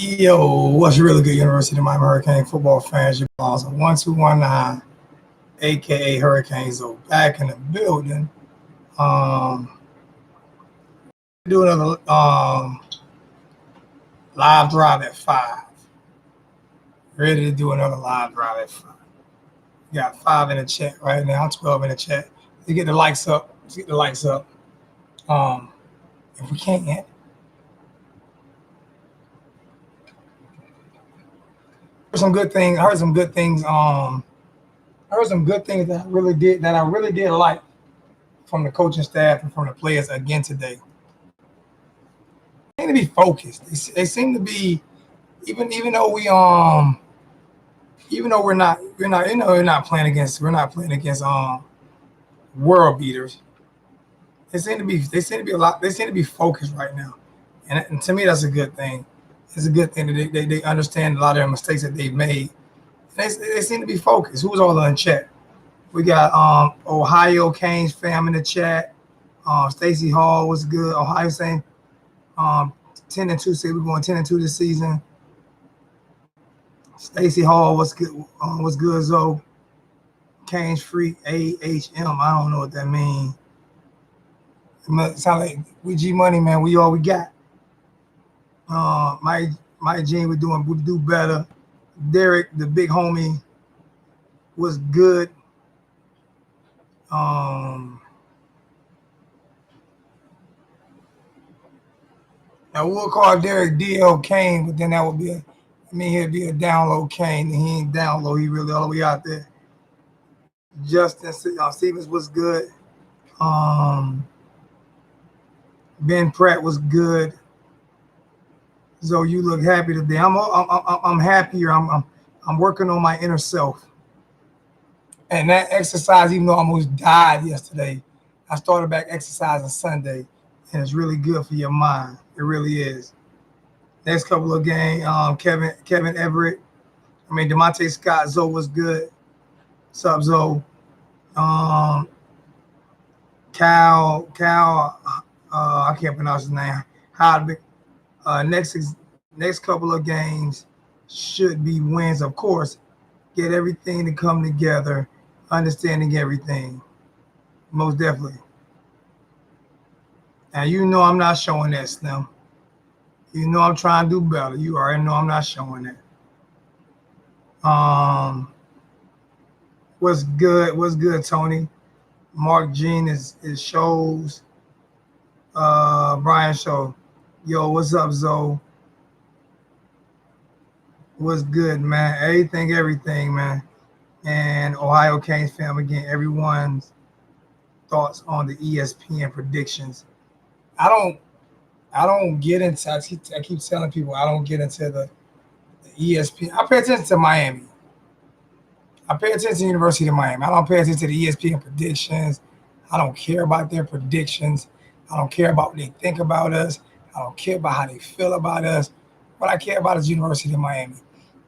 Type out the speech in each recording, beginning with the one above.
Yo, what's really good, University of Miami Hurricane football fans? Your balls are 1219, aka Hurricanes, are back in the building. Um, do another live drive at 5. Ready to do another live drive at 5. We got 5 in the chat right now, 12 in the chat. Let's get the likes up. Let's get the likes up. If we can't, some good things. I heard some good things. I heard some good things that I really did like from the coaching staff and from the players again today. They seem to be focused. They seem to be even though we're not playing against world beaters. They seem to be a lot. They seem to be focused right now, and to me that's a good thing. It's a good thing that they understand a lot of their mistakes that they've made. They seem to be focused. Who's all in chat? We got Ohio Canes fam in the chat. Stacy Hall was good. Ohio saying 10-2. Say we're going 10-2 this season. Stacy Hall was good. Was good. Zoe Canes free AHM. I don't know what that means. It sound like we G Money, man. We all we got. My Gene, we do better. Derek, the big homie, was good. Now we'll call Derek DL Kane, but then that would be he'd be a download Kane, and he ain't download. He really all the way out there. Justin Stevens was good. Ben Pratt was good. So you look happy today. I'm happier. I'm working on my inner self. And that exercise, even though I almost died yesterday, I started back exercising Sunday, and it's really good for your mind. It really is. Next couple of games, Kevin Everett. DeMonte Scott, Zoe was good. Sub Zoe. Cal, I can't pronounce his name. Howard. Next couple of games should be wins, of course. Get everything to come together, understanding everything. Most definitely. Now, you know I'm not showing that, Slim. You know I'm trying to do better. You already know I'm not showing that. What's good, Tony? Mark Jean is shows. Brian Show. Yo, what's up, Zoe? What's good, man? Everything, man. And Ohio Canes fam again, everyone's thoughts on the ESPN predictions. I don't get into. I keep telling people I don't get into the ESPN. I pay attention to Miami. I pay attention to the University of Miami. I don't pay attention to the ESPN predictions. I don't care about their predictions. I don't care about what they think about us. I don't care about how they feel about us. What I care about is University of Miami.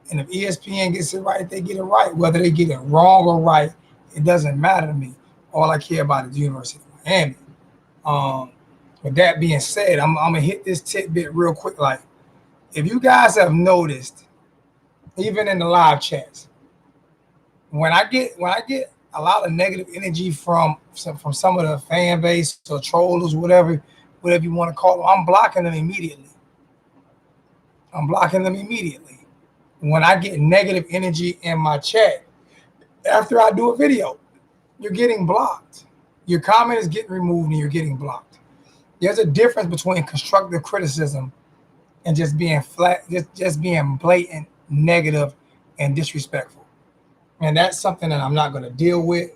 And if ESPN gets it right, they get it right. Whether they get it wrong or right, it doesn't matter to me. All I care about is University of Miami. With that being said, I'm gonna hit this tidbit real quick. Like, if you guys have noticed, even in the live chats, when I get a lot of negative energy from some of the fan base or trollers, whatever you want to call them, I'm blocking them immediately. When I get negative energy in my chat after I do a video, you're getting blocked. Your comment is getting removed and you're getting blocked. There's a difference between constructive criticism and just being flat, just being blatant, negative, and disrespectful. And that's something that I'm not going to deal with.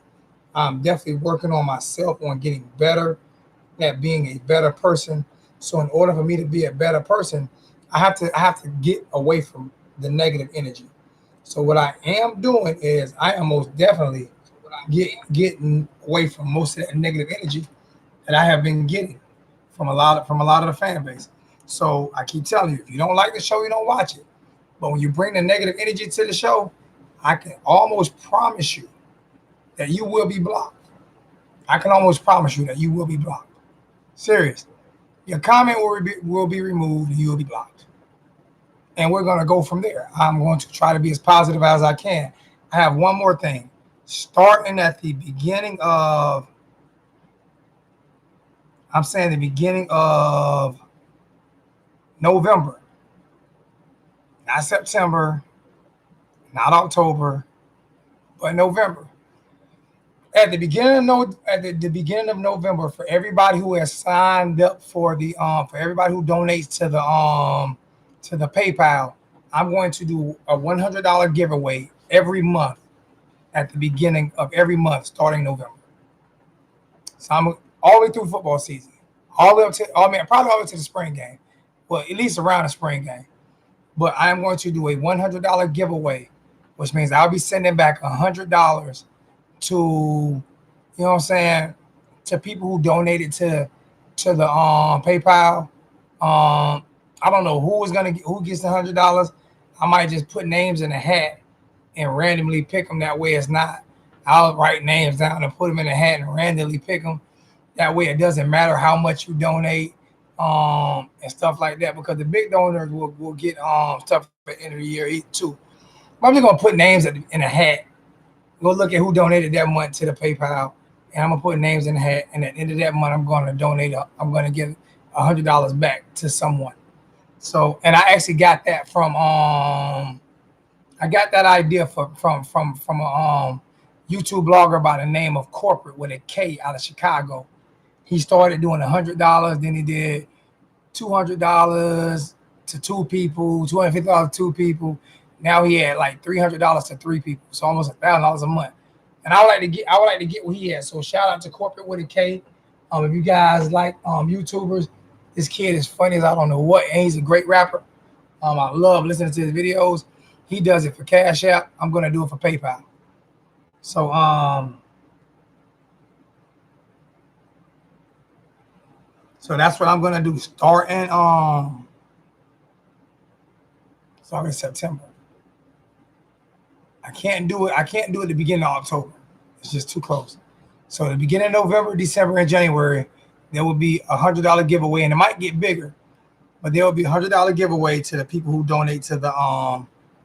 I'm definitely working on myself on getting better at being a better person. So in order for me to be a better person, I have to get away from the negative energy. So what I am doing is I am most definitely getting away from most of that negative energy that I have been getting from a lot of the fan base. So I keep telling you, if you don't like the show, you don't watch it. But when you bring the negative energy to the show, I can almost promise you that you will be blocked. I can almost promise you that you will be blocked. Serious. Your comment will be removed and you will be blocked. and we're going to go from there. I'm going to try to be as positive as I can. I have one more thing. Starting at the beginning of, I'm saying the beginning of November, not September, not October, but November. At the beginning of the beginning of November, for everybody who has signed up for everybody who donates to the PayPal, I'm going to do a $100 giveaway every month at the beginning of every month starting November. So I'm all the way through football season, all the way up to, I mean, probably all the way to the spring game, well, at least around the spring game. But I am going to do a $100 giveaway, which means I'll be sending back $100 to, you know what I'm saying, to people who donated to the PayPal. I don't know who gets the $100. I might just put names in a hat and randomly pick them. That way, it's not. I'll write names down and put them in a hat and randomly pick them. That way, it doesn't matter how much you donate, and stuff like that. Because the big donors will get stuff at the end of the year too. But I'm just gonna put names in a hat. Go look at who donated that month to the PayPal, and I'm gonna put names in the hat. And at the end of that month, I'm gonna donate. I'm gonna give $100 back to someone. So, and I actually got that from I got that idea from a YouTube blogger by the name of Corporate with a K out of Chicago. He started doing $100, then he did $200 to two people, $250 to two people. Now he had like $300 to three people, so almost $1,000 a month. And I would like to get what he had. So shout out to Corporate with a K. If you guys like YouTubers, this kid is funny as I don't know what, and he's a great rapper. I love listening to his videos. He does it for Cash App. I'm gonna do it for PayPal. So that's what I'm gonna do starting September. I can't do it. I can't do it at the beginning of October. It's just too close. So the beginning of November, December, and January, there will be $100 giveaway, and it might get bigger, but there will be $100 giveaway to the people who donate to the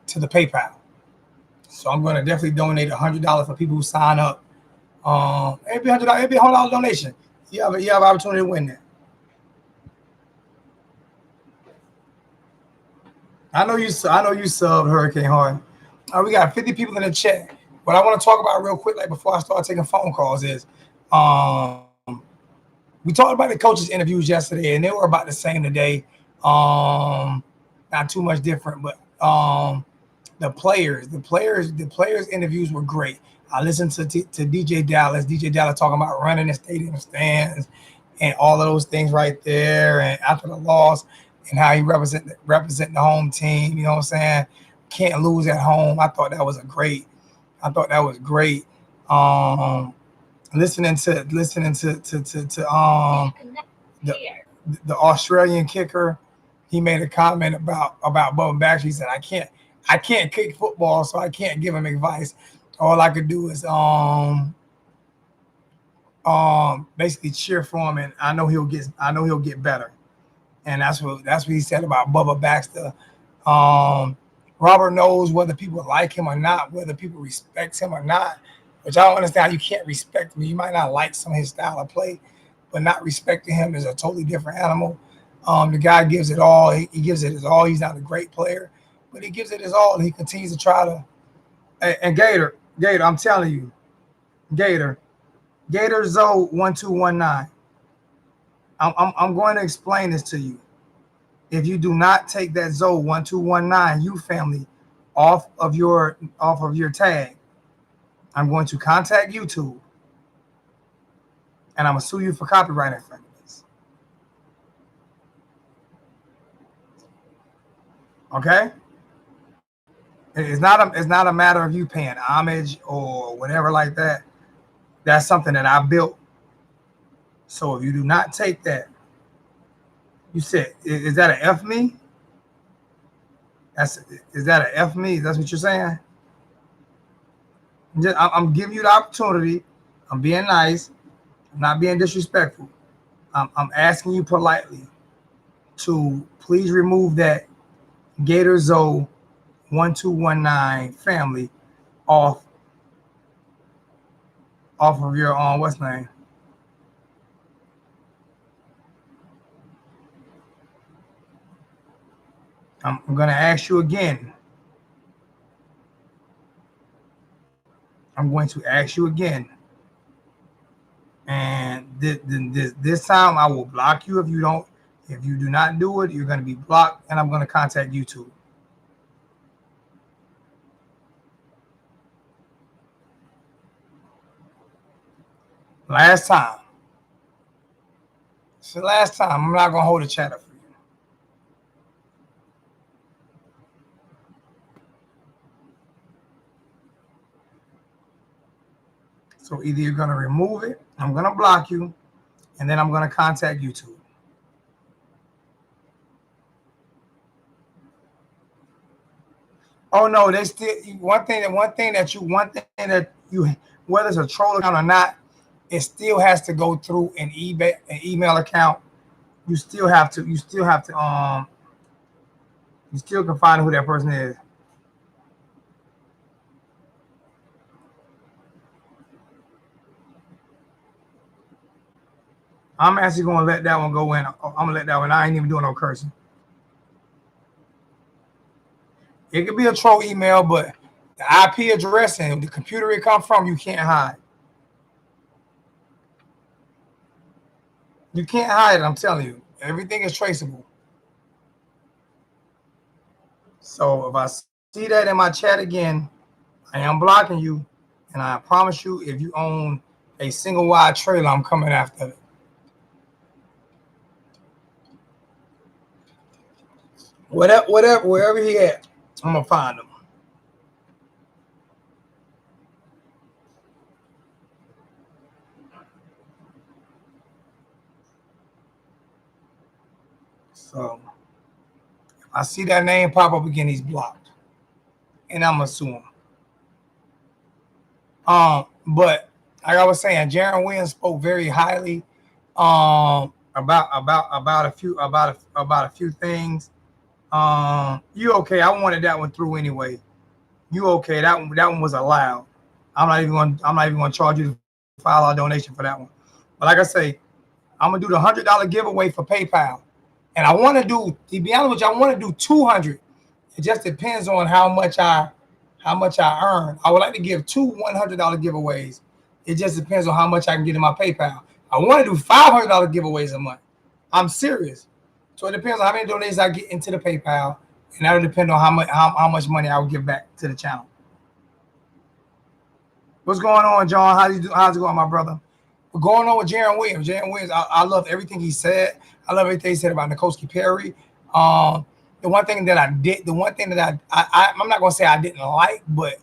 PayPal. So I'm going to definitely donate $100 for people who sign up. It'll be $100. It'll be a $100 donation. You have an opportunity to win that. I know you subbed Hurricane Hard. We got 50 people in the chat. What I want to talk about real quick, like before I start taking phone calls, is we talked about the coaches' interviews yesterday, and they were about the same today. Not too much different, but the players' interviews were great. I listened to DJ Dallas. DJ Dallas talking about running the stadium stands and all of those things right there, and after the loss, and how he represent the home team. You know what I'm saying? Can't lose at home. I thought that was great. Listening to the Australian kicker, he made a comment about Bubba Baxter. He said, I can't kick football, so I can't give him advice. All I could do is basically cheer for him, and I know he'll get better. And that's what he said about Bubba Baxter. Robert knows whether people like him or not, whether people respect him or not, which I don't understand how you can't respect him. You might not like some of his style of play, but not respecting him is a totally different animal. The guy gives it all. He gives it his all. He's not a great player, but he gives it his all, and he continues to try to. And Gator, I'm telling you, Gator Zoe 1219. I'm going to explain this to you. If you do not take that Zoe 1219 you family off of your tag, I'm going to contact YouTube, and I'm gonna sue you for copyright infringements. Okay? It's not a matter of you paying homage or whatever like that. That's something that I built. So if you do not take that, you said, is that an F me? Is that an F me? That's what you're saying? I'm giving you the opportunity. I'm being nice. I'm not being disrespectful. I'm asking you politely to please remove that Gatorzo 1219 family off of your what's name? I'm gonna ask you again. I'm going to ask you again. And this time I will block you if you do not do it, you're gonna be blocked and I'm gonna contact YouTube. Last time. It's the last time. I'm not gonna hold a chat up for you. So either you're gonna remove it, I'm gonna block you, and then I'm gonna contact YouTube. Oh no, they still one thing that you whether it's a troll account or not, it still has to go through an email account. You still can find who that person is. I'm actually gonna let that one go in. I'm gonna let that one. I ain't even doing no cursing. It could be a troll email, but the IP address and the computer it come from, you can't hide. You can't hide it. I'm telling you, everything is traceable. So if I see that in my chat again, I am blocking you, and I promise you, if you own a single wide trailer, I'm coming after it. Wherever he at, I'm gonna find him. So if I see that name pop up again, he's blocked, and I'm gonna sue him. But like I was saying, Jaron Williams spoke very highly about a few things. You okay? I wanted that one through anyway. You okay? That one was allowed. I'm not even gonna charge you to file a donation for that one. But like I say, I'm gonna do the $100 giveaway for PayPal, and I want to do. To be honest with you, I want to do 200. It just depends on how much I earn. I would like to give two $100 giveaways. It just depends on how much I can get in my PayPal. I want to do $500 giveaways a month. I'm serious. So it depends on how many donations I get into the PayPal, and that'll depend on how much money I will give back to the channel. What's going on, John? How's it going, my brother? What's going on with Jaron Williams? Jaron Williams, I love everything he said. I love everything he said about Nikosi Perry. Um, the one thing that I'm not gonna say I didn't like, but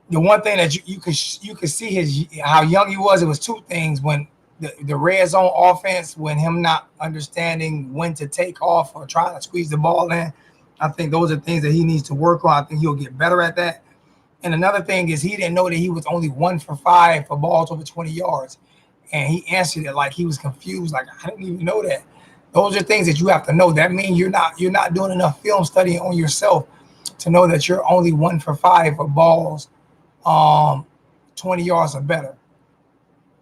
the one thing that you could see his how young he was. It was two things: when the red zone offense, when him not understanding when to take off or trying to squeeze the ball in. I think those are things that he needs to work on. I think he'll get better at that. And another thing is he didn't know that he was only 1 for 5 for balls over 20 yards, and he answered it like he was confused. Like, I didn't even know that. Those are things that you have to know. That means you're not doing enough film study on yourself to know that you're only 1 for 5 for balls, um, 20 yards or better.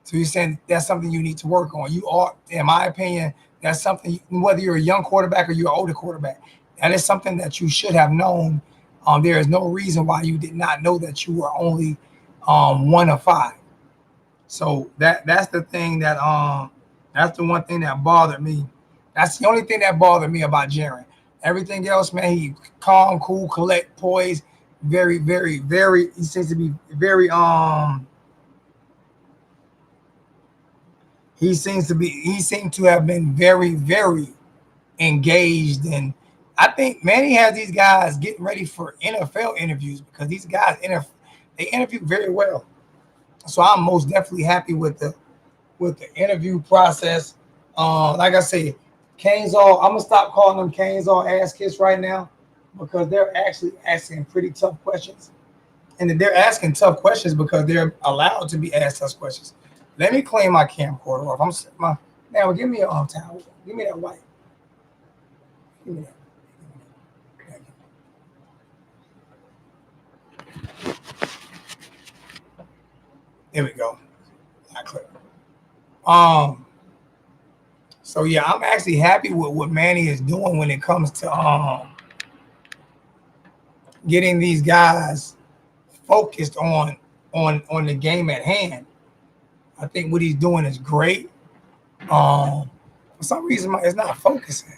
So you're saying that's something you need to work on. You are, in my opinion, that's something. Whether you're a young quarterback or you're an older quarterback, that is something that you should have known. There is no reason why you did not know that you were only 1 of 5. So that's the thing that's the one thing that bothered me. That's the only thing that bothered me about Jaron. Everything else, man, he calm, cool, collect, poised, very, very, very. He seems to be very he seemed to have been very, very engaged, and I think Manny has these guys getting ready for NFL interviews because these guys they interview very well. So I'm most definitely happy with the interview process. Like I said, Canes all I'm gonna stop calling them Canes all ass kiss right now because they're actually asking pretty tough questions. And they're asking tough questions because they're allowed to be asked tough questions. Let me clean my camcorder off. Now give me a towel. Give me that white. Give me that. There we go. Not clear. Um, so yeah, I'm actually happy with what Manny is doing when it comes to getting these guys focused on the game at hand. I think what he's doing is great. For some reason, it's not focusing.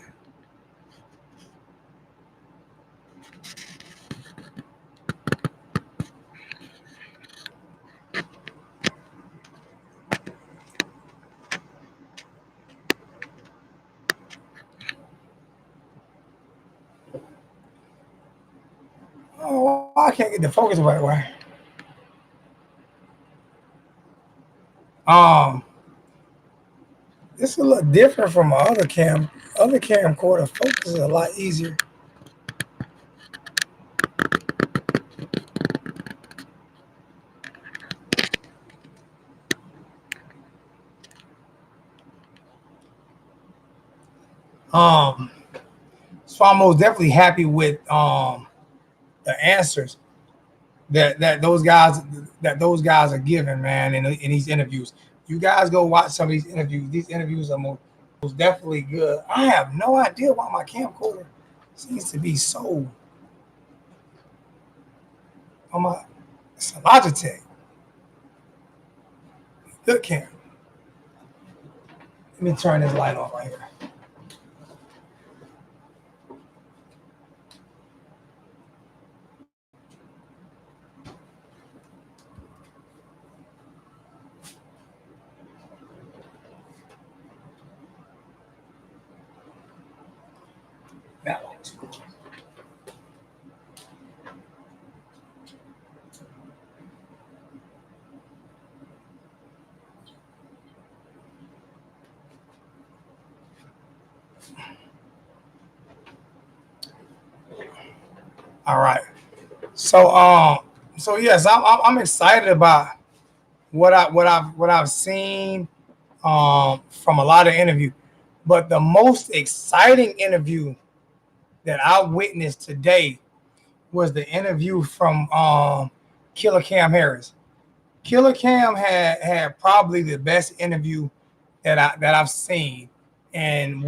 Oh, I can't get the focus right way. Um, this is a little different from my other cam. Other camcorder focus is a lot easier. Um, so I'm most definitely happy with the answers that those guys are giving, man, in these interviews. You guys go watch some of these interviews. These interviews are most definitely good. I have no idea why my camcorder seems to be so on my. It's a Logitech. Good cam. Let me turn this light on right here. That light. All right. So yes, I'm excited about what I've seen from a lot of interviews. But the most exciting interview that I witnessed today was the interview from Killer Cam Harris. Killer Cam had probably the best interview that I've seen, and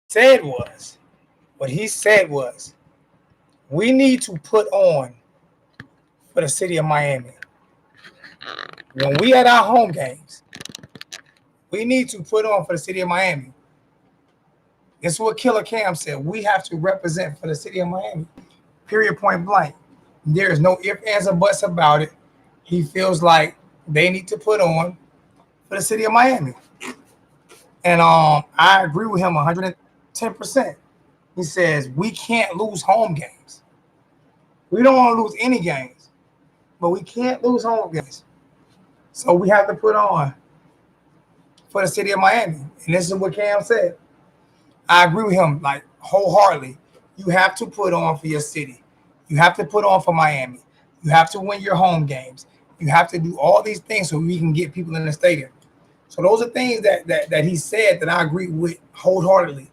said was what he said was we need to put on for the city of Miami when we at our home games. We need to put on for the city of Miami. This is what Killer Cam said. We have to represent for the city of Miami. Period, point blank. There is no ifs, ands, or buts about it. He feels like they need to put on for the city of Miami. And I agree with him 110%. He says we can't lose home games. We don't want to lose any games, but we can't lose home games. So we have to put on for the city of Miami. And this is what Cam said. I agree with him like wholeheartedly. You have to put on for your city. You have to put on for Miami. You have to win your home games. You have to do all these things so we can get people in the stadium. So those are things that he said that I agree with wholeheartedly.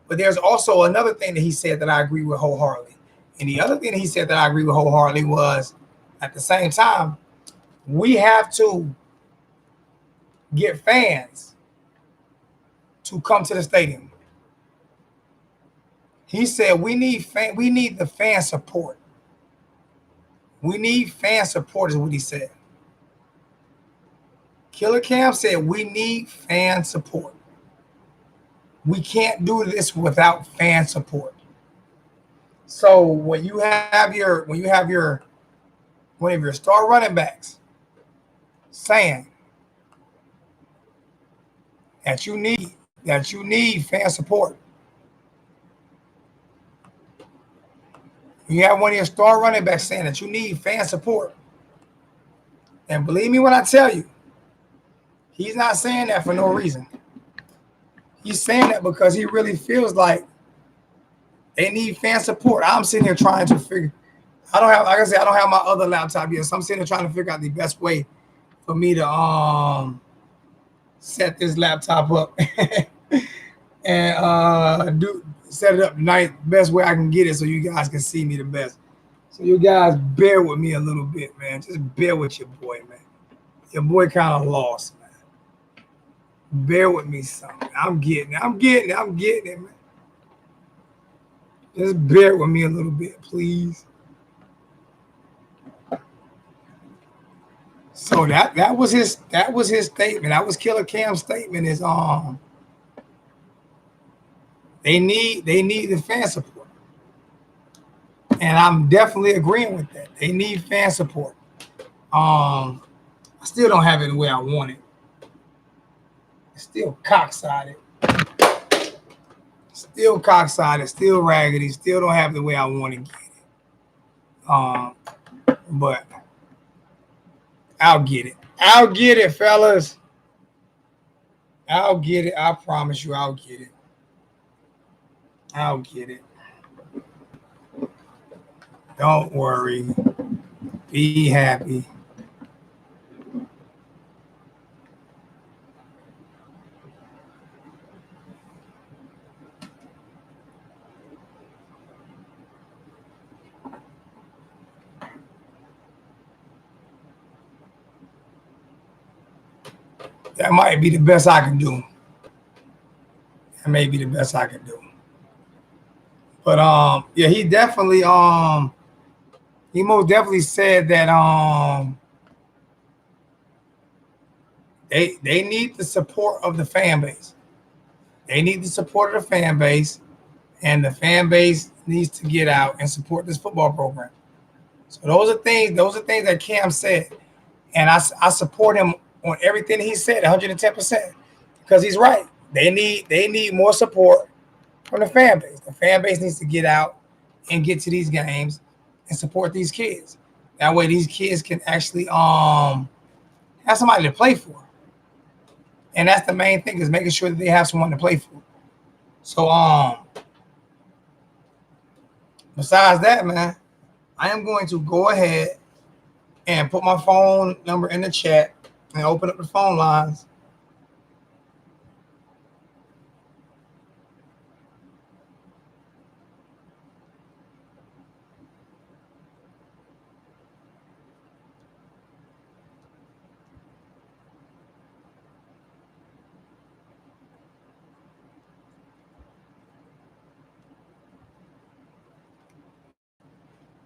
But there's also another thing that he said that I agree with wholeheartedly. And the other thing that he said that I agree with wholeheartedly was at the same time, we have to get fans to come to the stadium. He said we need the fan support. We need fan support is what he said. Killer Cam said we need fan support. We can't do this without fan support. So when you have one of your star running backs saying that you need fan support. You have one of your star running backs saying that you need fan support. And believe me when I tell you, he's not saying that for no reason. He's saying that because he really feels like they need fan support. I'm sitting here trying to figure. I don't have, like I said, I don't have my other laptop yet, so I'm sitting here trying to figure out the best way for me to set this laptop up and set it up the best way I can get it so you guys can see me the best. So you guys bear with me a little bit, man. Just bear with your boy, man. Your boy kind of lost, man. Bear with me some. I'm getting it, man. Just bear with me a little bit, please. So that was his statement. That was Killer Cam's statement. Is they need the fan support, and I'm definitely agreeing with that. They need fan support. I still don't have it the way I want it. Still cocksided. Still cocksided. Still raggedy. Still don't have it the way I want to get it. But I'll get it. I'll get it, fellas. I'll get it. I promise you, I'll get it. I'll get it. Don't worry. Be happy. That might be the best I can do. That may be the best I can do. But yeah, he most definitely said that they need the support of the fan base. They need the support of the fan base, and the fan base needs to get out and support this football program. So those are things that Cam said, and I support him on everything he said 110% because he's right. They need more support from the fan base. The fan base needs to get out and get to these games and support these kids. That way these kids can actually have somebody to play for. And that's the main thing, is making sure that they have someone to play for. So besides that, man, I am going to go ahead and put my phone number in the chat and open up the phone lines.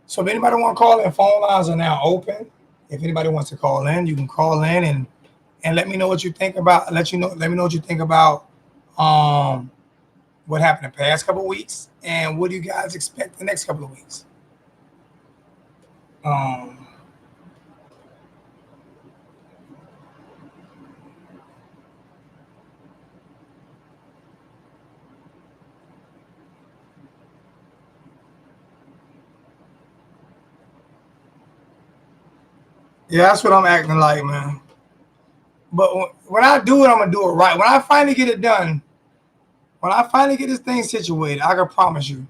So if anybody want to call in, phone lines are now open. If anybody wants to call in, you can call in and let me know what you think about. Let me know what you think about what happened the past couple of weeks, and what do you guys expect the next couple of weeks. Yeah, that's what I'm acting like, man. But when I do it, I'm gonna do it right. When I finally get it done, when I finally get this thing situated, I can promise you,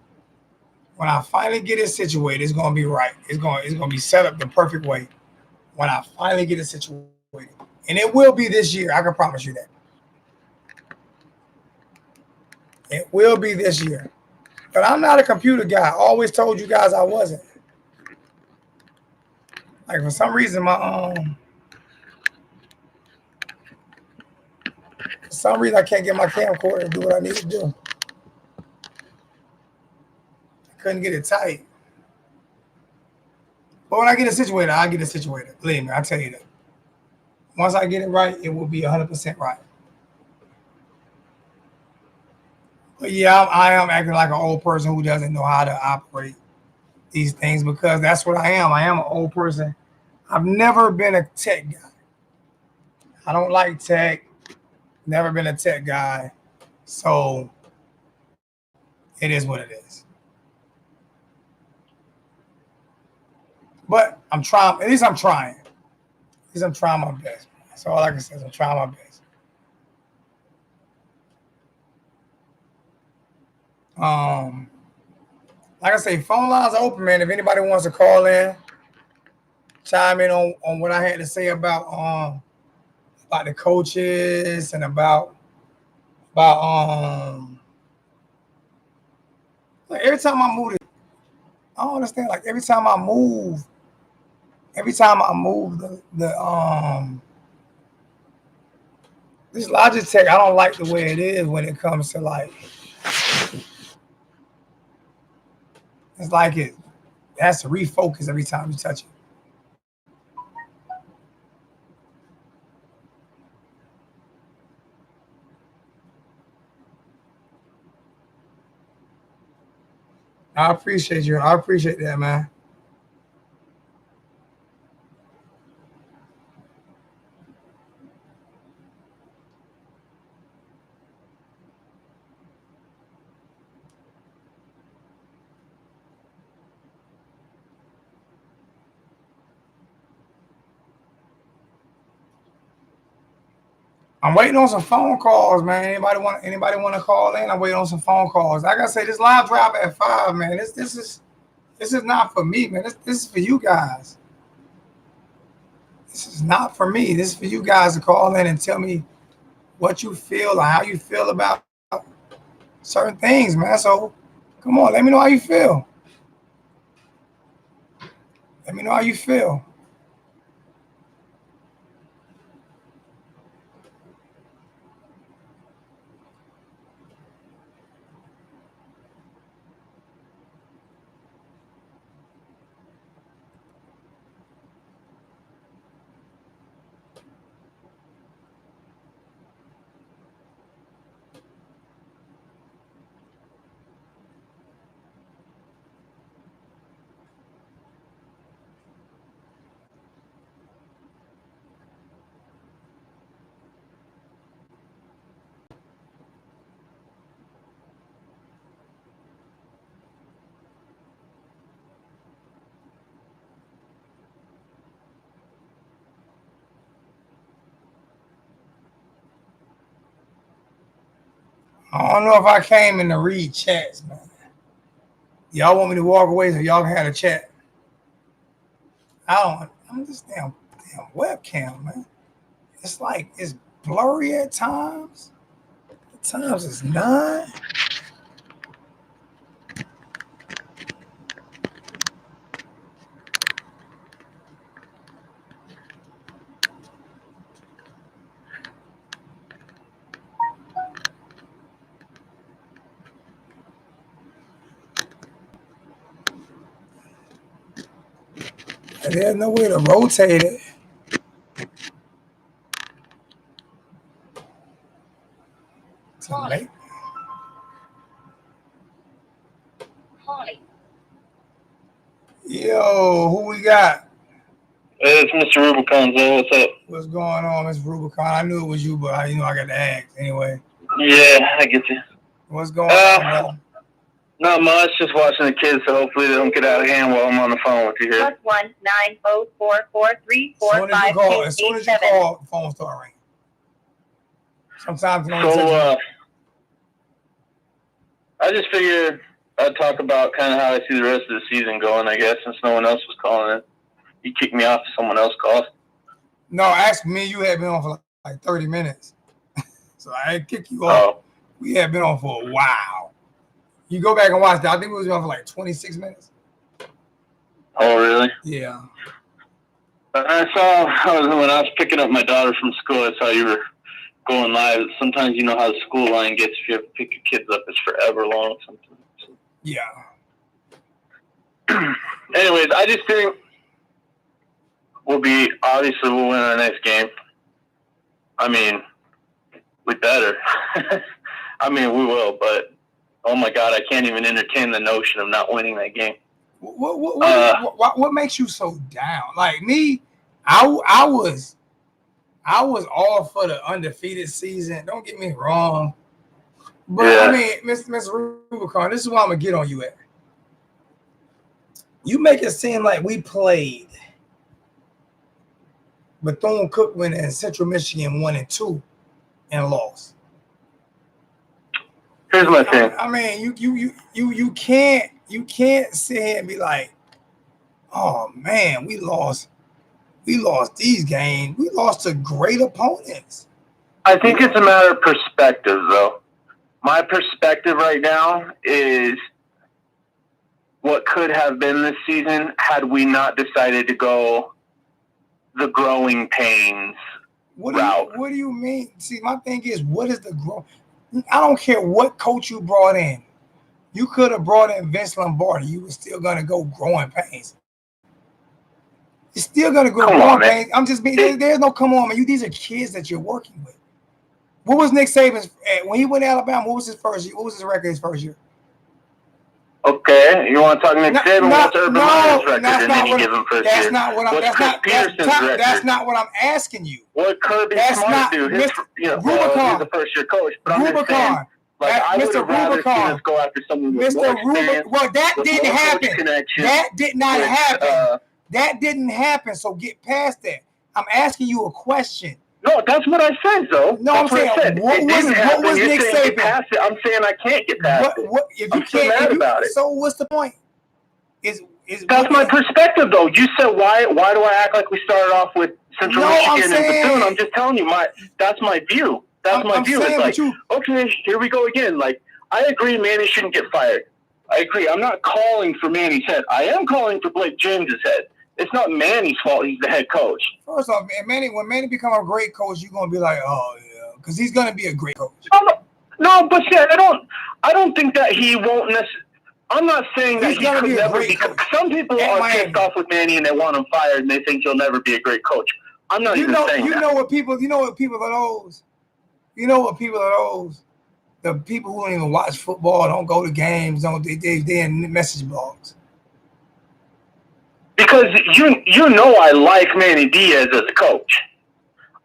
when I finally get it situated, it's gonna be right. It's gonna be set up the perfect way. When I finally get it situated, and it will be this year, I can promise you that. It will be this year. But I'm not a computer guy. I always told you guys I wasn't. Like for some reason, I can't get my camcorder to do what I need to do. I couldn't get it tight. But when I get it situated, I'll get it situated. Believe me, I tell you that. Once I get it right, it will be 100% right. But yeah, I am acting like an old person who doesn't know how to operate these things, because that's what I am. I am an old person. I've never been a tech guy. I don't like tech. Never been a tech guy. So it is what it is. But I'm trying. At least I'm trying. At least I'm trying my best. That's all I can say is I'm trying my best. Like I say, phone lines are open, man. If anybody wants to call in, chime in on what I had to say about the coaches and about like every time I move I don't understand. Like every time I move this Logitech, I don't like the way it is when it comes to like it's like it has to refocus every time you touch it. I appreciate you. I appreciate that, man. I'm waiting on some phone calls, man. Anybody want to call in? I'm waiting on some phone calls. Like I say, this live drop at 5, man. This is not for me, man. This is for you guys. This is not for me. This is for you guys to call in and tell me what you feel or how you feel about certain things, man. So come on, let me know how you feel. Let me know how you feel. I don't know if I came in to read chats, man. Y'all want me to walk away so y'all can have a chat? I don't. I'm this damn webcam, man. It's like it's blurry at times. At times it's not. And there's no way to rotate it. To make. Yo, who we got? It's Mr. Rubicon, so what's up? What's going on, Mr. Rubicon? I knew it was you, but I got to ask anyway. Yeah, I get you. What's going on, brother? Not much, just watching the kids, so hopefully they don't get out of hand while I'm on the phone with you here. +1-904443527. As soon as you call, the phone start ringing. Sometimes I just figured I'd talk about kind of how I see the rest of the season going, I guess, since no one else was calling it. You kicked me off if someone else called. No, ask me. You had been on for like 30 minutes. So I didn't kick you off. Oh. We had been on for a while. You go back and watch that. I think we was on for like 26 minutes. Oh, really? Yeah. When I was picking up my daughter from school, I saw you were going live. Sometimes you know how the school line gets. If you have to pick your kids up, it's forever long sometimes. Yeah. Anyways, I just think we'll win our next game. I mean, we better. I mean, we will, but oh my God, I can't even entertain the notion of not winning that game. What makes you so down? Like me, I was all for the undefeated season. Don't get me wrong, but yeah. I mean, Mr. Rubicon, this is what I'm gonna get on you at. You make it seem like we played Bethune-Cookman and Central Michigan 1-2 and lost. Here's my thing. I mean, you can't sit here and be like, oh man, we lost these games. We lost to great opponents. I think it's a matter of perspective, though. My perspective right now is what could have been this season had we not decided to go the growing pains route. What do you mean? See, my thing is, what is the growth? I don't care what coach you brought in. You could have brought in Vince Lombardi. You were still going to go growing pains. You're still going to go growing pains. I'm just being, there's no come on, man. These are kids that you're working with. What was Nick Saban's, when he went to Alabama, what was his first year? What was his record his first year? Okay, you want to talk Nick Saban? What's Urban Meyer's record? And then you give him first year. That's not what I'm asking you. What Kirby Smart do? He's a first-year coach, but I'm just saying, like, I would have rather seen us go after someone with more experience. Well, that didn't happen. That did not happen. That didn't happen. So get past that. I'm asking you a question. No, that's what I said, though. No, I'm saying, what was Nick Saban? I'm saying I can't get past it. If you can't, mad about it. So what's the point? That's my perspective, though. You said why do I act like we started off with Central Michigan and Bethune? I'm just telling you, that's my view. That's my view. It's like, okay, here we go again. Like, I agree Manny shouldn't get fired. I agree. I'm not calling for Manny's head. I am calling for Blake James's head. It's not Manny's fault. He's the head coach. First off, when Manny become a great coach, you're gonna be like, oh yeah, because he's gonna be a great coach. No, but yeah, I don't think that he won't necessarily. I'm not saying that he could never be. Some people are pissed off with Manny and they want him fired and they think he'll never be a great coach. I'm not even saying that. You know what people are those? You know what people are those? The people who don't even watch football, don't go to games, they in message blogs. Because you know I like Manny Diaz as a coach.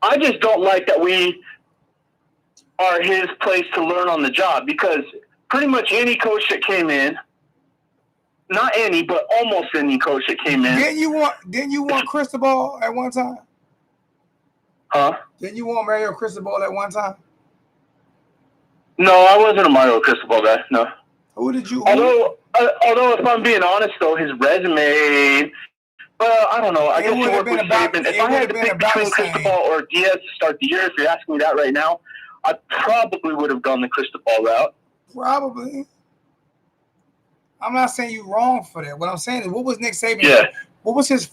I just don't like that we are his place to learn on the job, because pretty much any coach that came in, not any, but almost any coach that came in. Didn't you want Cristobal at one time? Huh? Didn't you want Mario Cristobal at one time? No, I wasn't a Mario Cristobal guy. No. Who did you? Although, if I'm being honest, though, his resume. Well, I don't know. I guess it would have been about. If I had to pick between Cristobal or Diaz to start the year, if you're asking me that right now, I probably would have gone the Cristobal route. Probably. I'm not saying you're wrong for that. What I'm saying is, what was Nick Saban? Yeah. What was his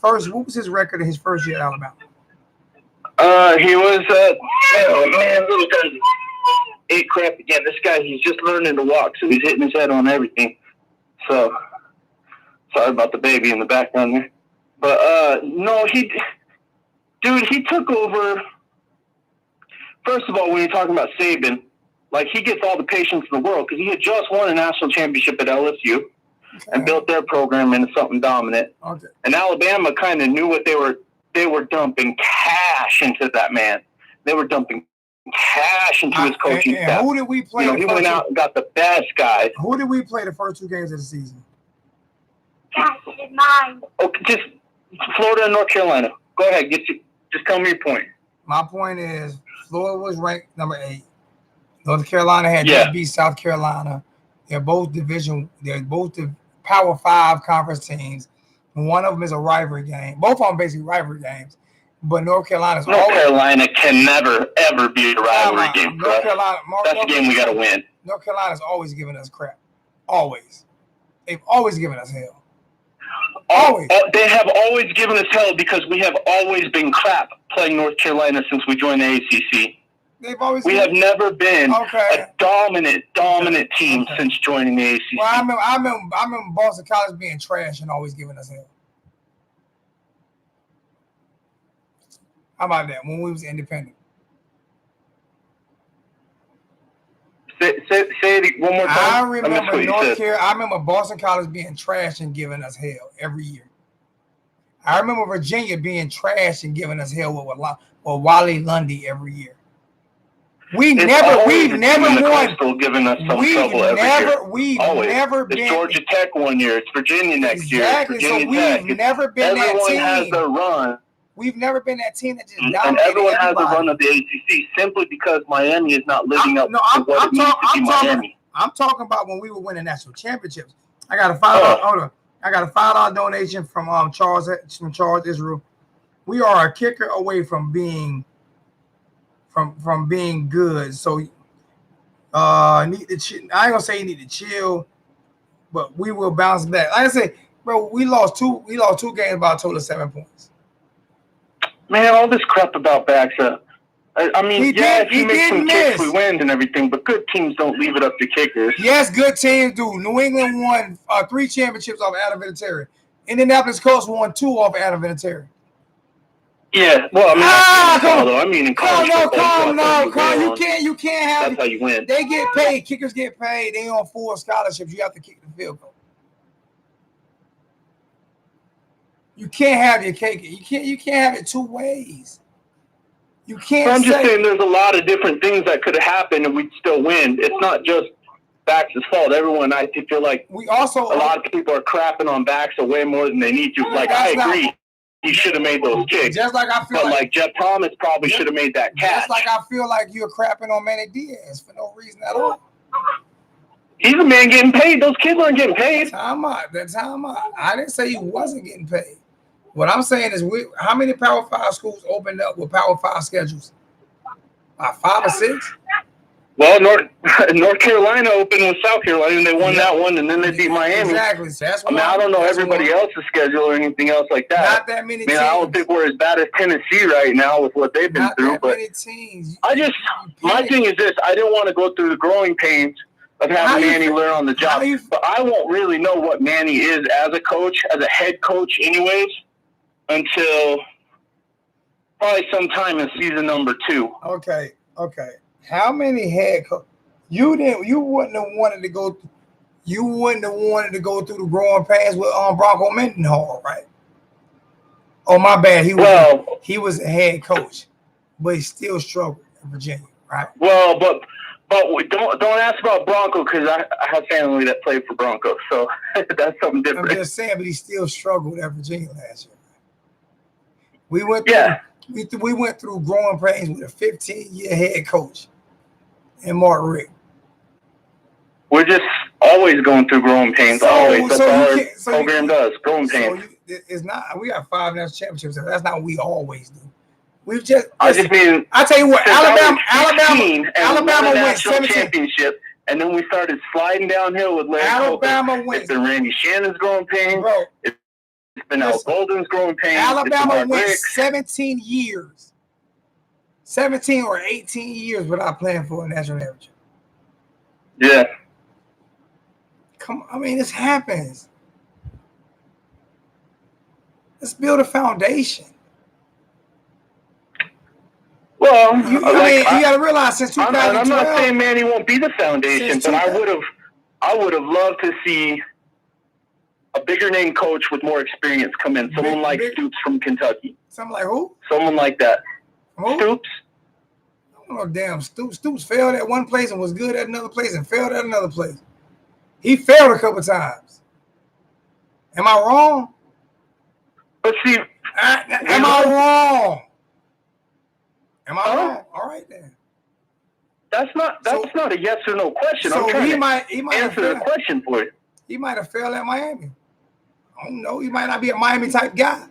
record in his first year at Alabama? He was little guy ate crap again. This guy, he's just learning to walk, so he's hitting his head on everything. So sorry about the baby in the background there. But no, he took over. First of all, when you're talking about Saban, like, he gets all the patience in the world because he had just won a national championship at LSU and built their program into something dominant. Okay. And Alabama kind of knew what they were dumping cash into that man. They were dumping cash into his coaching staff. Who did we play? He went out and got the best guys. Who did we play the first 2 games of the season? Gosh, it's mine. Okay, just Florida and North Carolina. Go ahead, just tell me your point. My point is, Florida was ranked number 8. North Carolina had just beat South Carolina. They're both the Power 5 conference teams. One of them is a rivalry game. Both of them basically rivalry games. But North Carolina can never, ever be a rivalry game. That's the game we got to win. North Carolina's always giving us crap. Always. They've always given us hell. Always. They have always given us hell because we have always been crap playing North Carolina since we joined the ACC. We have never been a dominant team since joining the ACC. Well, I remember Boston College being trash and always giving us hell. How about that? When we was independent. Say it one more time. I remember Boston College being trash and giving us hell every year. I remember Virginia being trash and giving us hell with Wally Lundy every year. We've never won. Giving us some trouble every year. We've never been. It's Georgia Tech one year. It's Virginia next year. Exactly. So we've never been that team. Everyone has their run. We've never been that team that just dominated. And everyone has the run of the ACC simply because Miami is not living up to what it means to be Miami. I'm talking about when we were winning national championships. I got a $5 donation from Charles Israel. We are a kicker away from being good. So I ain't gonna say you need to chill. but we will bounce back. Like I say, bro, we lost two games by a total of 7 points. Man, all this crap about backs up. I mean, if you make some kicks, we win and everything, but good teams don't leave it up to kickers. Yes, good teams do. New England won 3 championships off Adam Vinatieri. Indianapolis Colts won 2 off Adam Vinatieri. Yeah, well, I mean, in college football, you can't have. That's how you win. They get paid. Kickers get paid. They on full scholarships. You have to kick the field goal. You can't have your cake. You can't have it 2 ways. You can't. I'm just saying, there's a lot of different things that could have happened, and we'd still win. It's not just Backs' fault. Everyone, I feel like we also a lot of people are crapping on Backs way more than they need to. Like, I agree. He should have made those kicks. Just like I feel like Jeff Thomas probably should have made that catch. Just like I feel like you're crapping on Manny Diaz for no reason at all. He's a man getting paid. Those kids aren't getting paid. Time out. I didn't say he wasn't getting paid. What I'm saying is, how many Power 5 schools opened up with Power 5 schedules? 5 or 6? Well, North Carolina opened with South Carolina, and they won that one, and then they beat Miami. Exactly. So that's I don't know everybody else's schedule or anything else like that. Not that many teams. I don't think we're as bad as Tennessee right now with what they've been through. But many teams. My thing is this: I didn't want to go through the growing pains of having Manny learn on the job. But I won't really know what Manny is as a coach, as a head coach, anyways, until probably sometime in season number 2. Okay. How many head coaches? You wouldn't have wanted to go. You wouldn't have wanted to go through the growing pains with Bronco Mendenhall, right? Oh, my bad. He was a head coach, but he still struggled in Virginia, right? Well, but don't ask about Bronco, because I have family that played for Bronco, so that's something different. I'm just saying, but he still struggled at Virginia last year. We went through growing pains with a 15-year head coach and Mark Richt. We're just always going through growing pains. Always. That's all our program does. Growing pains. It's not. We got 5 national championships. That's not what we always do. We've just. I tell you what. Alabama went 17 championship, and then we started sliding downhill with Larry Alabama went. It's been Randy Shannon's growing pains. Bro, it's been Al Golden's growing pains. Alabama went 17 years. 17 or 18 years without playing for a national championship. Yeah. Come on, I mean, this happens. Let's build a foundation. Well, you got to realize since 2012. I'm not saying Manny won't be the foundation, but I would have loved to see a bigger name coach with more experience come in. Someone like Stoops from Kentucky. Someone like who? Someone like that. Who? Stoops. Oh, damn. Stoops failed at one place and was good at another place and failed at another place. He failed a couple times. Am I wrong? But see, am I wrong? Am I wrong? All right then. That's not a yes or no question. So I'm trying he might answer the question for you. He might have failed at Miami. I don't know. He might not be a Miami type guy.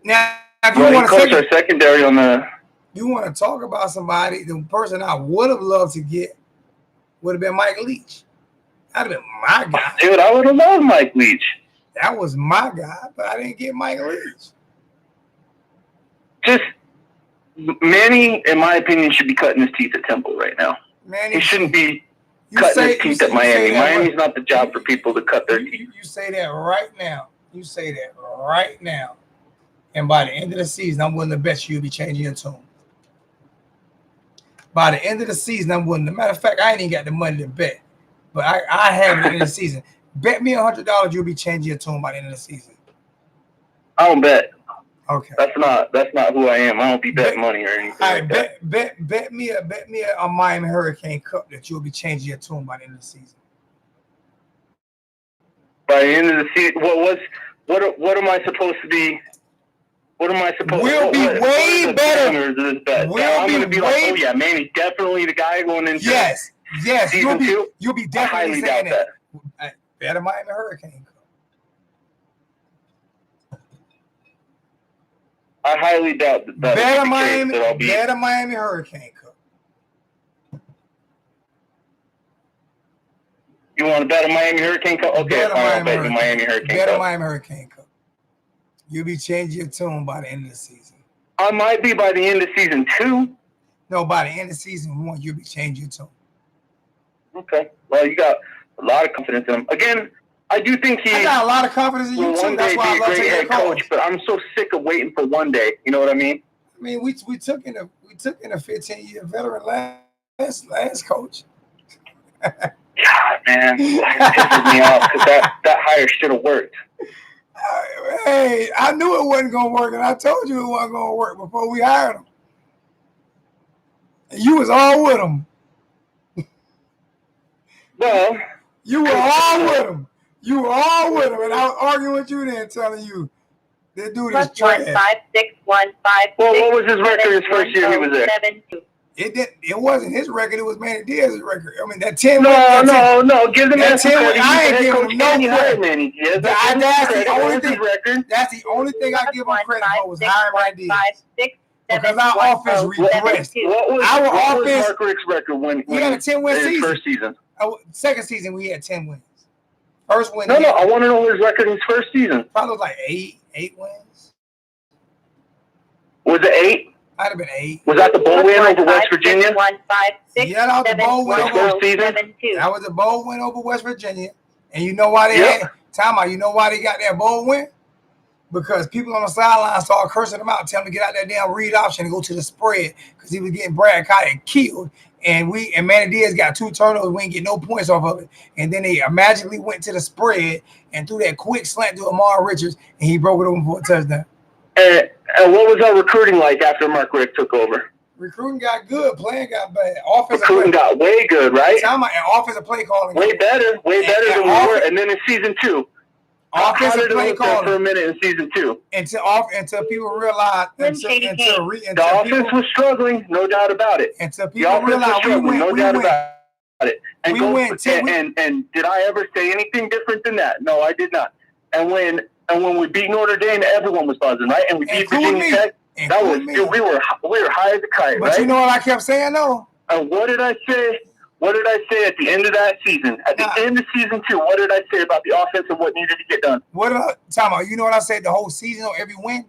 Now, if you want to coach our secondary on the. You want to talk about somebody? The person I would have loved to get would have been Mike Leach. That'd have been my guy. Dude, I would have loved Mike Leach. That was my guy, but I didn't get Mike Leach. Just Manny, in my opinion, should be cutting his teeth at Temple right now. Manny, he shouldn't be cutting his teeth at Miami. Miami's not the job for people to cut their teeth. You say that right now. You say that right now. And by the end of the season, I'm willing to bet you'll be changing your tune. By the end of the season, I'm willing. Matter of fact, I ain't even got the money to bet, but I have it at the end of the season. Bet me $100 you'll be changing your tune by the end of the season. I don't bet. Okay. That's not who I am. I don't be betting money or anything. All right, bet me a Miami Hurricane Cup that you'll be changing your tune by the end of the season. By the end of the season, what am I supposed to be? What am I supposed to be? We'll be way better. I'm going to be like, oh yeah, Manny's definitely the guy going into season 2. You'll be definitely saying that. Bet a Miami Hurricane Cup. I highly doubt that. Bet a Miami Hurricane Cup. You want to bet on Miami Hurricane Cup? Okay, fine. I'll bet you Miami Hurricane Cup. Bet on Miami Hurricane Cup. You'll be changing your tune by the end of the season. I might be by the end of season 2. No, by the end of season 1, you'll be changing your tune. Okay. Well, you got a lot of confidence in him. Again, I do think I got a lot of confidence in you too. That's why I love taking head coach. But I'm so sick of waiting for one day. You know what I mean? I mean, we took in a 15-year veteran last coach. God, man, it pisses me off because that hire should have worked. Hey, I knew it wasn't gonna work, and I told you it wasn't gonna work before we hired him. And you was all with him. Well, you were all with him. You were all with him, and I was arguing with you then, telling you that dude is trash. 15615. Well, what was his record his first year he was there? It wasn't his record. It was Manny Diaz's record. I mean, that 10. No. Give them that 10. I ain't giving him no credit. Manny Diaz. That's the only thing. That's the only thing I give him credit for was hiring Manny Diaz. Because our offense regressed. What was Mark Richt's record when he had a 10-win season? First season. Second season we had 10 wins. First win. No. I want to know his record in his first season. Probably was like eight wins. Was it 8? Might have been 8. Was that the bowl win over West Virginia? Yeah, that was the bowl win over season. That was a bowl win over West Virginia. And you know why they had time out? You know why they got that bowl win? Because people on the sideline started cursing him out, telling him to get out that damn read option and go to the spread because he was getting Brad Cotton killed. And Manny Diaz got 2 turnovers. We didn't get no points off of it. And then they magically went to the spread and threw that quick slant to Amar Richards, and he broke it open for a touchdown. And what was our recruiting like after Mark Richt took over? Recruiting got good. Playing got bad. Recruiting got way good, right? Offensive play calling. Way better than we were. And then in season 2. Offensive play calling for a minute in season 2 until people realized the offense was struggling, no doubt about it. Until people realized no doubt about it. And did I ever say anything different than that? No, I did not. And when we beat Notre Dame, everyone was buzzing, right? And we beat Virginia Tech. We were high as a kite, right? But you know what I kept saying though? And what did I say? What did I say at the end of that season? At the end of season 2, what did I say about the offense and what needed to get done? You know what I said the whole season or every win?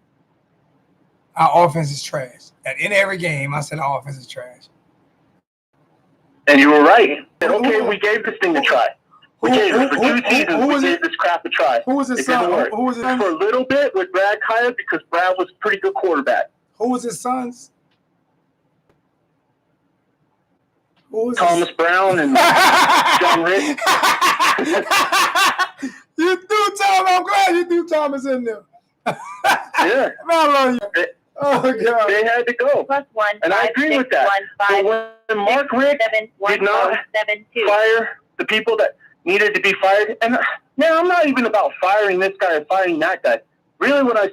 Our offense is trash. In every game, I said our offense is trash. And you were right. Okay, we gave this thing a try. We gave it for 2 seasons. We gave this crap a try. Who was his son? Who was his son? For a little bit with Brad Kaya because Brad was a pretty good quarterback. Who was his sons? Thomas Brown and John Rick. You threw Thomas. I'm glad you threw Thomas in there. Yeah. I love you. Oh, God. They had to go. And I agree with that. But when Mark Richt did not fire the people that needed to be fired, and now I'm not even about firing this guy or firing that guy. Really what I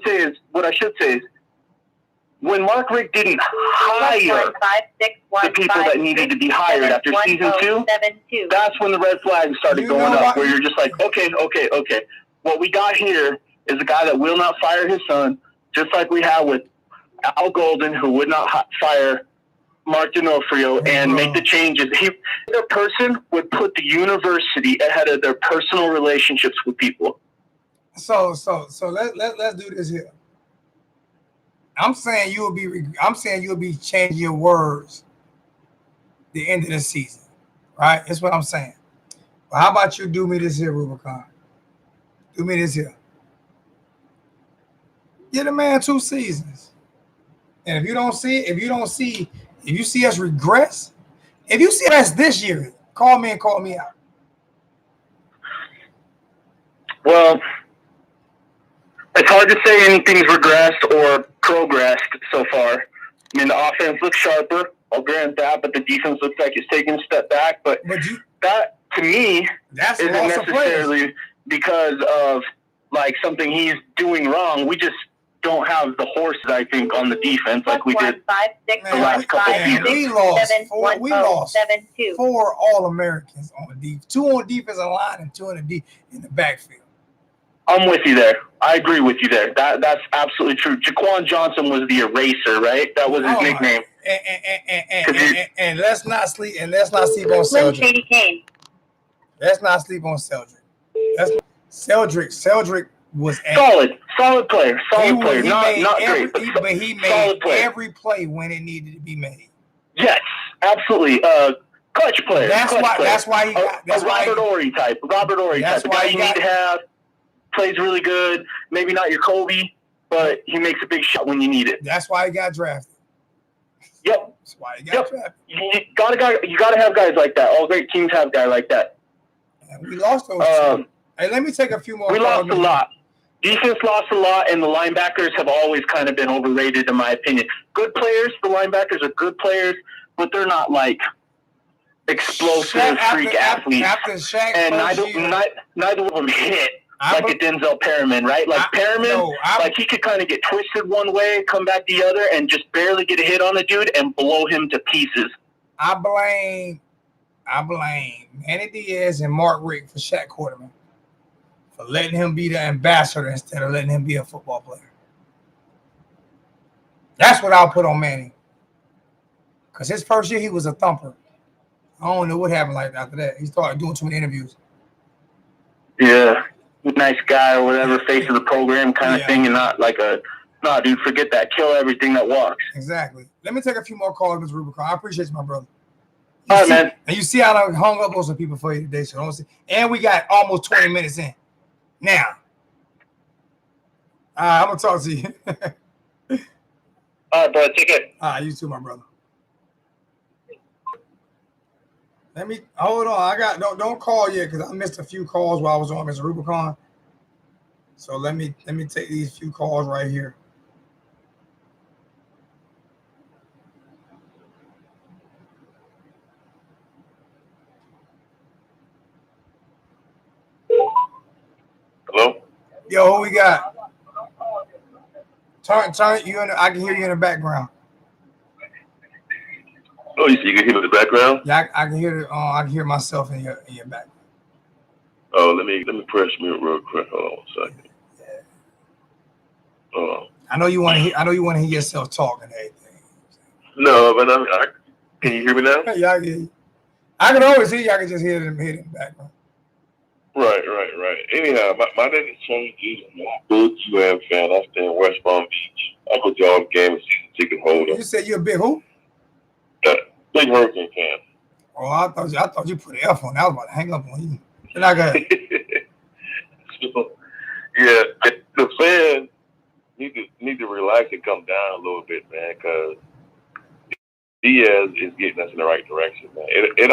should say is, when Mark Richt didn't hire the people that needed to be hired after season 2, that's when the red flags started going up, where you're just like, okay. What we got here is a guy that will not fire his son, just like we have with Al Golden, who would not fire Mark D'Onofrio and make the changes. The person would put the university ahead of their personal relationships with people. So let's do this here. I'm saying you'll be changing your words the end of the season, right? That's what I'm saying. Well, how about you do me this here, Rubicon? Do me this here. Get a man 2 seasons. And if you see us regress, if you see us this year, call me out. Well, it's hard to say anything's regressed or progressed so far. I mean, the offense looks sharper. I'll grant that, but the defense looks like it's taking a step back. But that, to me, isn't necessarily because of like something he's doing wrong. We just don't have the horses, I think, on the defense like we did the last couple of seasons. We lost 4 All-Americans on the defense, 2 on defensive line and 2 in the backfield. I'm with you there. I agree with you there. That's absolutely true. Jaquan Johnson was the eraser, right? That was his nickname. And let's not sleep on Selgin. Let's not sleep on Celdrick. Celdrick was solid player. Not great, but he made every play when it needed to be made. Yes, absolutely. Clutch player. That's why he got Robert Ory type. The guy you need to have. Plays really good. Maybe not your Kobe, but he makes a big shot when you need it. That's why he got drafted. Yep. That's why he got drafted. You gotta have guys like that. All great teams have guys like that. And we lost those two. Hey, let me take a few more. We lost a lot. Defense lost a lot, and the linebackers have always kind of been overrated, in my opinion. Good players, the linebackers are good players, but they're not like explosive freak athletes. After Shaq, and neither of them hit like a Denzel Perriman, right? Like Perriman, like he could kind of get twisted one way, come back the other, and just barely get a hit on a dude and blow him to pieces. I blame Manny Diaz and Mark Richt for Shaq Quarterman for letting him be the ambassador instead of letting him be a football player. That's what I'll put on Manny. Because his first year, he was a thumper. I don't know what happened like after that. He started doing too many interviews. Yeah. Nice guy or whatever, face of the program kind of thing, and not like dude, forget that. Kill everything that walks. Exactly. Let me take a few more calls, Mr. Rubicon. I appreciate you, my brother. All right, man. And you see how I hung up on some people for you today, so don't see. And we got almost 20 minutes in. Now, I'm going to talk to you. All right, bro. Take it. All right, you too, my brother. Let me hold on. Don't call yet because I missed a few calls while I was on Mr. Rubicon. So let me take these few calls right here. Hello? Yo, who we got? Turn you I can hear you in the background. Oh, you can hear me in the background? Yeah, I can hear I can hear myself in your background. Oh, let me press mute real quick. Hold on 1 second. Yeah. I know you want to hear yourself talk and everything. No, but can you hear me now? Yeah, I can hear you. I can always hear you. I can just hear it in the background. Right. Anyhow, my name is Tony G. I'm a big UM fan. I stay in West Palm Beach. I go to all the games, season ticket holder. You said you're a big who? Big Hurricane fan. Oh, I thought you put an F on. I was about to hang up on you. Then I got. Yeah, the fans need to relax and come down a little bit, man, because Diaz is getting us in the right direction, man. It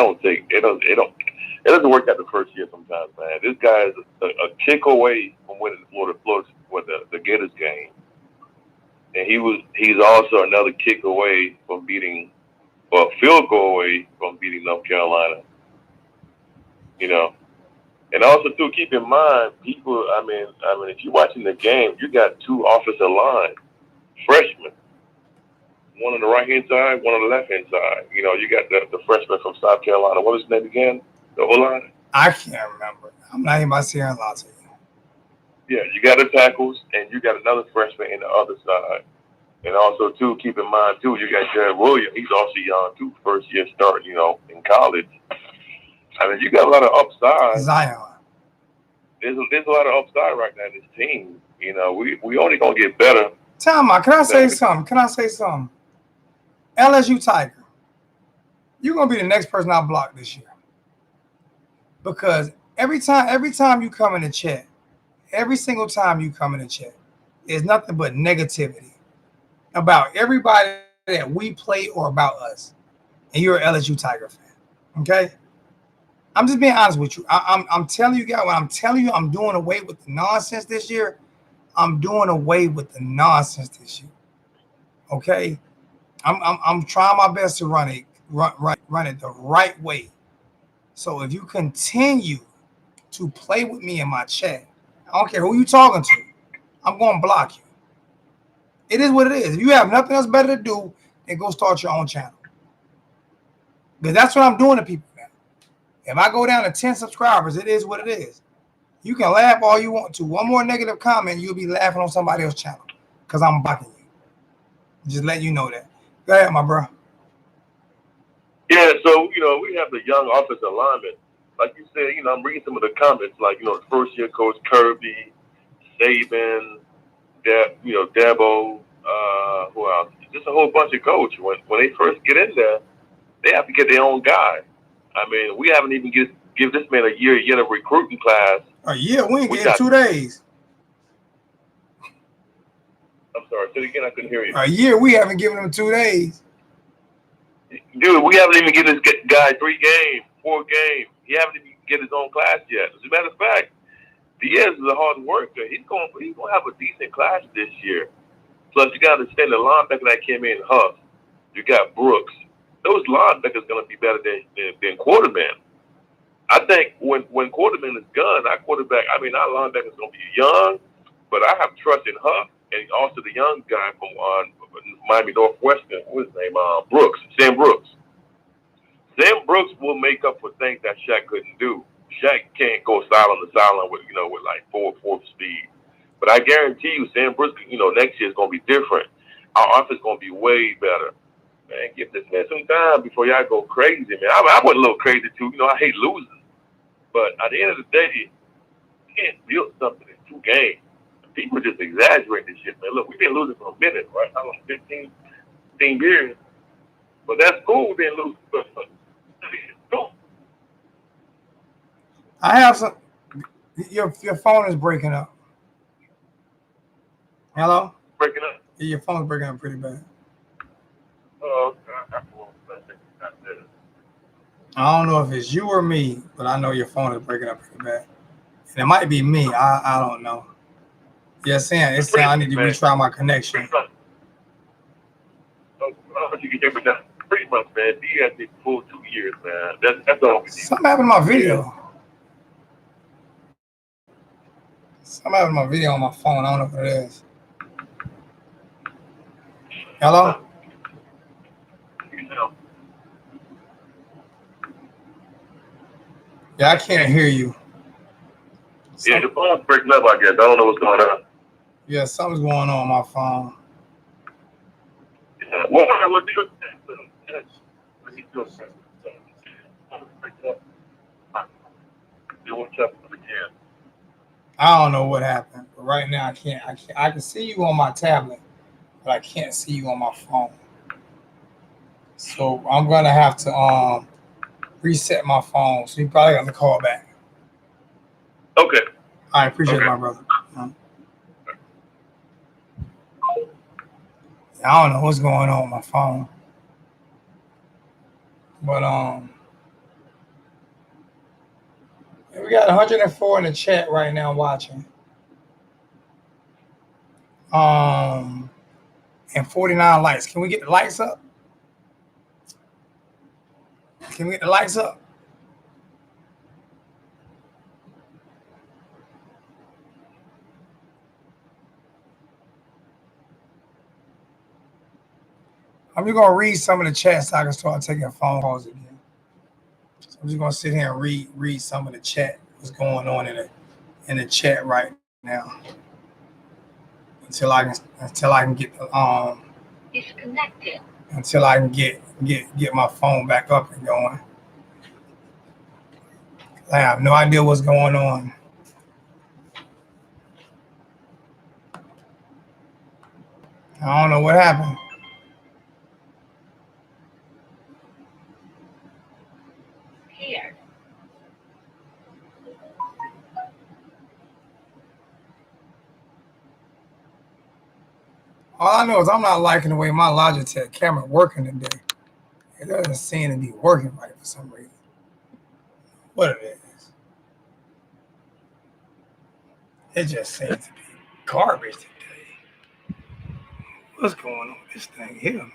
doesn't work out the first year sometimes, man. This guy is a kick away from winning the Gators game, and he's also another kick away from beating, or field goal away from beating North Carolina. You know, and also too, keep in mind, people. I mean, if you're watching the game, you got two offensive line freshmen. One on the right-hand side, one on the left-hand side. You know, you got the freshman from South Carolina. What was his name again? The O-line? I can't remember. I'm not even about to say a lot to you. Yeah, you got the tackles, and you got another freshman in the other side. And also, too, keep in mind, too, you got Jared Williams. He's also young, too, first year start, you know, in college. I mean, you got a lot of upside. Zion. There's a lot of upside right now in this team. You know, we only going to get better. Time out. Can I say something? LSU Tiger, you're gonna be the next person I block this year. Because every time you come in the chat, every single time you come in the chat, there's nothing but negativity about everybody that we play or about us. And you're an LSU Tiger fan. Okay? I'm just being honest with you. I'm telling you guys, when I'm telling you I'm doing away with the nonsense this year, I'm doing away with the nonsense this year. Okay? I'm trying my best to run it the right way. So if you continue to play with me in my chat, I don't care who you talking to, I'm going to block you. It is what it is. If you have nothing else better to do, then go start your own channel. Because that's what I'm doing to people now. If I go down to 10 subscribers, it is what it is. You can laugh all you want to. One more negative comment, you'll be laughing on somebody else's channel because I'm blocking you. Just let you know that. Go ahead, my bro. Yeah, so, you know, we have the young offensive lineman like you said, I'm reading some of the comments, like, the first year coach Kirby, Saban, Debo, who else? Just a whole bunch of coaches. When they first get in there, they have to get their own guy. I mean, we haven't even give this man a year yet of recruiting class. A year? We ain't getting 2 days. I'm sorry. Say it again. I couldn't hear you. A year? We haven't given him 2 days. Dude, we haven't even given this guy 3 games, 4 games. He haven't even get his own class yet. As a matter of fact, Diaz is a hard worker. He's going to have a decent class this year. Plus, you got to understand the linebacker that came in, Huff. You got Brooks. Those linebackers going to be better than Quarterman. I think when Quarterman is gone, our linebacker is going to be young, but I have trust in Huff and also the young guy from Miami Northwestern. What's his name? Brooks. Sam Brooks. Sam Brooks will make up for things that Shaq couldn't do. Shaq can't go sideline to sideline with like 4 speed. But I guarantee you, Sam Brooks, next year is going to be different. Our offense is going to be way better. Man, give this man some time before y'all go crazy, man. I went a little crazy too. I hate losing. But at the end of the day, you can't build something in 2 games. People just exaggerate this shit, man. Look, we've been losing for a minute, right? How long? 15 years. But that's cool, then lose. I have some. Your phone is breaking up. Hello? Breaking up? Yeah, your phone's breaking up pretty bad. Oh, I don't know if it's you or me, but I know your phone is breaking up pretty bad. And it might be me. I don't know. Yeah, it's saying I need to retry my connection. You can hear me now. Pretty much, man. Diaz did full 2 years, man. That's all we need. Something happened to my video. Something happened to my video on my phone. I don't know what it is. Hello? Yeah, I can't hear you. Yeah, the phone's breaking up, I guess. I don't know what's going on. Yeah, something's going on my phone. Yeah. Well, what do you I don't know what happened, but right now I can see you on my tablet, but I can't see you on my phone. So I'm gonna have to reset my phone. So you probably have to call back. Okay. I appreciate it, my brother. I don't know what's going on with my phone, but we got 104 in the chat right now watching. And 49 likes. Can we get the likes up? Can we get the likes up? I'm just gonna read some of the chat so I can start taking phone calls again. So I'm just gonna sit here and read some of the chat. What's going on in the chat right now? Until I can get the disconnected. Until I can get my phone back up and going. I have no idea what's going on. I don't know what happened. Here. All I know is I'm not liking the way my Logitech camera working today. It doesn't seem to be working right for some reason. What it is. It just seems to be garbage today. What's going on with this thing here, man?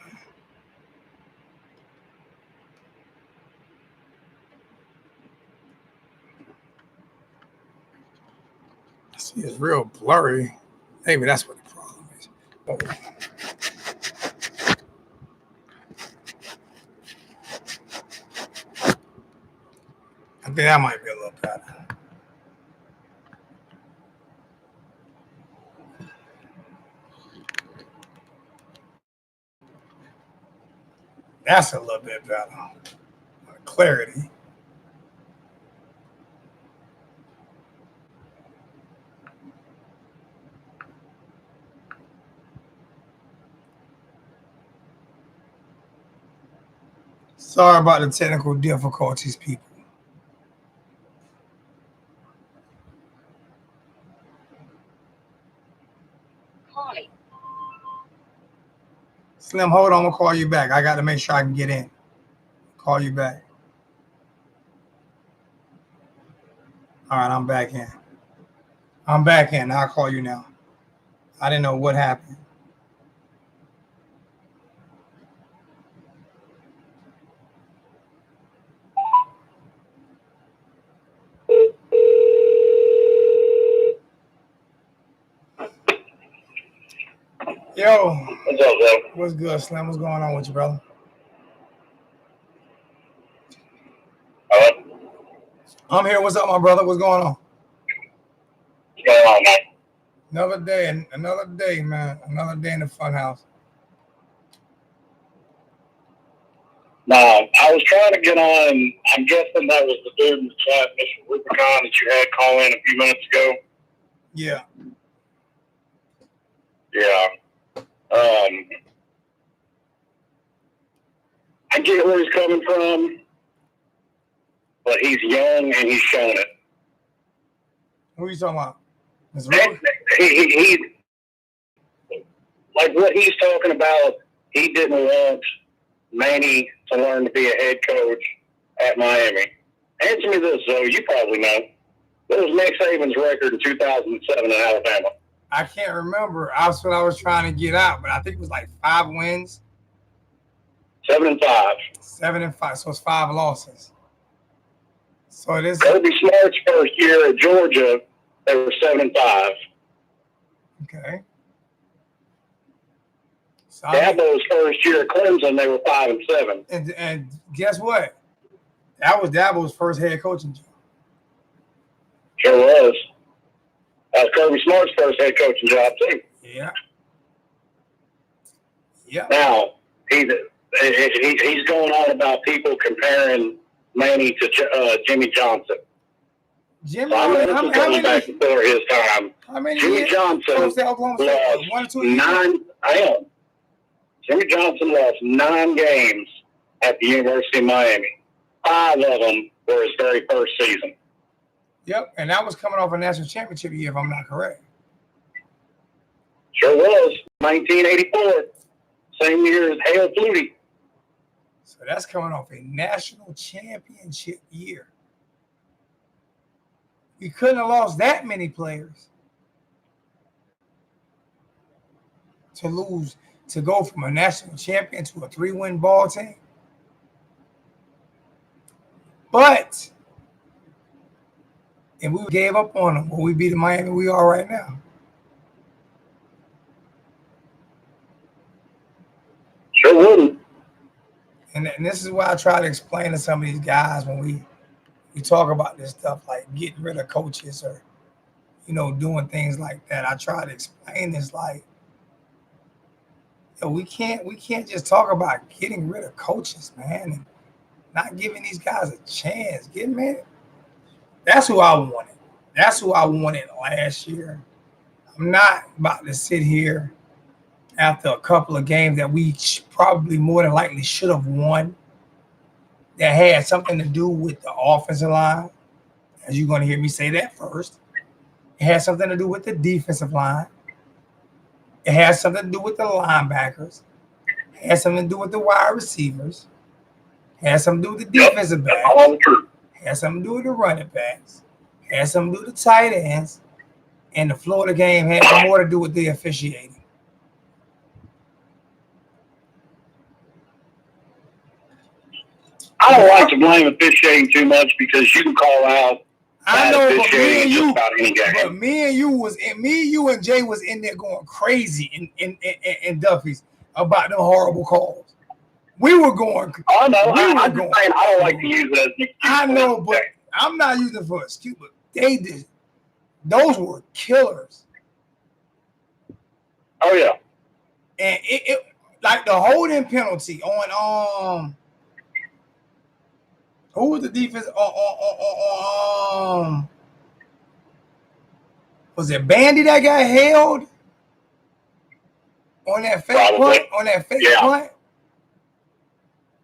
See, it's real blurry. Maybe that's what the problem is. Oh. I think that might be a little better. That's a little bit better. Clarity. Sorry about the technical difficulties, people. Calling. Slim, hold on. I'm gonna call you back. I got to make sure I can get in. Call you back. All right, I'm back in. I'm back in. I'll call you now. I didn't know what happened. Yo, What's up, bro? what's good, Slim? What's going on with you, brother? All right. I'm here. What's up, my brother? What's going on? What's going on, man? Another day, man. Another day in the fun house. No, I was trying to get on. I'm guessing that was the dude in the chat, Mr. Rubicon, that you had call in a few minutes ago. Yeah. Yeah. I get where he's coming from, but he's young and he's shown it. Who are you talking about? Ms. And Rubin? he like what he's talking about. He didn't want Manny to learn to be a head coach at Miami. Answer me this, though. You probably know. What was Nick Saban's record in 2007 in Alabama? I can't remember. That's what I was trying to get out, but I think it was like 5 wins. 7-5. 7-5. So it's 5 losses. So it is. Kirby Smart's first year at Georgia, they were 7-5. Okay. So Dabo's first year at Clemson, they were 5-7. and guess what? That was Dabo's first head coaching job. Sure was. That was Kirby Smart's first head coaching job too. Yeah. Yeah. Now he's going on about people comparing Manny to Jimmy Johnson. Jimmy, So I know this is coming back before his time. How many Jimmy years? Johnson Coached at Oklahoma State, lost 1 or 2 years? 9. I am. Jimmy Johnson lost 9 games at the University of Miami. 5 of them were his very first season. Yep, and that was coming off a national championship year, if I'm not correct. Sure was. 1984. Same year as Hale Flutie. So that's coming off a national championship year. We couldn't have lost that many players to lose, to go from a national champion to a 3-win ball team. But if we gave up on them, will we be the Miami we are right now? Sure wouldn't. And this is why I try to explain to some of these guys when we talk about this stuff, like getting rid of coaches or, doing things like that. I try to explain this like, we can't just talk about getting rid of coaches, man, and not giving these guys a chance. That's who I wanted. That's who I wanted last year. I'm not about to sit here after a couple of games that we probably more than likely should have won that had something to do with the offensive line. As you're going to hear me say that first. It had something to do with the defensive line. It has something to do with the linebackers. It has something to do with the wide receivers. It has something to do with the defensive backs. It has something to do with the running backs. It has something to do with the tight ends. And the Florida game had more to do with the officiating. I don't like to blame officiating too much because you can call out I know, but me and you, about any game. but me, you, and Jay was in there going crazy in Duffy's about the horrible calls. We were going. Oh no, I'm just saying I don't like to use it as an excuse. I know, but I'm not using it for an excuse. But they did. Those were killers. Oh yeah. And it like the holding penalty on who was the defense was it Bandy that got held on that fake punt? On that fake punt?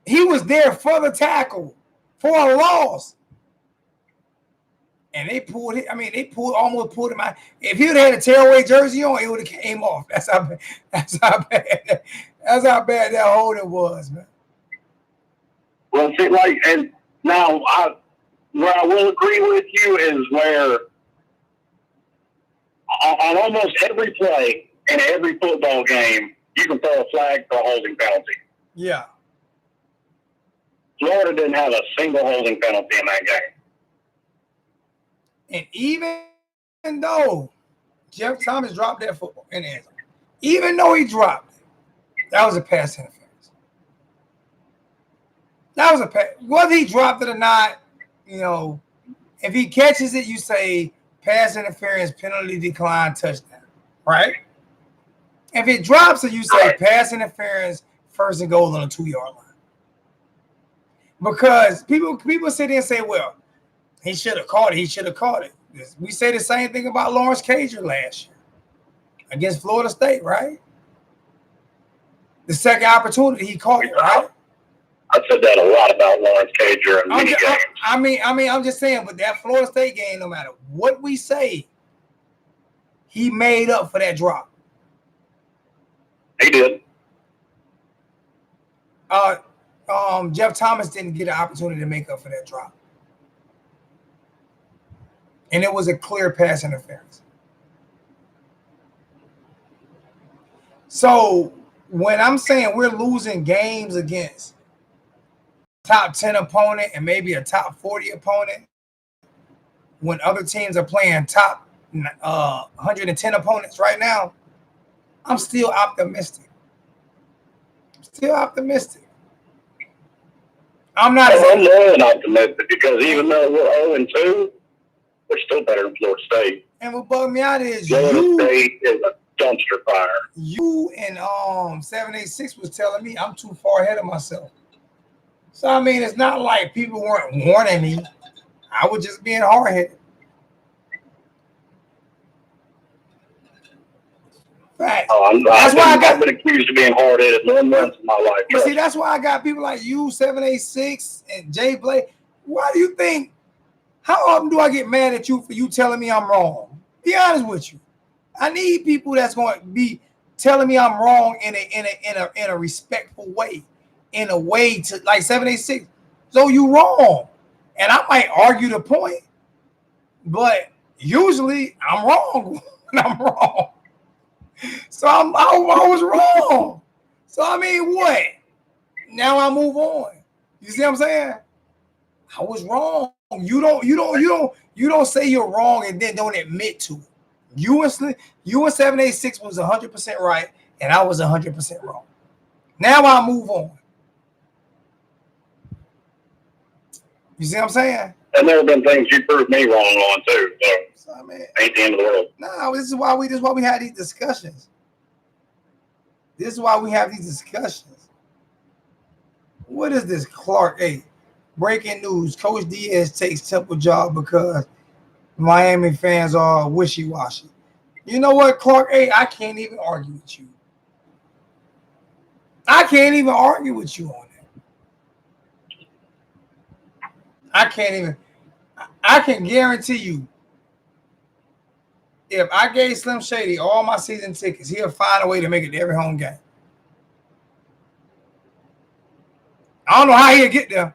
He was there for the tackle for a loss. And they pulled it. I mean, almost pulled him out. If he would have had a tearaway jersey on, it would have came off. That's how bad that holding was, man. Well, see, and now where I will agree with you is where on almost every play in every football game, you can throw a flag for a holding penalty. Yeah. Florida didn't have a single holding penalty in that game. And even though Jeff Thomas dropped that football in the end zone, even though he dropped it, that was a pass interference. That was a pass. Whether he dropped it or not, if he catches it, you say pass interference, penalty decline, touchdown, right? If it drops it, you say pass interference, first and goal on a 2-yard line. Because people sit there and say, well, he should have caught it. He should have caught it. We say the same thing about Lawrence Cager last year against Florida State, right? The second opportunity, he caught it, right? I said that a lot about Lawrence Cager in many games. I mean, I'm just saying, but that Florida State game, no matter what we say, he made up for that drop. He did. Jeff Thomas didn't get an opportunity to make up for that drop. And it was a clear pass interference. So when I'm saying we're losing games against top 10 opponent and maybe a top 40 opponent, when other teams are playing top 110 opponents right now, I'm still optimistic. I'm not. I'm more than optimistic because even though we're 0-2, we're still better than Florida State. And what bugged me out is Florida State is a dumpster fire. You and 786 was telling me I'm too far ahead of myself. So I mean, it's not like people weren't warning me. I was just being hard-headed. Fact. That's why I've been accused of being hard-headed more than once in my life. But see, that's why I got people like you, 786, and Jay Blake. Why do you think? How often do I get mad at you for you telling me I'm wrong? Be honest with you. I need people that's going to be telling me I'm wrong in a respectful way, in a way to like 786. So you wrong, and I might argue the point, but usually I'm wrong when I'm wrong. So I was wrong. So I mean, what? Now I move on. You see what I'm saying? I was wrong. You don't say you're wrong and then don't admit to it. You and 786 was 100% right, and I was 100% wrong. Now I move on. You see what I'm saying? And there have been things you proved me wrong on too. So I mean, ain't the end of the world. No, this is why we have these discussions. What is this, Clark? Hey, breaking news: Coach Diaz takes Temple job because Miami fans are wishy-washy. You know what, Clark? Hey, I can't even argue with you. I can't even argue with you on that. I can guarantee you, if I gave Slim Shady all my season tickets, he'll find a way to make it to every home game. I don't know how he'll get there.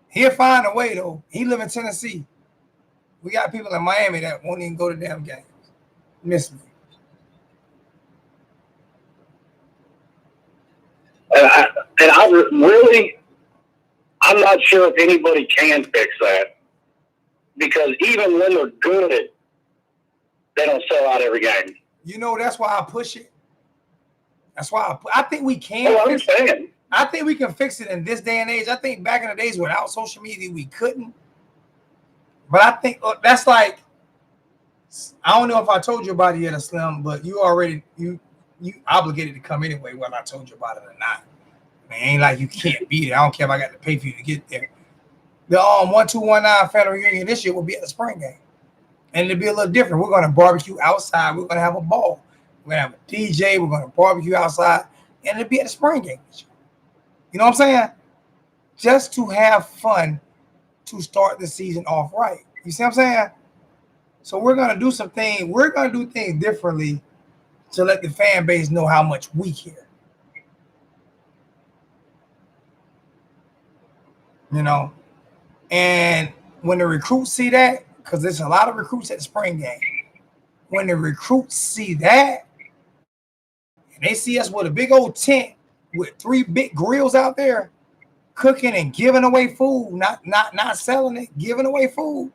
He'll find a way, though. He live in Tennessee. We got people in Miami that won't even go to damn games. Miss me. I'm not sure if anybody can fix that because even when they're good, they don't sell out every game. You know, that's why I push it. That's why I think we can. Oh, I understand. I think we can fix it in this day and age. I think back in the days without social media, we couldn't. But I think that's like, I don't know if I told you about it yet, Slim, but you obligated to come anyway, whether I told you about it or not. Man, ain't like you can't be there. I don't care if I got to pay for you to get there. The 1219 family reunion this year will be at the spring game. And it'll be a little different. We're going to barbecue outside. We're going to have a ball. We're going to have a DJ. We're going to barbecue outside. And it'll be at the spring game this year. You know what I'm saying? just to have fun to start the season off right. You see what I'm saying? So we're gonna do some things. We're gonna do things differently to let the fan base know how much we care. You know, and when the recruits see that, because there's a lot of recruits at the spring game, when the recruits see that, and they see us with a big old tent with 3 big grills out there, cooking and giving away food, not selling it, giving away food.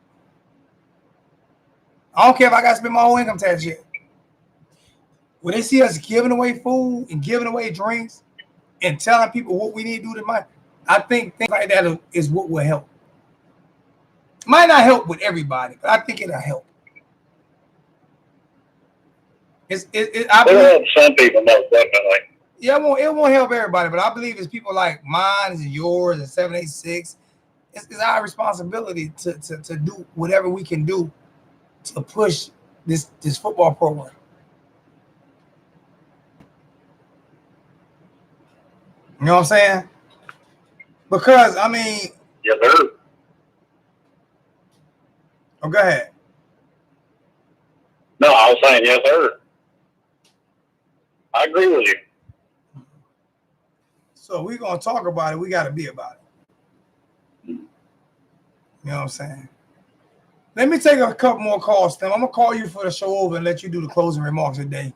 I don't care if I got to spend my whole income tax yet. When they see us giving away food and giving away drinks and telling people what we need to do to money, I think things like that is what will help. Might not help with everybody, but I think it'll help. It'll help some people, most definitely. Yeah, it won't help everybody, but I believe it's people like mine and yours and 786. It's our responsibility to do whatever we can do to push this football program. You know what I'm saying? Because I mean, yes, sir. Oh, go ahead. No, I was saying yes, sir. I agree with you. So we're gonna talk about it. We got to be about it. You know what I'm saying? Let me take a couple more calls, Tim. I'm gonna call you for the show over and let you do the closing remarks today.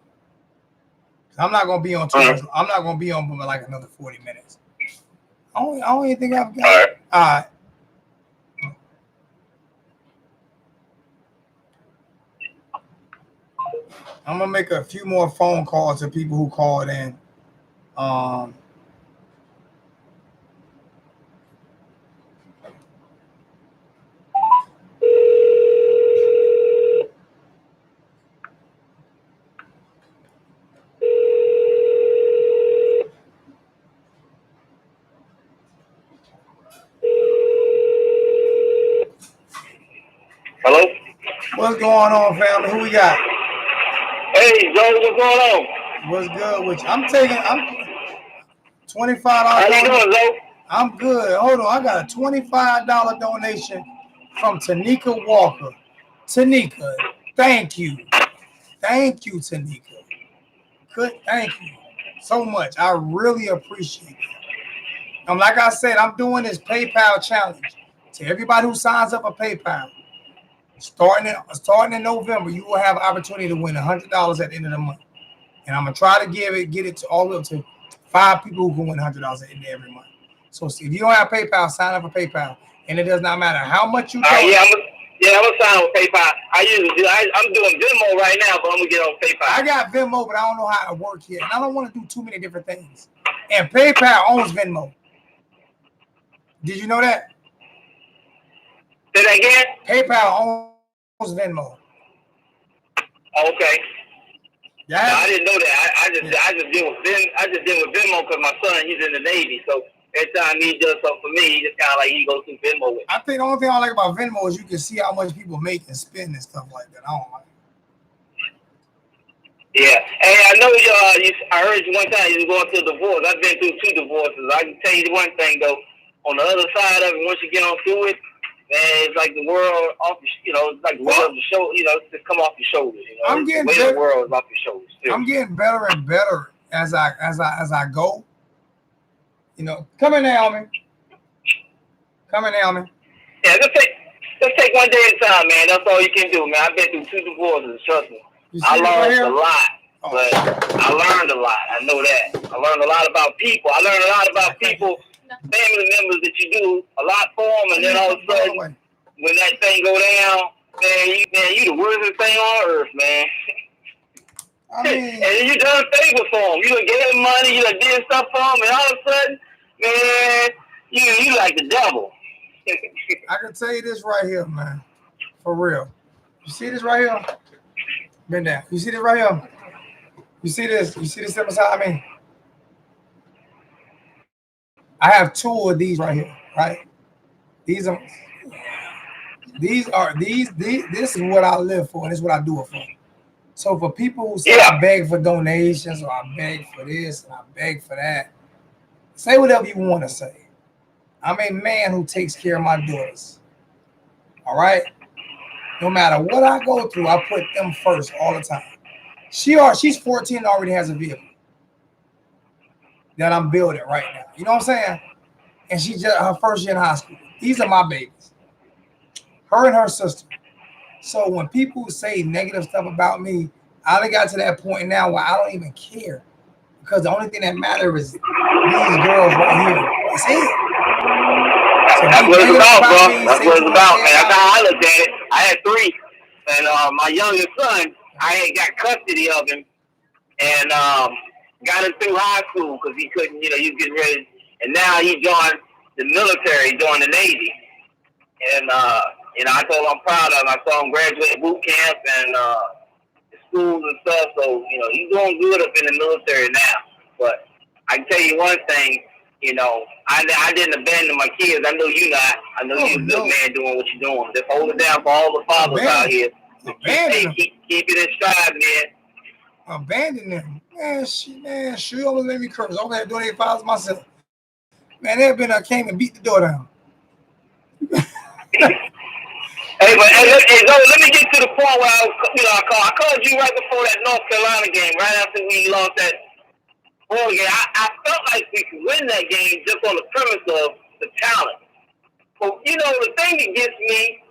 I'm not gonna be on too much. I'm not gonna be on for like another 40 minutes. I don't even think I've got. All right. I'm gonna make a few more phone calls to people who called in. Hello? What's going on, family? Who we got? Hey, Joe, what's going on? What's good with you? I'm $25. How you doing, Joe? I'm good. Hold on. I got a $25 donation from Tanika Walker. Tanika, thank you. Thank you, Tanika. Good. Thank you so much. I really appreciate it. Like I said, I'm doing this PayPal challenge. To everybody who signs up for PayPal, starting in November, you will have an opportunity to win $100 at the end of the month. And I'm gonna try to get it to all the way up to 5 people who can win $100 at the end of every month. So if you don't have PayPal, sign up for PayPal, and it does not matter how much you. I'm gonna sign with PayPal. I'm doing Venmo right now, but I'm gonna get on PayPal. I got Venmo, but I don't know how it works yet, and I don't want to do too many different things. And PayPal owns Venmo. Did you know that? Say that again? PayPal owns Venmo. Okay. Yeah. No, I didn't know that. I just deal with Venmo because my son, he's in the Navy, so every time he does something for me, he just kind of like he goes through Venmo with. I think the only thing I like about Venmo is you can see how much people make and spend and stuff like that. I don't like it. Yeah. Hey, I know I heard you one time you was going through a divorce. I've been through 2 divorces. I can tell you one thing though. On the other side of it, once you get on through it, man, it's like the world off your, it's like the world of the shoulder, just come off your shoulders. I'm getting the better. The world is off your shoulders. Too. I'm getting better and better as I go. Come in, Naomi. Yeah, just take one day at a time, man. That's all you can do, man. I've been through 2 divorces, trust me. I learned a lot, but I learned a lot. I know that. I learned a lot about people. I learned a lot about people, family members that you do a lot for them, and then all of a sudden, when that thing go down, man, you the worst thing on earth, man. I mean, and you done favors for them. You done gave them money. You done did stuff for them, and all of a sudden, man, you like the devil. I can tell you this right here, man. For real. You see this right here? Been down. You see this right here? You see this? You see this beside me? I have 2 of these right here, right? This is what I live for, and this is what I do it for. So for people who say I beg for donations or I beg for this and I beg for that, say whatever you want to say. I'm a man who takes care of my daughters. All right. No matter what I go through, I put them first all the time. She's 14 and already has a vehicle that I'm building right now. You know what I'm saying? And she just her first year in high school. These are my babies. Her and her sister. So when people say negative stuff about me, I done got to that point now where I don't even care. Because the only thing that matters is these girls right here. That's it. So That's be what it's negative about, about bro. me, That's say what what you it's want to about. say And that's about me. how I looked at it. I had 3. And my youngest son, I had got custody of him and got him through high school because he couldn't, he was getting ready. And now he joined the military, joined the Navy. And, I told him I'm proud of him. I saw him graduate boot camp and schools and stuff. So, he's doing good up in the military now. But I can tell you one thing, I didn't abandon my kids. I know you not. I know you're a good man doing what you're doing. Just hold it down for all the fathers out here. Keep it in stride, man. Abandon them. She almost made me curse. I'm doing 8 files myself. Man, they've been came and beat the door down. Hey, let me get to the point where I called you right before that North Carolina game, right after we lost that ball game. I felt like we could win that game just on the premise of the talent. But the thing that gets me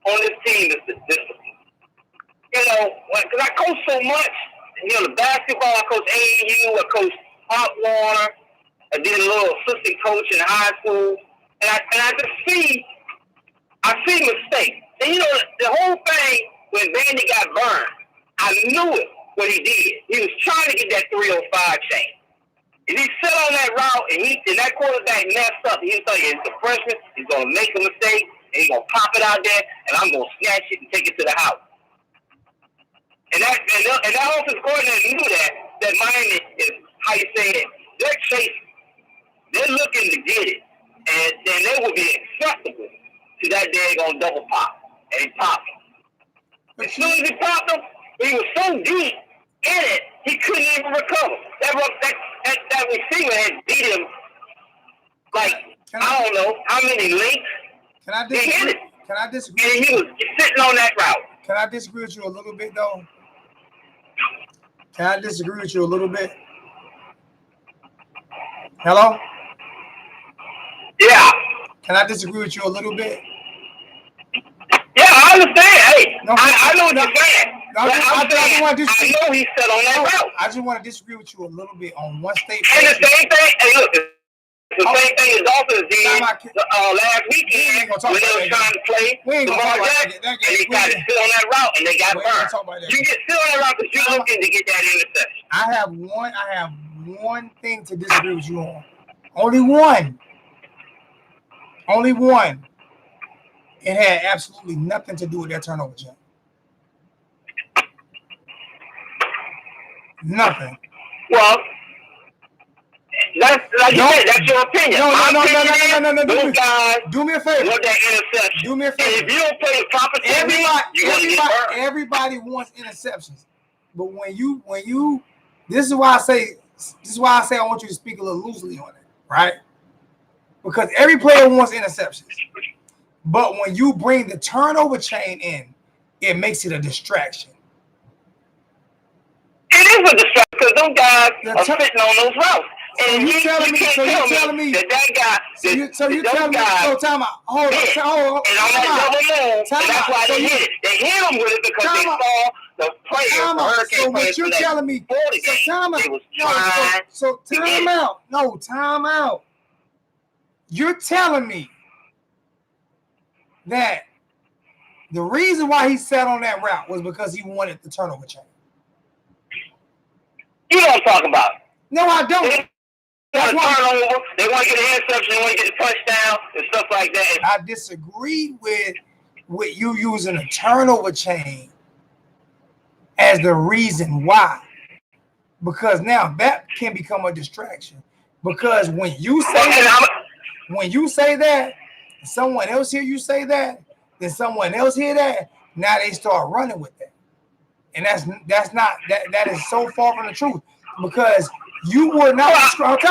on this team is the discipline. Because I coach so much. The basketball, I coach AAU, I coach Pop Warner, I did a little assistant coach in high school, and I just I see mistakes. And the whole thing when Vandy got burned, I knew it what he did. He was trying to get that 305 chain. If he sat on that route and that quarterback messed up, he was telling you, it's a freshman, he's gonna make a mistake, and he's gonna pop it out there, and I'm gonna snatch it and take it to the house. And that offensive coordinator knew that Miami is, how you say it, they're chasing. They're looking to get it. And then they will be acceptable to that daggone double pop. And he popped him. As soon as he popped him, he was so deep in it, he couldn't even recover. That receiver had beat him like, I don't know how many links. Can I disagree? He hit it. Can I disagree? And he was sitting on that route. Can I disagree with you a little bit, though? Can I disagree with you a little bit? Hello? Yeah. Can I disagree with you a little bit? Yeah, I understand. Hey, I know what you're saying. I know he said on that route. I just want to disagree with you a little bit on one statement. And the same thing, hey, look, the same thing the Dolphins did last weekend when they were trying to play Lamar Jackson, and they tried to sit on that route, and they got burned. You get sit on that route because you're looking to get that interception. I have one thing to disagree with you on. Only one. Only one. It had absolutely nothing to do with that turnover, Jim. Nothing. Well, that's like you said, that's your opinion. No. Those guys do me a favor. Want that interception. Do me a favor. And if you don't play the proper technique, you're going to get burned. Everybody wants interceptions, but when you, this is why I say I want you to speak a little loosely on it, right? Because every player wants interceptions, but when you bring the turnover chain in, it makes it a distraction. It is a distraction because those guys are sitting on those routes. And you telling me that guy. So you telling me? So time out. Hold on. And on that double move, and that's why they hit it. They hit him with it because they saw the player. So what you're telling me? So time out. No, time out. You're telling me that the reason why he sat on that route was because he wanted the turnover chain. You know what I'm talking about? No, I don't. They want to turn over. They want to get an interception. They want to get a touchdown and stuff like that. I disagree with you using a turnover chain as the reason why, because now that can become a distraction. Because when you say that, someone else hear you say that, then someone else hear that. Now they start running with that, and that is so far from the truth because. You were not described.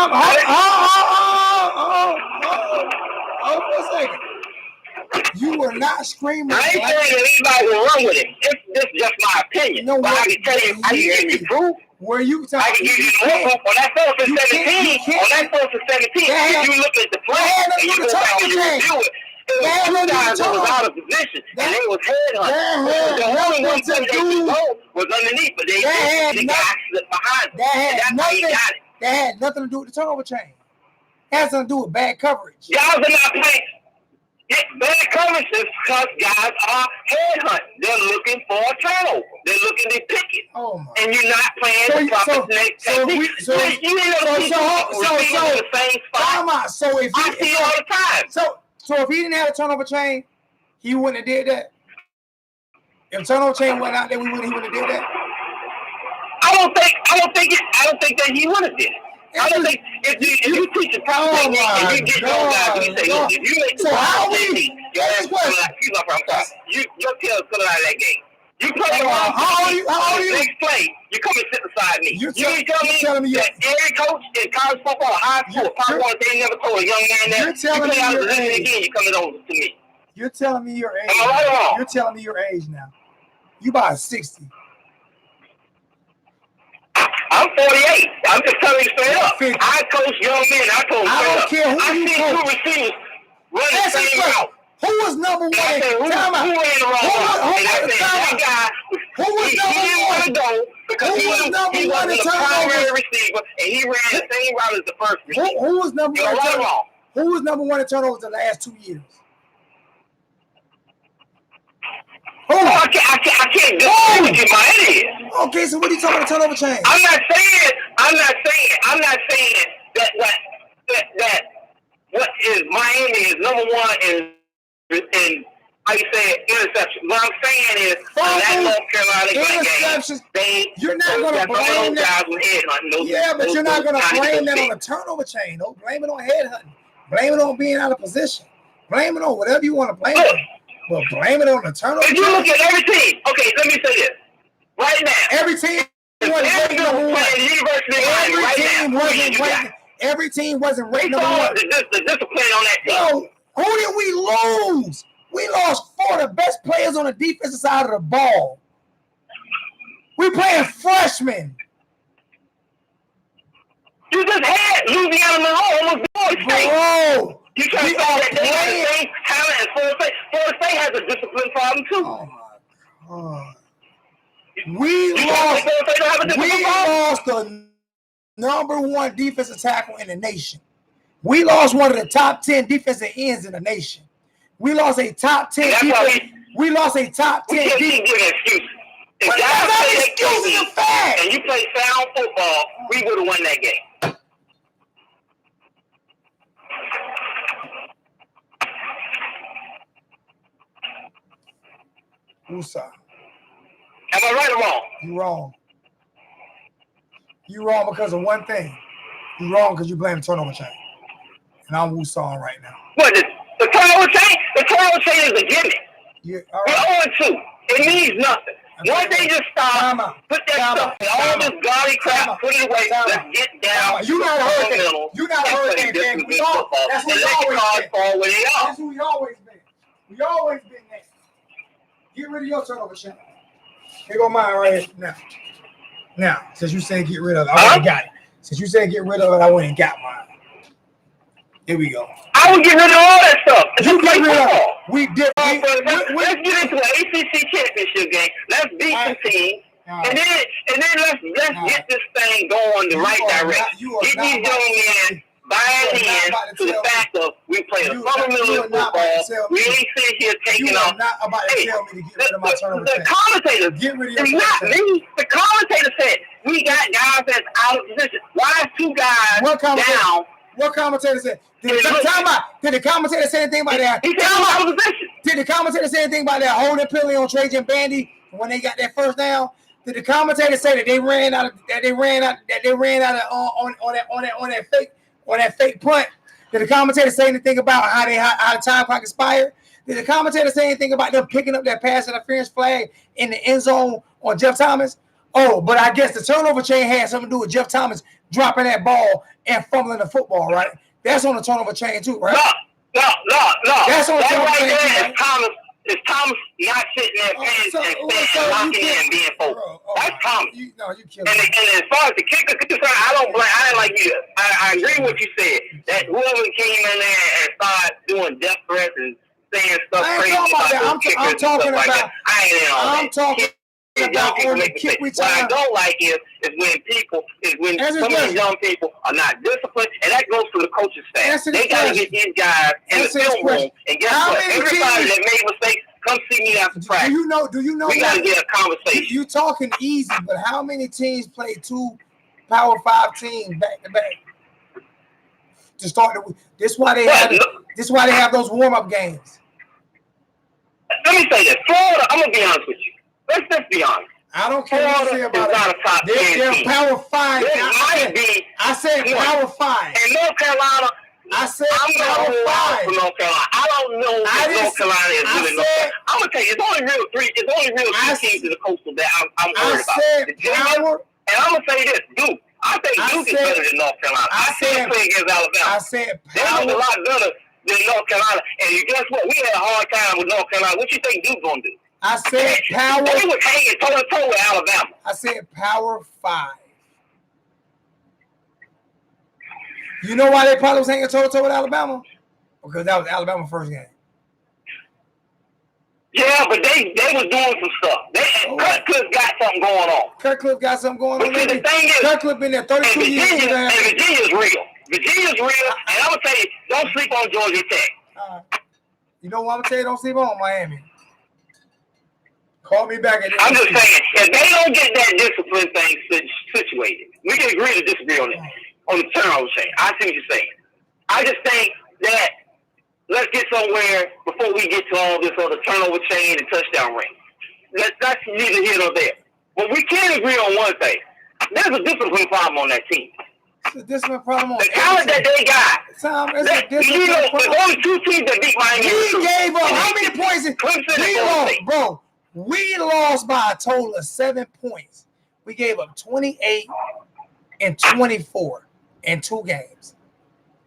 You were not screaming. I ain't saying that anybody will run with it. This is just my opinion. No, but I can tell you, I can give you proof. Where you I can give you more proof. On that 4th and 17, if you look at the play and you go back and you review it, it was 2 guys that was out of position and they was headhunting. The only one place they could go was underneath, but they got slipped behind them. That's how he got it. That had nothing to do with the turnover chain. It has nothing to do with bad coverage. Guys are not playing. Bad coverage is because guys are headhunting. They're looking for a turnover. They're looking to pick it. Oh my. And you're not playing the proper technique. So if I see it all the time. So if he didn't have a turnover chain, he wouldn't have did that. If turnover chain went out there, he wouldn't have did that. I don't think that he would have did it. I don't think if you teach a proper technique and you get those guys, you say, look, if you make the proper technique, your tail is coming out of that game. You play around. How old are you? Next play, you come and sit beside me. You telling me that every coach in college football, high school, Pop Warner, they never told a young man that you play out of position again, you're coming over to me. You're telling me your age. Am I right or wrong? You're telling me your age now. You about 60. I'm 48. I'm just telling you straight up. 50. I coach young men. I coach I don't care who I you see coach. 2 receivers run the same route. Who was number one? And I said, who ran the wrong route? And I said, that guy, who was he number didn't want to one? go because he wasn't the primary receiver, and he ran the same route as the first receiver. Who was number one? Right or wrong? Who was number one in turnovers the last 2 years? I can't disagree with you, man. It is. Okay, so what are you talking about turnover chain? I'm not saying that what is Miami is number one in how you say it, interception. What I'm saying is that North Carolina game, you're not going to blame that. Yeah, but you're not going to blame that on the turnover chain. Don't blame it on headhunting. Blame it on being out of position. Blame it on whatever you want to blame it on. But blame it on the turnover. If you look at every team, okay, let me say this. Right now. Every team Every team wasn't ranked number one. The discipline on that team. Yo, who did we lose? We lost 4 of the best players on the defensive side of the ball. We playing freshmen. You just had Louisiana Monroe almost Florida State. Bro. You trying to say that they have the same talent as Florida State? Florida State has a discipline problem too. Oh my God. We lost the number one defensive tackle in the nation. We lost one of the top 10 defensive ends in the nation. We lost a top 10 defense. We lost a top 10 defense. Keep giving excuses. If guys play and you play sound football, we would have won that game. Usa. Am I right or wrong? You're wrong. You're wrong because of one thing. You're wrong because you blame the turnover chain. And I'm Woosong right now. What, the turnover chain? The turnover chain is a gimmick. We're 0-2. It means nothing. Once they just stop, put that stuff and all this gaudy crap, put it away, let's get down. You not hurricane. You not hurricane, man. That's who we always been. That's who we always been. We always been there. Get rid of your turnover chain. Here go mine right here. Now, since you said get rid of it, I already got it. Since you said get rid of it, I went and got mine. Here we go. I would get rid of all that stuff. You get rid of it. We did. Let's get into an ACC championship game. Let's beat some teams. And then let's get this thing going the right direction. Get these young men buying in to the fact of we play a fundamental football. We ain't sitting here taking off. Not about to tell me to get rid of my turnover. The commentators, get rid of your not me. The commentator said we got guys that's out of position. Why is 2 guys down? What commentator said? Did the commentator say anything about that? He said out of position. Did the commentator say anything about that holding penalty on Trajan Bandy when they got that first down? Did the commentator say that they ran out on that fake punt? Did the commentator say anything about how the time clock expired? Did the commentator say anything about them picking up that pass interference flag in the end zone on Jeff Thomas? Oh, but I guess the turnover chain had something to do with Jeff Thomas dropping that ball and fumbling the football, right? That's on the turnover chain too, right? No. That's what That I'm right saying, there man. is Thomas. It's Thomas not sitting there and locking in and being focused. That's Thomas. You killing And as far as the kicker concerned, I ain't like you. I agree with what you said. That whoever came in there and started doing death threats and saying stuff I ain't crazy talking about that. those kickers I'm talking and stuff about. like that. I ain't in all I'm that. talking about on the kick What return. I don't like is when some of these young people are not disciplined, and that goes to the coaching staff. They got to get these guys in the film room, and guess what? Everybody that made mistakes, come see me after practice. Do you know? We got to get a conversation. You talking easy, but how many teams play 2 Power 5 teams back to back to start the week? This is why they have those warm up games. Let me say this, Florida. I'm gonna be honest with you. Let's just be honest. I don't care what you say about it. Not a top 10 They're team. Power 5. I said Power 5. And North Carolina. I said I'm Power 5. For North Carolina. I don't know if North Carolina is really North Carolina. I'm gonna tell you, it's only real three teams in the coastal that I'm worried about. Power. And I'm gonna say this, Duke. I think Duke is better than North Carolina. I said play against Alabama. I said Power. They was a lot better than North Carolina. And guess what? We had a hard time with North Carolina. What you think Duke gonna do? I said Power. They was hanging toe to toe with Alabama. I said Power 5. You know why they probably was hanging toe to toe with Alabama? Because that was Alabama's first game. Yeah, but they was doing some stuff. Cutcliffe got something going on. Cutcliffe got something going on. But the thing is, Cutcliffe been there 32 years. And Virginia's real. Virginia's real. And I'm gonna tell you, don't sleep on Georgia Tech. You know what I'm gonna tell you? Don't sleep on Miami. Call me back. I'm just saying, if they don't get that discipline thing situated, we can agree to disagree on it. On the turnover chain. I see what you're saying. I just think that let's get somewhere before we get to all this on the turnover chain and touchdown rate. That's neither here nor there. But we can agree on one thing. There's a discipline problem on that team. It's a discipline problem on the talent that they got. Tom, it's a discipline problem. There's only 2 teams that beat Miami. We gave up how many points? We lost by a total of 7 points. We gave up 28 and 24 in 2 games.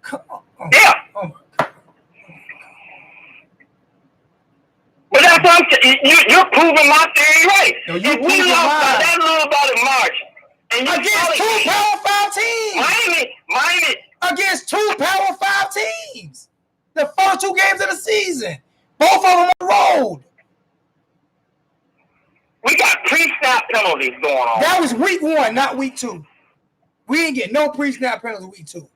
Come on. Yeah. Oh my God. But that's what I'm saying. You're proving my theory right. No, if we lost by that little about a margin, and against 2 Power 5 teams. Miami. Against 2 Power 5 teams. The first 2 games of the season. Both of them on the road. We got pre-snap penalties going on. That was week 1, not week 2. We didn't get no pre-snap penalties week 2.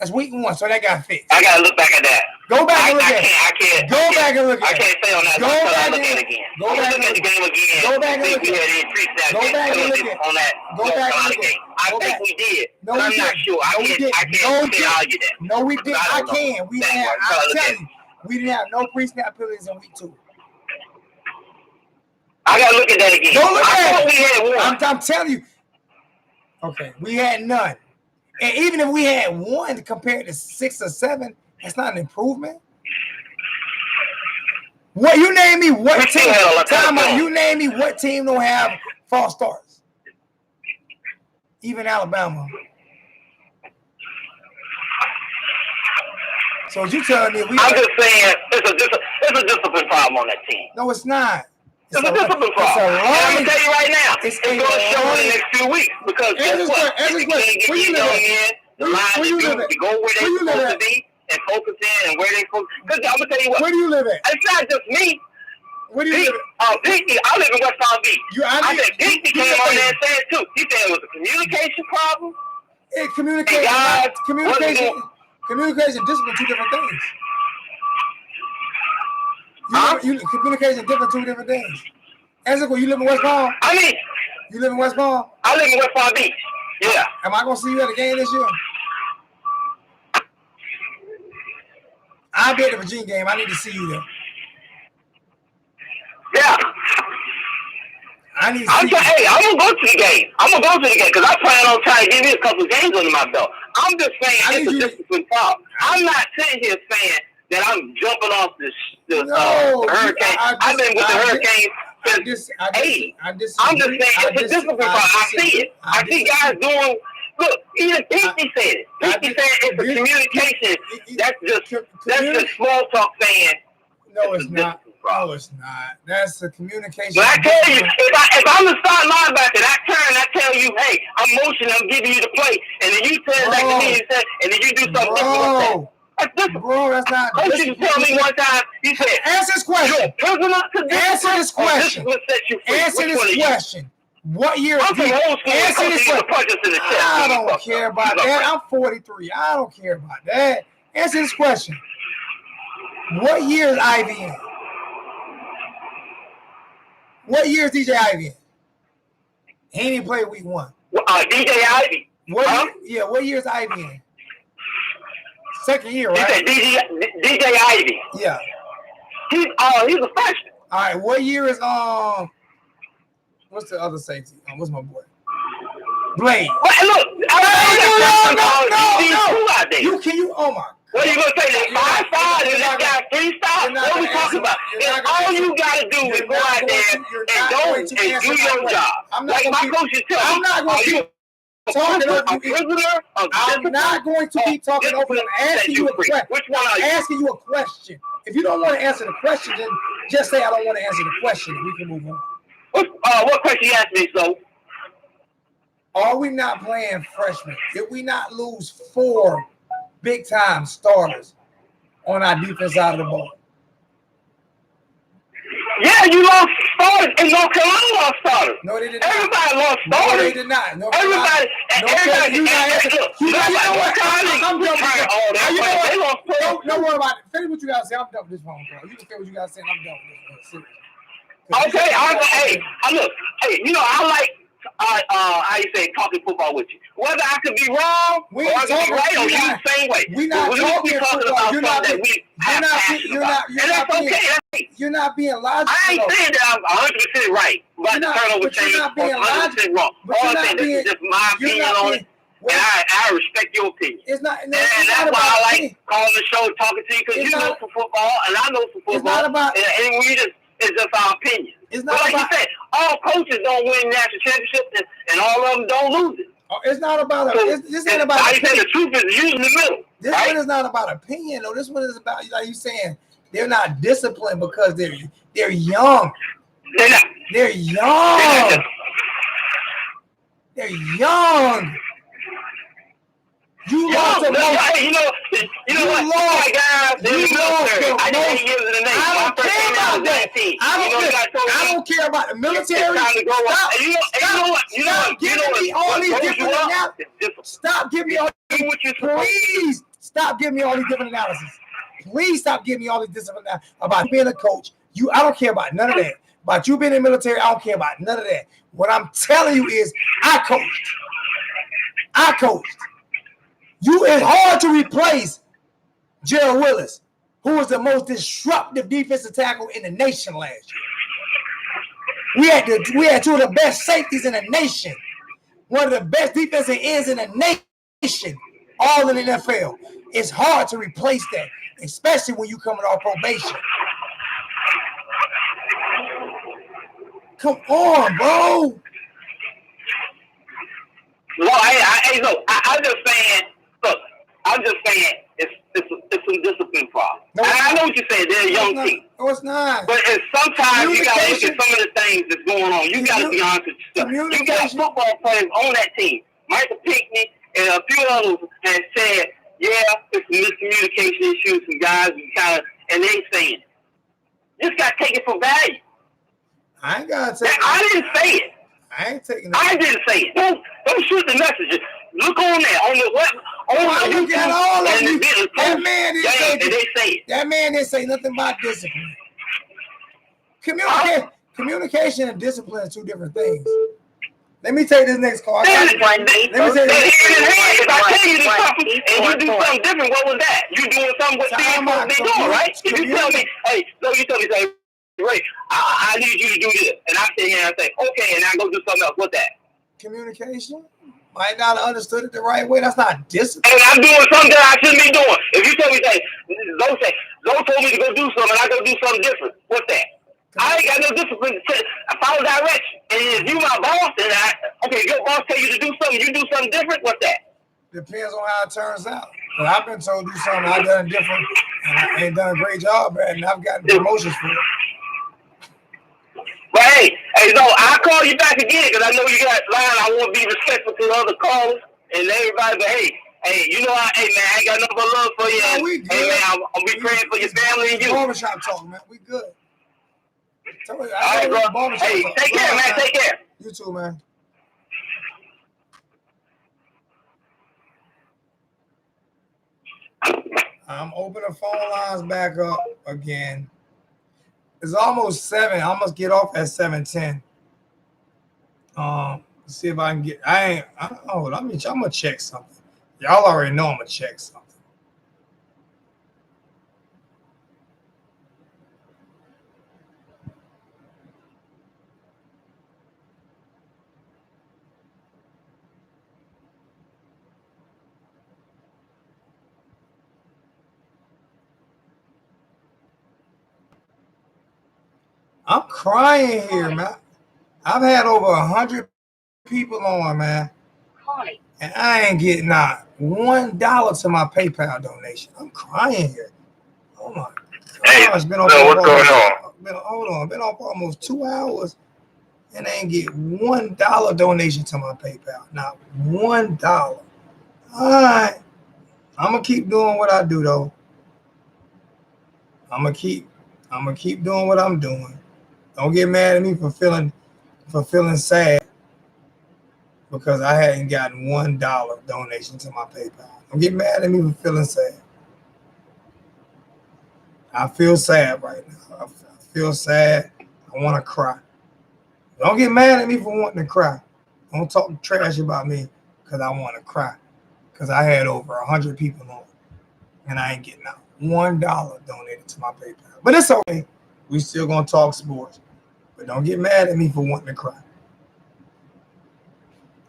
That's week 1, so that got fixed. I gotta look back at that. Go back and look at it. I can't. Go back and look at it. I can't say on that. Go back and look at it again. Go back and look at the game again. Go back and look at it. We had any pre-snap Go back and look at it. on that. Go back and look at it. I think we did. No, I'm not sure. I can't argue that. No, we didn't. I can. We didn't have. I'm telling you, we didn't have no pre-snap penalties in week 2. I gotta look at that again. Go look at it. We had 1. I'm telling you. Okay, we had none. And even if we had 1 compared to 6 or 7, that's not an improvement. What you name me? What team? You name me what team don't have false starts? Even Alabama. So you telling me I'm just saying it's a discipline problem on that team. No, it's not. It's a discipline problem. And I'm gonna tell you right now, it's going to show in the next few weeks because guess what? If you can't get these young in, the line to go where they're supposed to be and focus in and where they're supposed to. Because I'm gonna tell you what. Where do you live at? It's not just me. Where do you live at? Pinky, I live in West Palm Beach. I said Pinky came on there and said it too. He said it was a communication problem. Communication and discipline, 2 different things. Communication and different 2 different things. Ezekiel, you live in West Palm? You live in West Palm? I live in West Palm Beach. Yeah. Am I gonna see you at a game this year? I'll be at the Virginia game. I need to see you there. Yeah. I need to see you. Hey, I'm gonna go to the game. Because I plan on trying to give you a couple of games under my belt. I'm just saying it's a discipline problem. I'm not sitting here saying that I'm jumping off the Hurricane. I've been with the Hurricane since 80. I'm just saying it's a discipline problem. I see it. I see guys doing. Look, even Pinky said it. Pinky said it's a communication. That's just small talk saying. No, it's not. No, it's not. That's a communication. But I tell you, if I'm the starting linebacker, I tell you, hey, I'm motioning, I'm giving you the play, and then you turn back to me and then you do something different. That's different. Bro, that's not. Coach used to tell me one time, he said, answer this question. Answer this question. Answer this question. What year? Answer this question. I don't care about that. I'm 43. I don't care about that. Answer this question. What year is Ivy in? What year is DJ Ivy in? He didn't play week 1. DJ Ivy. What year is Ivy in? Second year, right? DJ Ivy. Yeah. He's a freshman. All right. What year is what's the other safety? What's my boy? Blade. Look, no. You. Oh my. What are you gonna say? 5'5" and this guy 3 stars? What are we talking about? All you gotta do is go out there and do your job. Like my coaches tell me. I'm not going to talking over you. I'm not going to be talking over you. I'm asking you a question. Which one are you? Asking you a question. If you don't want to answer the question, then just say I don't want to answer the question, and we can move on. What question you asked me, so? Are we not playing freshmen? Did we not lose 4 big-time starters on our defense side of the ball? Yeah, you lost starters, and North Carolina lost starters. No, they did not. Everybody lost starters. No, they did not. No, everybody. You don't worry about it. Finish what you got to say. I'm done with this phone call. You can say what you got to say, and I'm done with this. Okay, I like how you say talking football with you. Whether I could be wrong or I could be right, or you the same way. We're not talking about something that we have passion about. And that's okay. You're not being logical. I ain't saying that I'm 100% right, but turnover change or 100% wrong. All I'm saying, this is just my opinion on it. And I respect your opinion. It's not, and that's why I like calling the show, talking to you, because you know some football, and I know some football. It's not about, and it's just our opinion. It's not but like about, you said, all coaches don't win national championships, and all of them don't lose it. It's not about this ain't about. I said the truth is usually in the middle. This one is not about opinion, though. This one is about, like you saying, they're not disciplined because they're young. They're not. They're young. They're young. You lost a you know what? Lost, guys. I did 8 years in the Navy. I don't care about that. I don't care about the military. Stop giving me all these different analyses. Stop giving me all these. Please stop giving me all these different analyses. Please stop giving me all these different analysis about being a coach. I don't care about none of that. About you being in the military, I don't care about none of that. What I'm telling you is, I coached. It's hard to replace Gerald Willis, who was the most disruptive defensive tackle in the nation last year. We had 2 of the best safeties in the nation, one of the best defensive ends in the nation, all in the NFL. It's hard to replace that, especially when you coming off probation. Come on, bro. No, I'm just saying it's some discipline problem. No, I know what you're saying. They're a young team. No, it's not. But sometimes you got to look at some of the things that's going on. You got to be honest with yourself. You got football players on that team. Michael Pinkney and a few others have said, yeah, it's some miscommunication issues. Some guys and they saying, just got taken for value. I ain't got to take it. I didn't say it. I ain't taking it. I didn't say it. Don't shoot the messages. Look on there on the web. You got all of you. That man didn't say it. That man didn't say nothing about discipline. Communication and discipline are 2 different things. Let me take this next call. If I tell you to something and you do something different, what was that? You doing something what they're supposed to be doing, right? If you tell me, say, Ray, I need you to do this, and I sit here and I say, okay, and I go do something else. What's that? Communication. Might not have understood it the right way. That's not discipline. And I'm doing something that I shouldn't be doing. If you tell me, Zoe told me to go do something, and I go do something different. What's that? I ain't got no discipline to follow direction. And if you my boss, and your boss tell you to do something, you do something different. What's that? Depends on how it turns out. But I've been told to do something I've done different, and I ain't done a great job at it, and I've gotten promotions for it. But hey, no, I'll call you back again because I know you got line. I want to be respectful to the other callers and everybody. But hey, you know, man, I ain't got nothing but love for you. No, and, we good. Hey, man, I'll be praying for your family and you. Barbershop talk, man. We good. All right, bro. Hey, take care, man. Take care. You too, man. I'm opening the phone lines back up again. It's almost 7. I must get off at 7:10. See if I can get. I don't know. I'm gonna check something. Y'all already know I'm gonna check something. I'm crying here, man. I've had over 100 people on, man, and I ain't getting not $1 to my PayPal donation. I'm crying here. Oh my God! It's been on. What's going on? Been on for almost 2 hours, and I ain't get $1 donation to my PayPal. Not $1. All right, I'm gonna keep doing what I do though. I'm gonna keep doing what I'm doing. Don't get mad at me for feeling sad because I hadn't gotten $1 donation to my PayPal. Don't get mad at me for feeling sad. I feel sad right now. I feel sad. I want to cry. Don't get mad at me for wanting to cry. Don't talk trash about me because I want to cry. Because I had over 100 people on, and I ain't getting out $1 donated to my PayPal. But it's okay. We still gonna talk sports. But don't get mad at me for wanting to cry.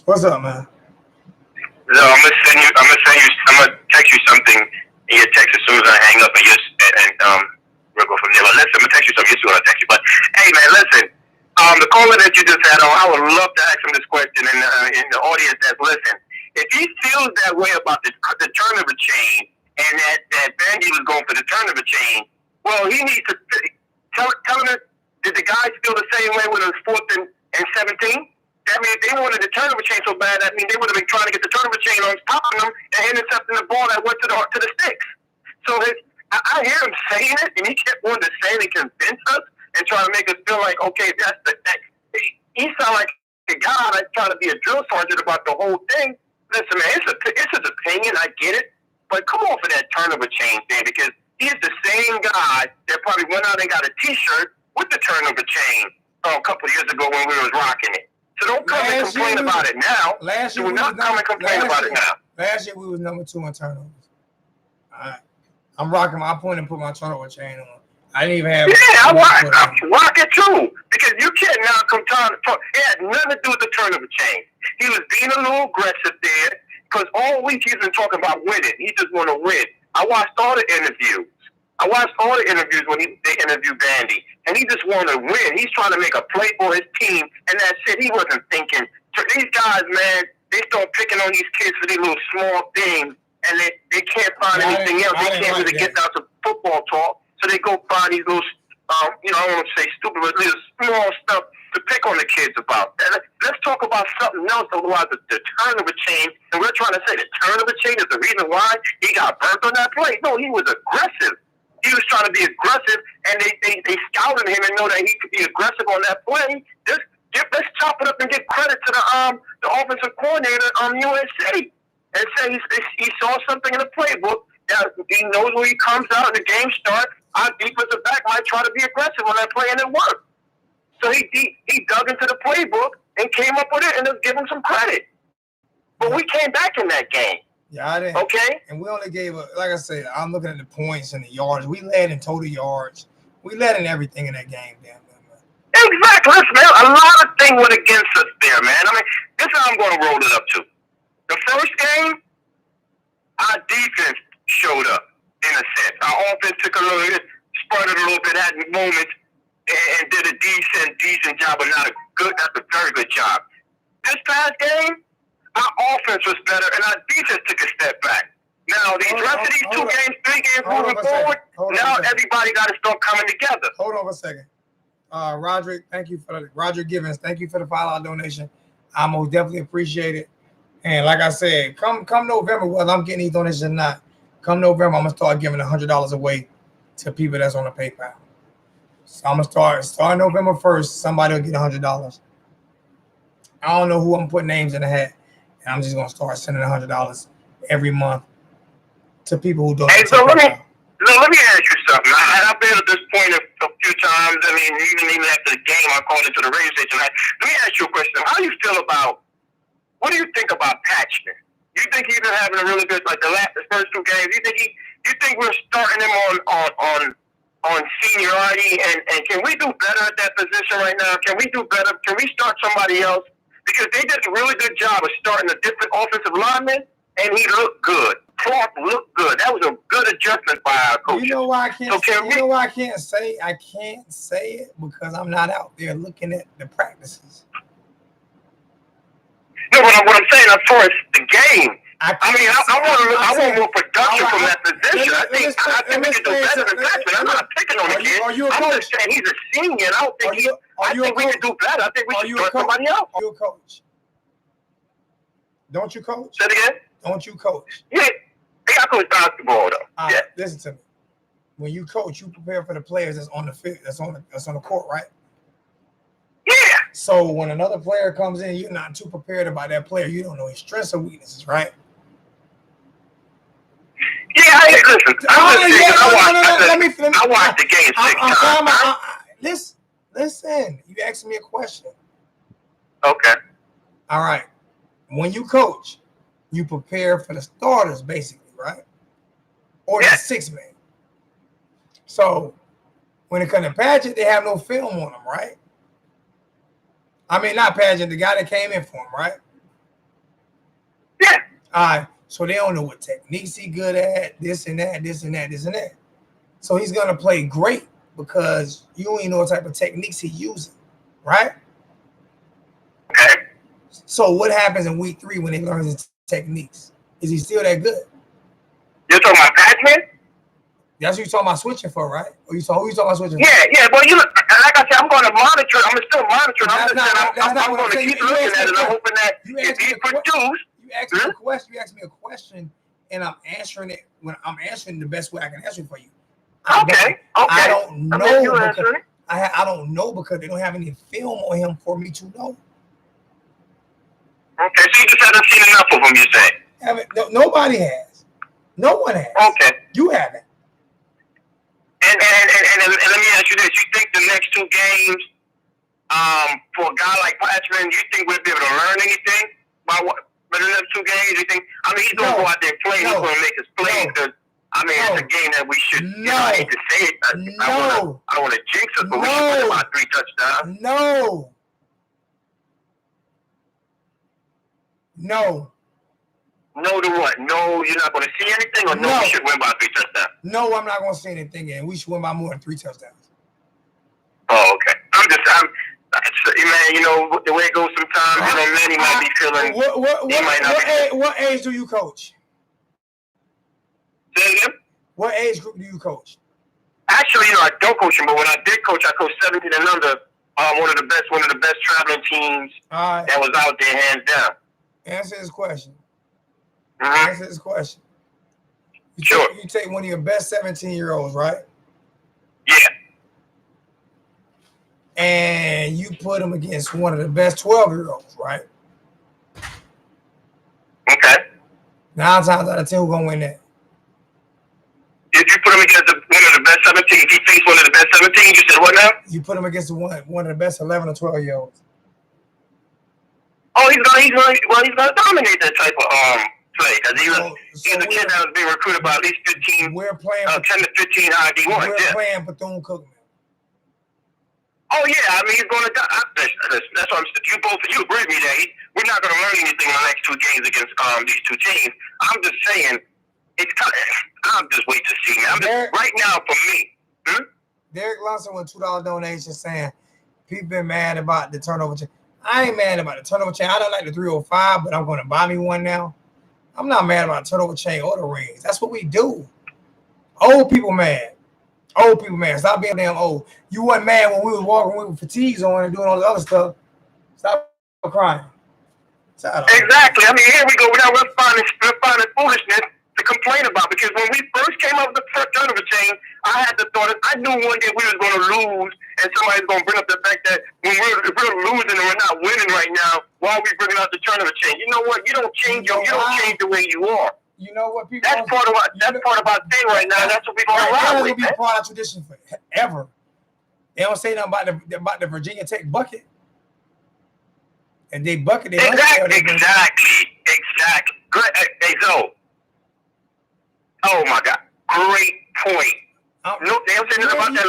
What's up, man? No, I'm gonna text you something in your text as soon as I hang up, and we'll go from there. But listen, I'm gonna text you something. You see what I text you. But hey, man, listen. The caller that you just had on, I would love to ask him this question, and in the audience that's listening, if he feels that way about the turnover chain, and that Bandy was going for the turnover chain, well, he needs to tell him. Did the guys feel the same way when it was 4th and 17? That means if they wanted the turnover chain so bad, that means they would have been trying to get the turnover chain on top of them and intercepting the ball that went to the sticks. So I hear him saying it, and he kept wanting to say it and convince us and try to make us feel like, okay, he sounds like a guy that's trying to be a drill sergeant about the whole thing. Listen, man, it's his opinion. I get it. But come on for that turnover chain thing, because he's the same guy that probably went out and got a T-shirt with the turnover chain a couple of years ago when we was rocking it. So don't come and complain about it now. Last year do not come and complain about it now. Last year we was number 2 in turnovers. All right. I'm rocking my point and put my turnover chain on. I didn't even have. Yeah, I rock it too. Because you can't now come talk. It had nothing to do with the turnover chain. He was being a little aggressive there because all week he's been talking about winning. He just want to win. I watched all the interviews. When they interviewed Vandy, and he just wanted to win. He's trying to make a play for his team, and that's it. He wasn't thinking. So these guys, man, they start picking on these kids for these little small things, and they can't find anything else. They can't really get down to football talk, so they go find these little, I don't want to say stupid, but little small stuff to pick on the kids about. Let's talk about something else, otherwise the turnover chain, and we're trying to say the turnover chain is the reason why he got burnt on that play. No, he was aggressive. He was trying to be aggressive, and they scouted him and know that he could be aggressive on that play. Let's chop it up and give credit to the offensive coordinator USC and say he saw something in the playbook that he knows when he comes out and the game starts, our defensive back might try to be aggressive on that play, and it worked. So he dug into the playbook and came up with it, and let's give him some credit. But we came back in that game. Yeah, I didn't. Okay. And we only gave like I said, I'm looking at the points and the yards. We led in total yards. We led in everything in that game, damn man. Exactly. Listen, man, a lot of things went against us there, man. I mean, this is how I'm going to roll it up to. The first game, our defense showed up in a sense. Our offense took a little bit, spurted a little bit, had moments. and did a decent job, but not a very good job. This past game, our offense was better, and our defense took a step back. Now, these rest of these 2 games, 3 games moving forward, now everybody got to start coming together. Hold on for a second. Roderick, thank you for Roger Givens. Thank you for the $5 donation. I most definitely appreciate it. And like I said, come November, whether I'm getting these donations or not, come November, I'm gonna start giving $100 away to people that's on the PayPal. So I'm gonna start November 1st. Somebody will get $100. I don't know who I'm putting names in the hat, and I'm just gonna start sending $100 every month to people who don't. Hey, so let me ask you something. I've been at this point a few times. I mean, even after the game, I called into the radio station. Let me ask you a question. How do you feel about? What do you think about Patchman? You think he's been having a really good, like the first 2 games? You think we're starting him on seniority? And can we do better at that position right now? Can we do better? Can we start somebody else? Because they did a really good job of starting a different offensive lineman, and he looked good. Clark looked good. That was a good adjustment by our coach. You know why I can't? I can't say? I can't say it because I'm not out there looking at the practices. No, what I'm saying as far as the game, I want more production from that position. I think we can do better than Patchman. I'm not picking on the kid. I'm just saying he's a senior, and I don't think I think we can do better. I think we should start somebody else. Are you a coach? Don't you coach? Say it again. Don't you coach? Yeah, I coach basketball though. Yeah. Listen to me. When you coach, you prepare for the players that's on the field, that's on the court, right? Yeah. So when another player comes in, you're not too prepared about that player. You don't know his strengths or weaknesses, right? Yeah, I watched the game 6 times. Listen, you asked me a question. Okay. All right. When you coach, you prepare for the starters, basically, right? Or the 6-man. So when it comes to Padgett, they have no film on him, right? I mean, not Padgett, the guy that came in for him, right? Yeah. All right. So they don't know what techniques he good at, this and that, this and that, this and that. So he's going to play great because you ain't know what type of techniques he's using, right? Okay. So what happens in week 3 when he learns his techniques? Is he still that good? You're talking about Patchman? That's what you're talking about switching for, right? Or who you talking about switching for? Yeah. Well, like I said, I'm going to monitor. I'm still monitoring. I'm going to keep looking at it. I'm hoping that if he produces. You asked me a question, and I'm answering it when I'm answering the best way I can answer it for you. Okay. I don't know. I don't know because they don't have any film on him for me to know. Okay, so you just haven't seen enough of him, you say? Nobody has. No one has. Okay. You haven't. And let me ask you this: you think the next 2 games, for a guy like Patchman, you think we'll be able to learn anything by the next 2 games? You think? I mean, he's going to go out there and play. He's going to make his plays because it's a game that we should. I hate to say it. I don't want to jinx us, but we should put about 3 touchdowns. No. No to what? No, you're not going to see anything, or no, we should win by 3 touchdowns? No, I'm not going to see anything, and we should win by more than 3 touchdowns. Oh, okay. Man, you know, the way it goes sometimes, Manny might be feeling. What age do you coach? Say again? What age group do you coach? Actually, I don't coach him, but when I did coach, I coached 17 and under. One of the best traveling teams that was out there, hands down. Answer this question. Mm-hmm. Answer this question. You take one of your best 17-year-olds, right? Yeah. And you put him against one of the best 12-year-olds, right? Okay. 9 times out of 10, who's gonna win that? If you put him against one of the best 17, if he faced one of the best 17, you said what now? You put him against one of the best 11 or 12-year-olds. Oh, he's gonna dominate that type of play because he's a kid that was being recruited by at least 15. We're playing 10 to 15 ID1. We're playing Bethune-Cookman. Oh yeah, I mean he's going to. That's what I'm saying. You agree with me that we're not going to learn anything in the next 2 games against these 2 teams. I'm just saying I'm just waiting to see. Right now for me. Derek Lunson with $2 donation saying people been mad about the turnover chain. I ain't mad about the turnover chain. I don't like the 305, but I'm going to buy me one now. I'm not mad about the turnover chain or the rings. That's what we do. Old people mad. Old people mad. Stop being damn old. You wasn't mad when we was walking with fatigues on and doing all the other stuff. Stop crying. Exactly. I mean, here we go. Now we're finding foolishness to complain about, because when we first came up with the first turnover chain, I had the thought, I knew one day we was going to lose, and somebody's going to bring up the fact that if we're losing and we're not winning right now, why are we bringing out the turnover chain? You know what? You don't change the way you are. You know what, people? That's part of our thing right now. That's what we're going to ride with. That's going to be part of our tradition forever. They don't say nothing about the Virginia Tech bucket. And they bucket. They exactly. Good. Hey, Zoe. Oh my God. Great point. No, they don't say nothing about that.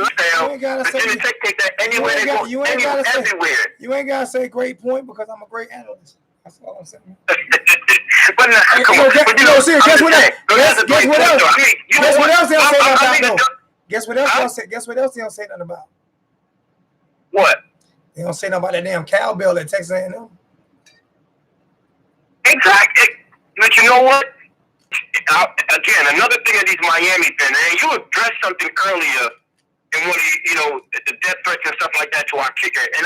Virginia Tech take that anywhere they go. Everywhere. You ain't gotta say great point because I'm a great analyst. That's all I'm saying. But now, come on. Guess what else? Guess what else they don't say nothing about? Guess what else they don't say nothing about? What? They don't say nothing about that damn cowbell at Texas A&M. Exactly. But you know what? Again, another thing of these Miami fans, and you addressed something earlier in one of the death threats and stuff like that to our kicker. And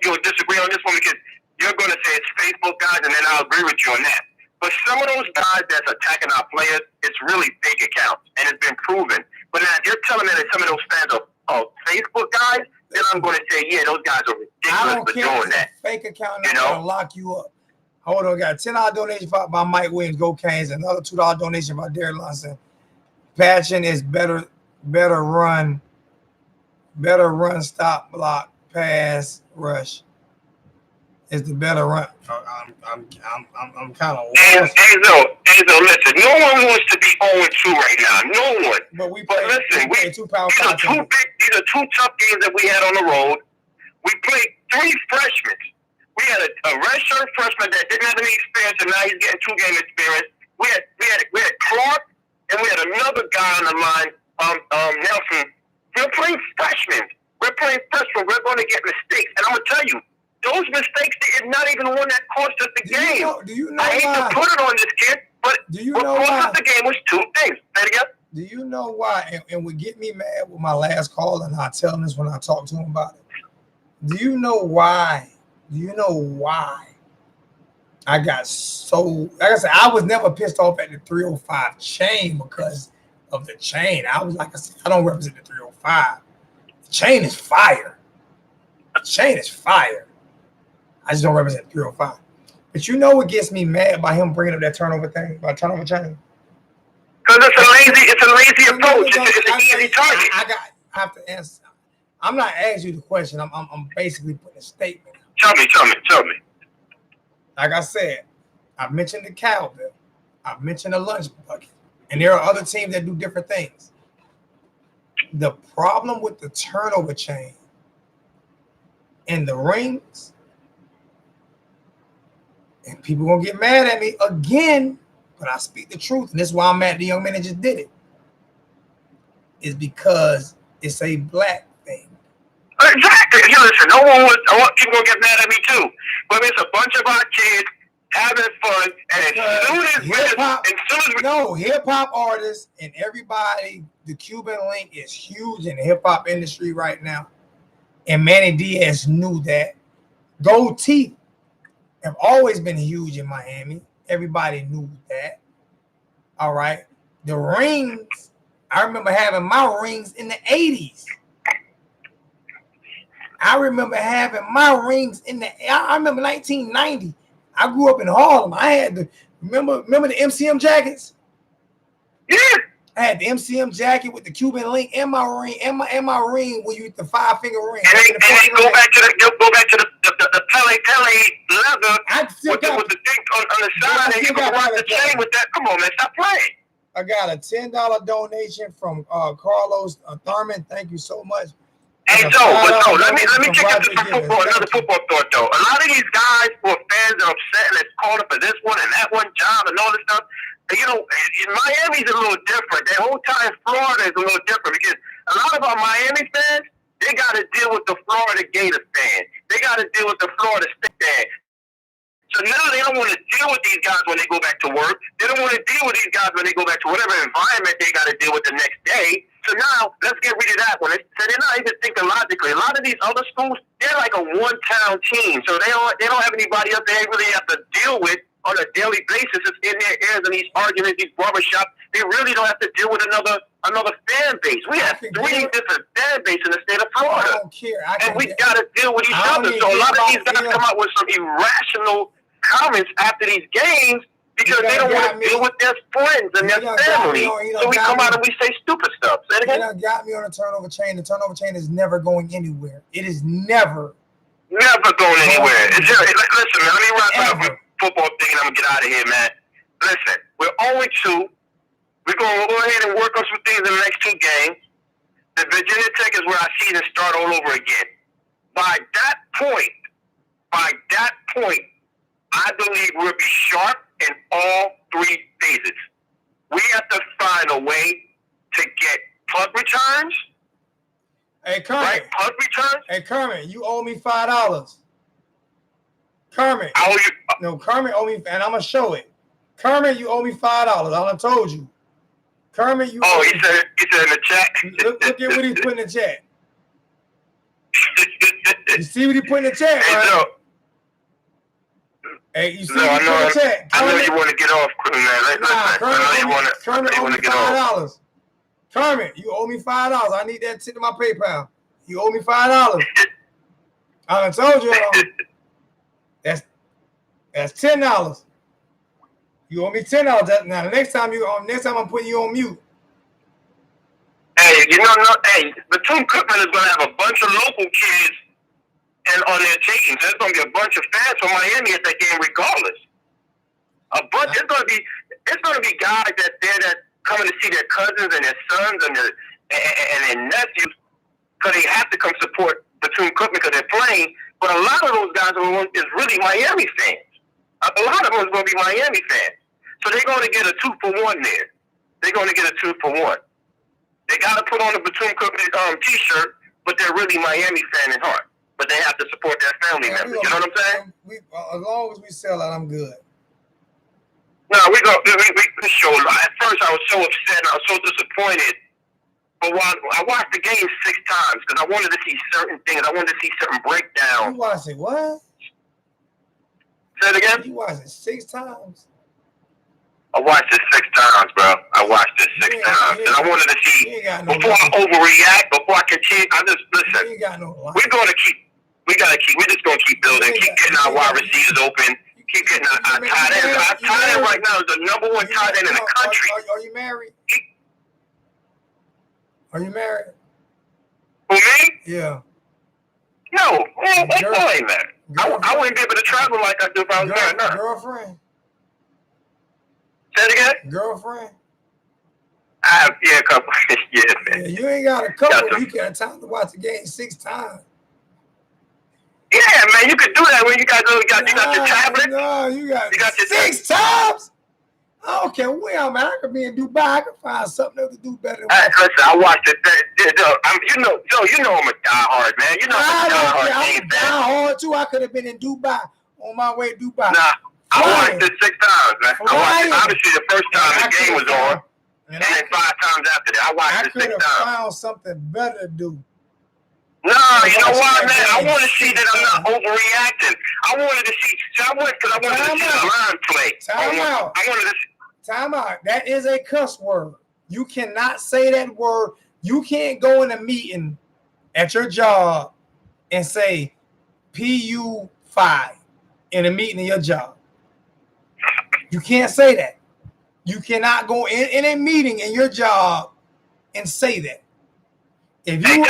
you'll disagree on this one because you're going to say it's Facebook guys, and then I'll agree with you on that. But some of those guys that's attacking our players, it's really fake accounts, and it's been proven. But now if you're telling me that some of those fans are Facebook guys, then I'm going to say, yeah, those guys are ridiculous for doing that. Fake account, I'm going to lock you up. Hold on, got a $10 donation by Mike Williams, Go Canes, another $2 donation by Derek Lunson. Patching is better run, stop, block, pass, rush. Is the better run. I'm kind of lost. Azo, listen, no one wants to be 0-2 right now. No one. But listen, these are two tough games that we had on the road. We played 3 freshmen. We had a redshirt freshman that didn't have any experience, and now he's getting 2-game experience. We had Clark, and we had another guy on the line, Nelson. We're playing freshmen. We're going to get mistakes, and I'm going to tell you, those mistakes is not even one that cost us the game. I hate to put it on this kid, but what cost us the game was 2 things. Say it again. Do you know why? And would get me mad with my last call, and I tell him this when I talk to him about it. Do you know why? I got so, like I said, I was never pissed off at the 305 chain because of the chain. I was like I said, I don't represent the 305. The chain is fire. I just don't represent 305. But you know what gets me mad by him bringing up that turnover thing, about turnover chain? Because it's a lazy approach. It's an easy target. I have to answer. I'm not asking you the question. I'm basically putting a statement. Tell me. Like I said, I've mentioned the cowbell. I've mentioned the lunch bucket. And there are other teams that do different things. The problem with the turnover chain and the rings, and people gonna get mad at me again, but I speak the truth, and this is why I'm mad at the young man that just did it, is because it's a black thing. Exactly. You listen, people gonna get mad at me too. But it's a bunch of our kids having fun, and as soon as hip hop artists and everybody, the Cuban link is huge in the hip hop industry right now. And Manny Diaz knew that. Gold teeth have always been huge in Miami. Everybody knew that. All right. The rings, I remember having my rings in the 80s. I remember having my rings I remember 1990. I grew up in Harlem. I had the remember the MCM jackets? Yeah. I had the MCM jacket with the Cuban link and my ring and my ring where you the 5-finger ring. And then go back to the Pele leather with the thing on the side, and you can rock the chain with that. Come on, man, stop playing. I got a $10 donation from Carlos Thurman. Thank you so much. Hey, Joe, let me kick into another football thought, though. A lot of these guys who are fans are upset and it's calling for this one and that one job and all this stuff, you know, Miami's a little different. The whole time Florida is a little different because a lot of our Miami fans, they got to deal with the Florida Gator fans. They got to deal with the Florida State fans. So now they don't want to deal with these guys when they go back to work. They don't want to deal with these guys when they go back to whatever environment they got to deal with the next day. So now let's get rid of that one. So they're not even thinking logically. A lot of these other schools, they're like a one-town team. So they don't have anybody else they really have to deal with on a daily basis. It's in their ears and these arguments, these barbershops. They really don't have to deal with another fan base. We have three different fan bases in the state of Florida. I don't care. And we got to deal with each other. So a lot of these guys come out with some irrational comments after these games because they don't want to deal with their friends and their family. So we come out and we say stupid stuff. Say it again. You got me on a turnover chain. The turnover chain is never going anywhere. It is never going anywhere. Listen, man, let me wrap up with football thing and I'm going to get out of here, man. Listen, we're 0-2. We're going to go ahead and work on some things in the next 2 games. The Virginia Tech is where our season start all over again. By that point, I believe we'll be sharp in all 3 phases. We have to find a way to get punt returns. Hey, Kermit. Right? Punt returns. Hey, Kermit, you owe me $5. Kermit. I owe you. No, Kermit owe me, and I'm going to show it. Kermit, you owe me $5. I done told you. Kermit, you owe me. He said in the chat. Look at what he put in the chat. You see what he put in the chat, right? Hey, you see what he put in the chat? I know you want to get off, man. Kermit owe me $5. Kermit, you owe me $5. I need that tip to my PayPal. You owe me $5. I done told you. That's $10. You owe me $10. Now, next time I'm putting you on mute. Hey, Bethune-Cookman is going to have a bunch of local kids and on their teams. There's going to be a bunch of fans from Miami at that game, regardless. It's going to be guys that coming to see their cousins and their sons and their nephews because they have to come support Bethune-Cookman because they're playing. But a lot of those guys is really Miami fans. A lot of them is going to be Miami fans. So they're going to get a 2-for-1 there. They're going to get a 2-for-1. They got to put on the Bethune-Cookman T-shirt, but they're really Miami fan in heart. But they have to support their family members. You know what I'm saying? As long as we sell out, I'm good. No, we show. At first, I was so upset and I was so disappointed. But I watched the game 6 times because I wanted to see certain things. I wanted to see certain breakdowns. You watched it what? Say it again? You watched it 6 times? I watched it 6 times, bro. I watched it 6 times. And I wanted to see, before I overreact, before I continue, listen. We're just going to keep building, keep getting our wide receivers open, keep getting our tight ends. Our tight end right now is the number 1 tight end in the country. Are you married? Are you married? Who, me? Yeah. No, I ain't married. I wouldn't be able to travel like I do if I was married. No. Girlfriend? Say it again? Girlfriend? I have, a couple. Yeah, man. Yeah, you ain't got a couple. You got time to watch the game 6 times. Yeah, man, you could do that when you got your tablet. No, you got your 6 times? I don't care where I'm at. I could be in Dubai. I could find something to do better. Listen, I watched it. You know I'm a diehard, man. You know I'm a diehard. I'm diehard too. I could have been in Dubai on my way to Dubai. Nah, I watched it 6 times, man. I watched it, obviously, the first time the game was on, and then 5 times after that. I watched it 6 times. I could have found something better to do. No, you know why, man? I want to see that I'm not overreacting. I wanted to see the line play. Time out. That is a cuss word. You cannot say that word. You can't go in a meeting at your job and say PU5 in a meeting in your job. You can't say that. You cannot go in a meeting in your job and say that. If you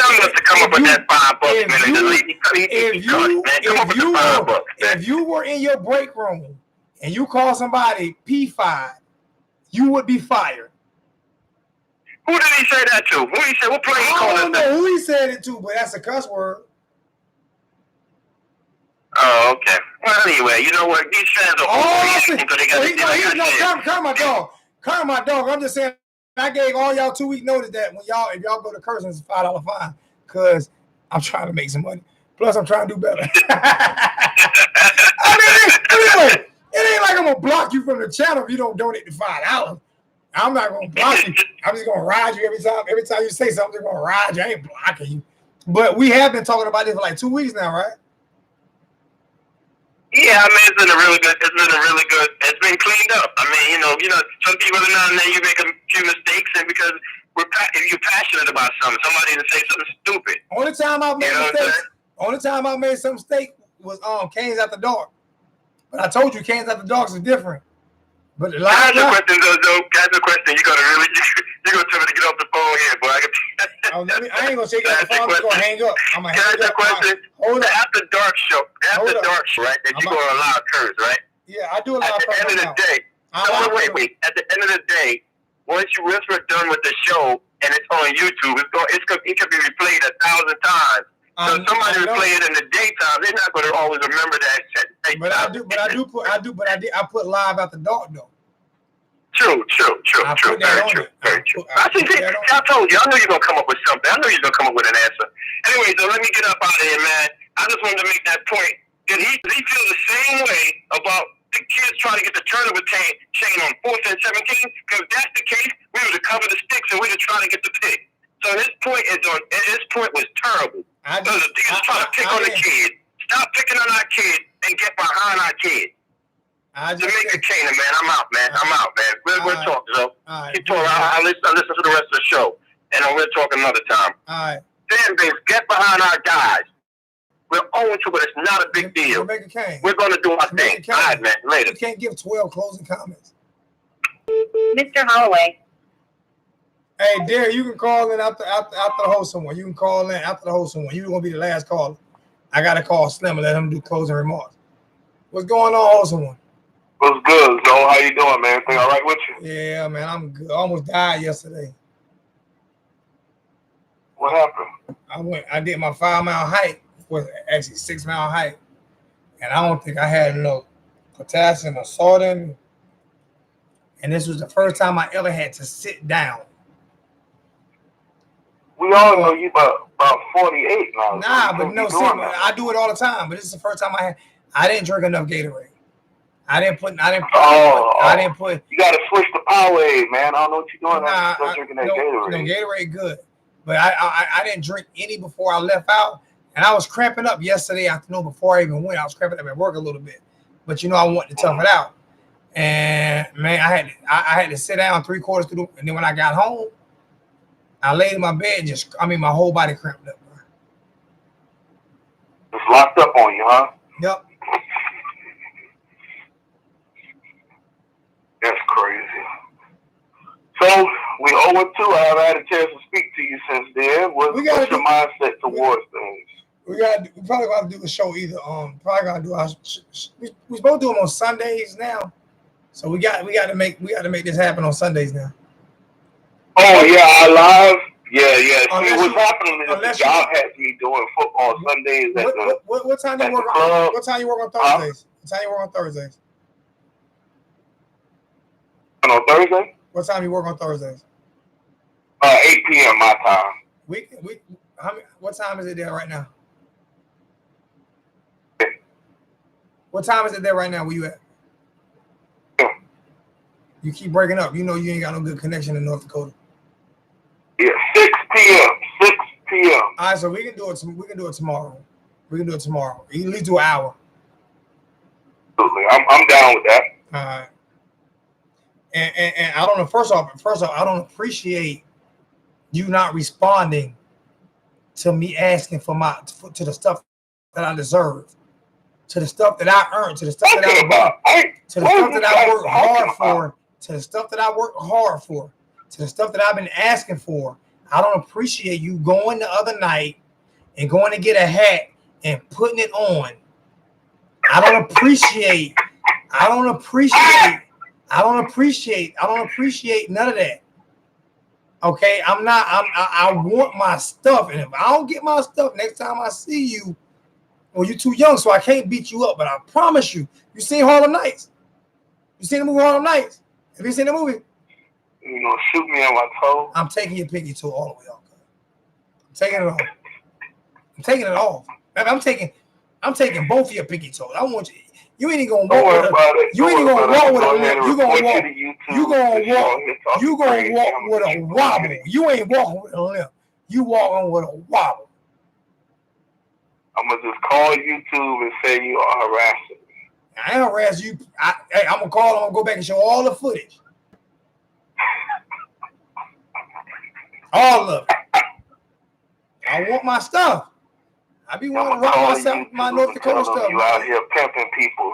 if you were in your break room and you call somebody P5, you would be fired. Who did he say that to? Who he said? What player he called? I don't know who he said it to, but that's a cuss word. Oh, okay. Well, anyway, you know what? These fans are overreacting because they got come on, dog. Current my dog. I'm just saying I gave all y'all 2 week notice that if y'all go to Curzon, it's a $5 fine. Cause I'm trying to make some money. Plus I'm trying to do better. Anyway, it ain't like I'm gonna block you from the channel if you don't donate the $5. I'm not gonna block you. I'm just gonna ride you every time. Every time you say something, I'm gonna ride you. I ain't blocking you. But we have been talking about this for like 2 weeks now, right? Yeah, I mean, it's been really good. It's been cleaned up. I mean, some people every now and then you make a few mistakes, and because if you're passionate about something, somebody to say something stupid. Only time I've made some mistake was Canes After Dark. But I told you Canes After Dark is different. But the last question, though. That's the question. You're gonna tell me to get off the phone here, boy. I ain't gonna take you off the phone. I'm just gonna hang up. I'm gonna hang up. Question. Hold the After Dark show. After Dark show, right? That you're gonna allow occurs, right? Yeah, I do allow. At the end of the day. Wait. At the end of the day, once we're done with the show and it's on YouTube, it could be replayed 1,000 times. So somebody would play it in the daytime. They're not going to always remember that. I put live After Dark though. True. Very true. I told you. I knew you were going to come up with something. I knew you were going to come up with an answer. Anyway, so let me get up out of here, man. I just wanted to make that point. Did he feel the same way about the kids trying to get the turnover chain on 4th and 17? Because if that's the case, we would have covered the sticks and we were trying to get the pick. So his point was terrible. The teams trying to pick on the kid. Stop picking on our kid and get behind our kid. Jamaica Canaan, man. I'm out, man. We'll talk, Joe. Keep talking. I'll listen to the rest of the show. And we'll talk another time. All right. Fan base, get behind our guys. We're 0-2, but it's not a big deal. We're going to do our thing. All right, man. Later. You can't give 12 closing comments. Mr. Holloway. Hey, Derek, you can call in after the host one. You can call in after the host one. You're going to be the last caller. I got to call Slim and let him do closing remarks. What's going on, host one? What's good, Joe? How you doing, man? Everything all right with you? Yeah, man, I'm good. I almost died yesterday. What happened? I did my 5-mile hike. Was actually 6-mile hike. And I don't think I had enough potassium or salt in me. And this was the first time I ever had to sit down. We all know you about 48 now. Nah, but no, see, I do it all the time. But this is the first time I didn't drink enough Gatorade. I didn't put. You got to switch the Powerade, man. I don't know what you're doing. Still drinking that Gatorade. No, Gatorade good. But I didn't drink any before I left out. And I was cramping up yesterday afternoon before I even went. I was cramping up at work a little bit. But, I wanted to tough it out. And, man, I had to sit down 3/4 through. And then when I got home, I laid in my bed my whole body cramped up. Bro. It's locked up on you, huh? Yep. That's crazy. So, we 0-2. I haven't had a chance to speak to you since then. What's your mindset towards things? We probably gonna have to do a show either. Probably gonna do we supposed to do them on Sundays now. So we got to make this happen on Sundays now. Oh yeah, our live. Yeah. See, what's happening is the job has me doing football Sundays at what time you work on? What time you work on Thursdays? What time you work on Thursdays? On Thursday? What time you work on Thursdays? 8 p.m. my time. What time is it there right now? What time is it there right now? Where you at? Yeah. You keep breaking up. You ain't got no good connection in North Dakota. Yeah, 6 p.m. 6 p.m. All right, so we can do it tomorrow. We can do it tomorrow. At least do an hour. Absolutely. I'm down with that. All right. And I don't know. First off, I don't appreciate you not responding to me asking to the stuff that I deserve, to the stuff that I earned, to the stuff that I work hard for, to the stuff that I work hard for, to the stuff that I've been asking for. I don't appreciate you going the other night and going to get a hat and putting it on. I don't appreciate none of that. Okay, I want my stuff. And if I don't get my stuff next time I see you, well, you're too young, so I can't beat you up. But I promise you, you seen Harlem Nights. You seen the movie Harlem Nights? Have you seen the movie? You know, shoot me on my toe. I'm taking your pinky toe all the way off. I'm taking it off. I'm taking it off. I'm taking both of your pinky toes. I want you. You ain't even gonna walk with a. You ain't even gonna walk with a limp. You gonna walk. You gonna walk. You gonna walk with a wobble. You ain't walking with a limp. You walking with a wobble. I'm gonna just call YouTube and say you are harassing me. I ain't harass you. I'm gonna call. I'm gonna go back and show all the footage. All of it. I want my stuff. I be wanting to rock myself, my North Dakota stuff. You out here pimping people.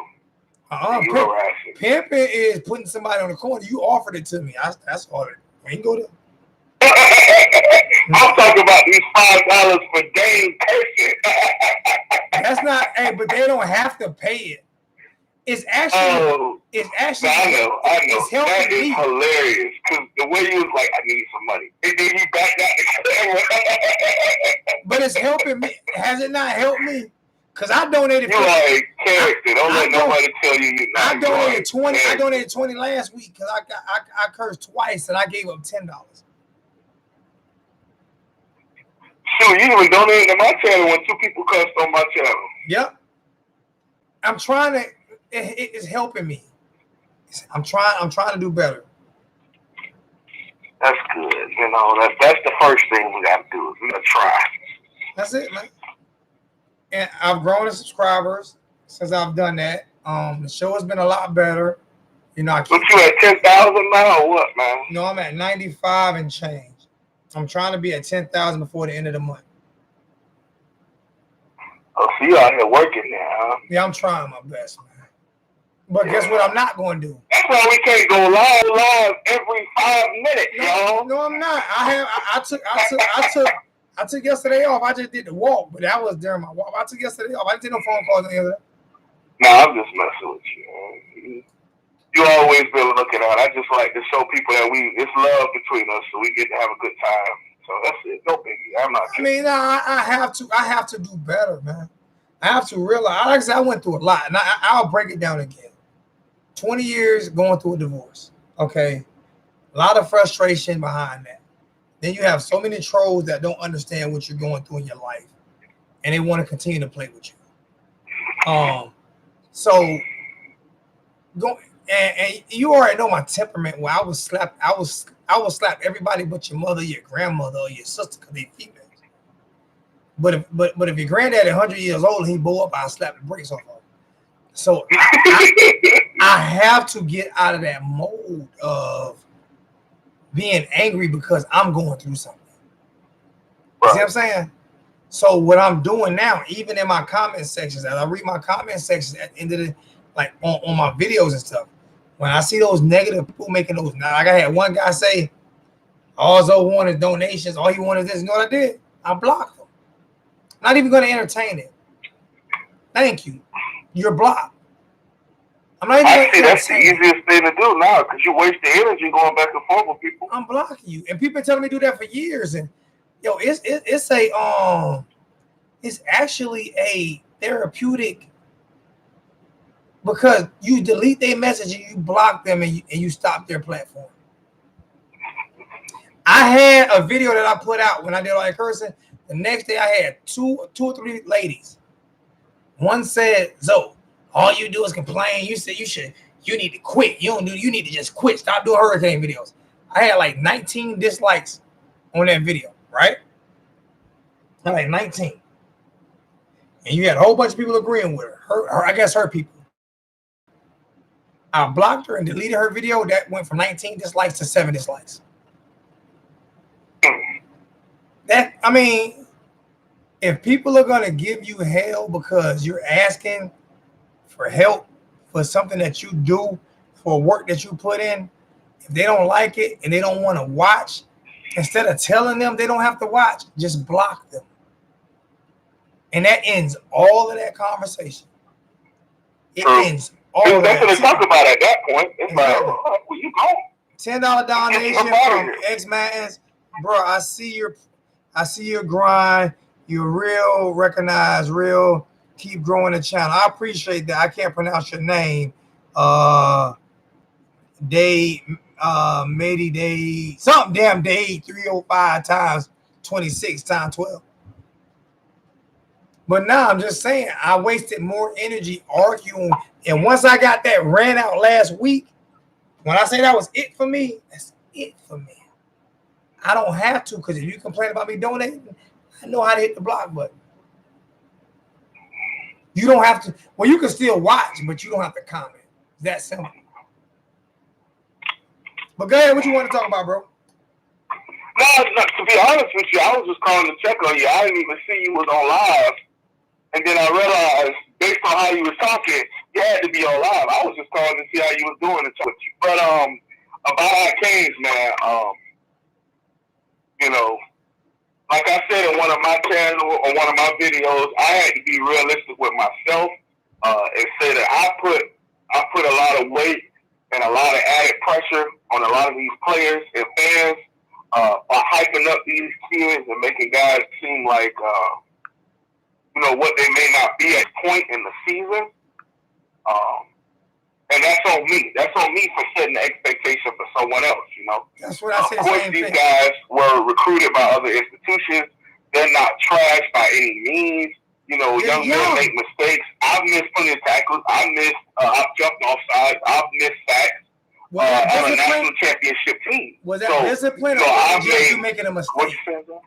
Pimping is putting somebody on the corner. You offered it to me. That's all it. We ain't go there. I'm talking about these $5 for game cursing. That's not. Hey, but they don't have to pay it. It's actually. I know. That is hilarious because the way you was like, I need some money, and then you backed out the camera. But it's helping me. Has it not helped me? Because I donated. You are a character. Don't let nobody tell you you're not. I donated 20. I donated 20 last week because I cursed twice and I gave up $10. Shoot, you even donated to my channel when 2 people cursed on my channel. Yep. I'm trying to. It's helping me. I'm trying to do better. That's good. You know, that's the first thing we got to do. We got to try. That's it, man. And I've grown in subscribers since I've done that. The show has been a lot better. You know, But you at 10,000 now or what, man? No, I'm at 95 and change. I'm trying to be at 10,000 before the end of the month. Oh, so you out here working now, huh? Yeah, I'm trying my best, man. But guess what I'm not going to do? That's why we can't go live every 5 minutes, y'all. No, I'm not. I took yesterday off. I just did the walk, but that was during my walk. I took yesterday off. I didn't take no phone calls or anything. No, I'm just messing with you. You always been looking out. I just like to show people that it's love between us, so we get to have a good time. So that's it. No biggie. I'm not. I mean, no, I have to do better, man. I have to realize. Like I said, I went through a lot, and I'll break it down again. 20 years going through a divorce. Okay, a lot of frustration behind that. Then you have so many trolls that don't understand what you're going through in your life, and they want to continue to play with you. So go and you already know my temperament. Where I was slap everybody but your mother, your grandmother, or your sister because they're females. But if your granddaddy 100 years old and he blow up, I'll slap the brakes off of him. So I have to get out of that mode of being angry because I'm going through something. You see what I'm saying? So what I'm doing now, even in my comment sections, as I read my comment sections at the end of the, like on my videos and stuff, when I see those negative people making those, now like I had one guy say, all Zoe wanted donations, all he wanted this. You know what I did? I blocked them. Not even going to entertain it. Thank you. You're blocked. I'm not even Actually, that's the easiest thing to do now because you waste the energy going back and forth with people. I'm blocking you, and people telling me to do that for years. And yo, it's actually a therapeutic because you delete their message and you block them and you stop their platform. I had a video that I put out when I did all that cursing. The next day, I had two or three ladies. One said, "Zoe, all you do is complain. You said you need to quit. You need to just quit. Stop doing hurricane videos." I had like 19 dislikes on that video, right? I had like 19. And you had a whole bunch of people agreeing with her. I guess her people. I blocked her and deleted her video. That went from 19 dislikes to 7 dislikes. That, I mean, if people are going to give you hell because you're asking for help for something that you do, for work that you put in, if they don't like it and they don't want to watch, instead of telling them they don't have to watch, just block them. And that ends all of that conversation. It ends all of that. That's what they talk about at that point. It's like, oh, where you going? $10 donation from X-Mans. Bro, I see your grind. You're real, recognized, real. Keep growing the channel. I appreciate that. I can't pronounce your name. Maybe day something damn day 305 times 26 times 12. But now I'm just saying I wasted more energy arguing. And once I got that ran out last week, when I say that was it for me, that's it for me. I don't have to, because if you complain about me donating, I know how to hit the block button. You don't have to. Well, you can still watch, but you don't have to comment. It's that simple. But go ahead, what you want to talk about, bro? No, to be honest with you, I was just calling to check on you. I didn't even see you was on live. And then I realized, based on how you was talking, you had to be on live. I was just calling to see how you was doing and talk with you. But about our Canes, man, you know, like I said in one of my channels or one of my videos, I had to be realistic with myself and say that I put a lot of weight and a lot of added pressure on a lot of these players and fans by hyping up these kids and making guys seem like you know what they may not be at point in the season. And that's on me. That's on me for setting the expectation for someone else, you know. That's what I said. Of course, these guys were recruited by other institutions. They're not trash by any means. You know, young men make mistakes. I've missed plenty of tackles. I've jumped off sides. I've missed sacks on a national championship team. Was that discipline or was that just you making a mistake?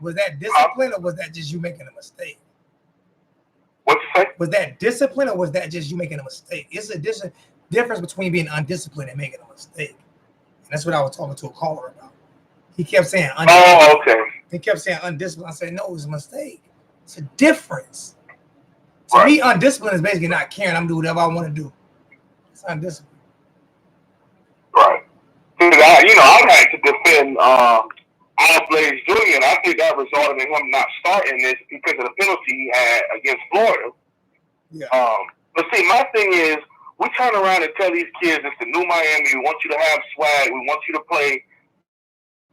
Was that discipline or was that just you making a mistake? What you say? Was that discipline or was that just you making a mistake? It's a difference between being undisciplined and making a mistake. And that's what I was talking to a caller about. He kept saying undisciplined. Oh, okay. He kept saying undisciplined. I said, no, it's a mistake. It's a difference. To me, undisciplined is basically not caring. I'm doing whatever I want to do. It's undisciplined. Right. I've had to defend Al Blaze Jr., and I think that resulted in him not starting this because of the penalty he had against Florida. Yeah. But see, my thing is, we turn around and tell these kids it's the new Miami. We want you to have swag. We want you to play.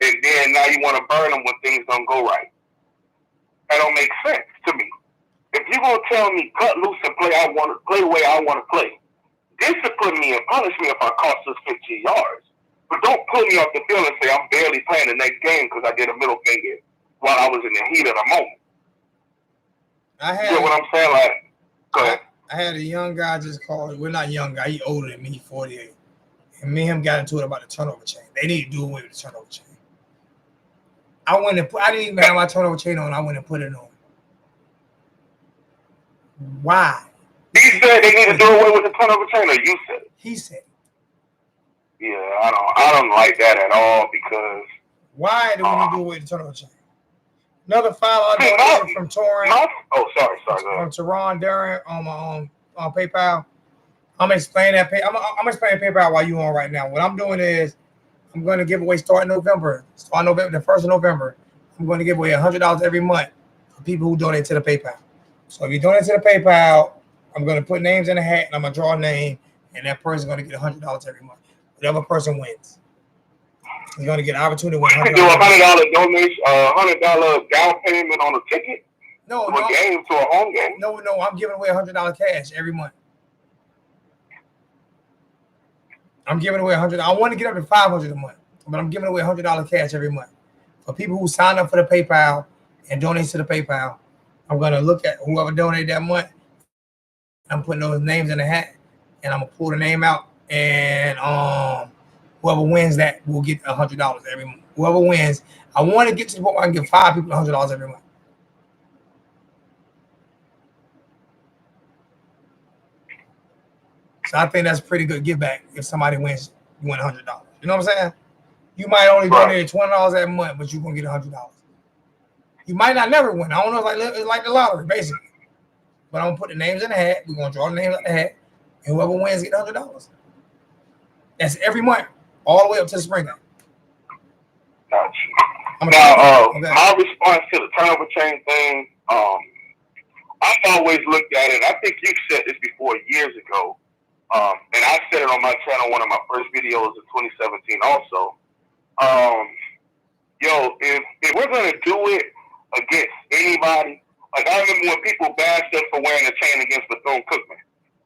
And then now you want to burn them when things don't go right. That don't make sense to me. If you're going to tell me cut loose and play the way I want to play, discipline me and punish me if I cost us 15 yards. But don't pull me off the field and say I'm barely playing the next game because I did a middle finger while I was in the heat of the moment. You know what I'm saying? Like, go ahead. I had a young guy just call. We're not young guy. He older than me, 48. And me and him got into it about the turnover chain. They need to do away with the turnover chain. I didn't even have my turnover chain on. I went and put it on. Why? He said they need to do away with the turnover chain, or you said it? He said it. Yeah, I don't like that at all because. Why do we need to do away with the turnover chain? Another $5 donation from Torin. Sorry. From Teron Darren on PayPal. I'm explaining that. I'm explaining PayPal while you on right now. What I'm doing is I'm going to give away starting November. The 1st of November. I'm going to give away $100 every month for people who donate to the PayPal. So if you donate to the PayPal, I'm going to put names in a hat and I'm going to draw a name, and that person's going to get $100 every month. Whatever person wins, he's going to get an opportunity to win $100. Do $100 donation, $100 down payment on a ticket? No, to a game, to a home game? No, I'm giving away $100 cash every month. I'm giving away $100. I want to get up to $500 a month, but I'm giving away $100 cash every month for people who sign up for the PayPal and donate to the PayPal. I'm going to look at whoever donated that month. I'm putting those names in the hat, and I'm going to pull the name out, and whoever wins that will get $100 every month. Whoever wins, I want to get to the point where I can give 5 people $100 every month. So I think that's pretty good give back if somebody wins, you win $100. You know what I'm saying? You might only donate $20 that month, but you're going to get $100. You might not never win. I don't know. It's like the lottery, basically. But I'm going to put the names in the hat. We're going to draw the names out the hat. And whoever wins get $100. That's every month, all the way up to the spring game. Gotcha. My response to the turnover chain thing, I've always looked at it. I think you said this before years ago. And I said it on my channel, one of my first videos in 2017 also. If we're going to do it against anybody, like I remember when people bashed us for wearing a chain against Bethune-Cookman,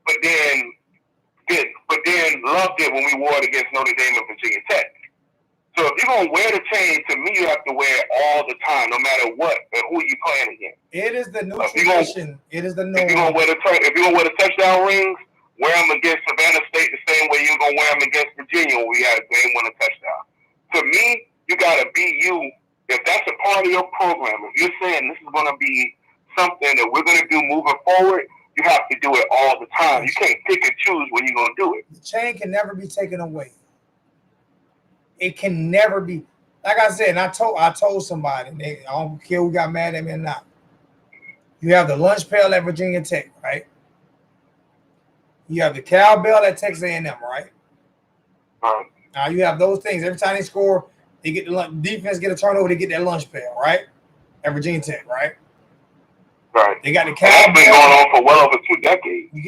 but then loved it when we wore it against Notre Dame and Virginia Tech. So if you're gonna wear the chain, to me, you have to wear it all the time, no matter what and who you playing against. It is the new tradition. It is the norm. If you're gonna wear the touchdown rings, wear them against Savannah State the same way you're gonna wear them against Virginia when we had a game-winning touchdown. To me, you gotta be you. If that's a part of your program, if you're saying this is gonna be something that we're gonna do moving forward, you have to do it all the time. You can't pick and choose when you're gonna do it. The chain can never be taken away. It can never be. Like I said, and I told somebody, I don't care who got mad at me or not. You have the lunch pail at Virginia Tech, right? You have the cowbell at Texas A&M, right? Right. Now you have those things. Every time they score, they get the defense get a turnover, they get that lunch pail, right? At Virginia Tech, right? Right. They got the cowbell. That's been going on for well over 2 decades. You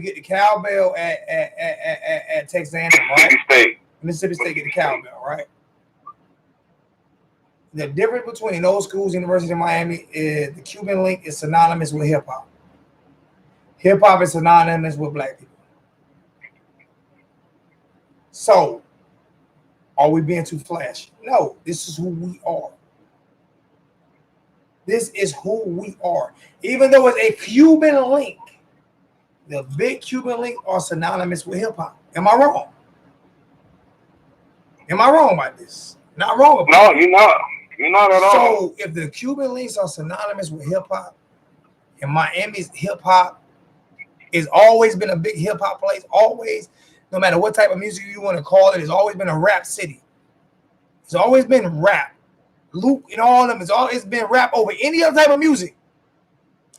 get the cowbell at Texas A&M, right? Mississippi State. Mississippi State get the cowbell, right? The difference between those schools, University of Miami, is the Cuban link is synonymous with hip hop. Hip hop is synonymous with black people. So, are we being too flashy? No, this is who we are. This is who we are. Even though it's a Cuban link, the big Cuban link are synonymous with hip hop. Am I wrong? Am I wrong about this? Not wrong about No, you're not. You're not at all. So if the Cuban links are synonymous with hip hop, and Miami's hip hop has always been a big hip hop place, always, no matter what type of music you want to call it, it's always been a rap city. It's always been rap. Luke and all of them, it's always been rap over any other type of music.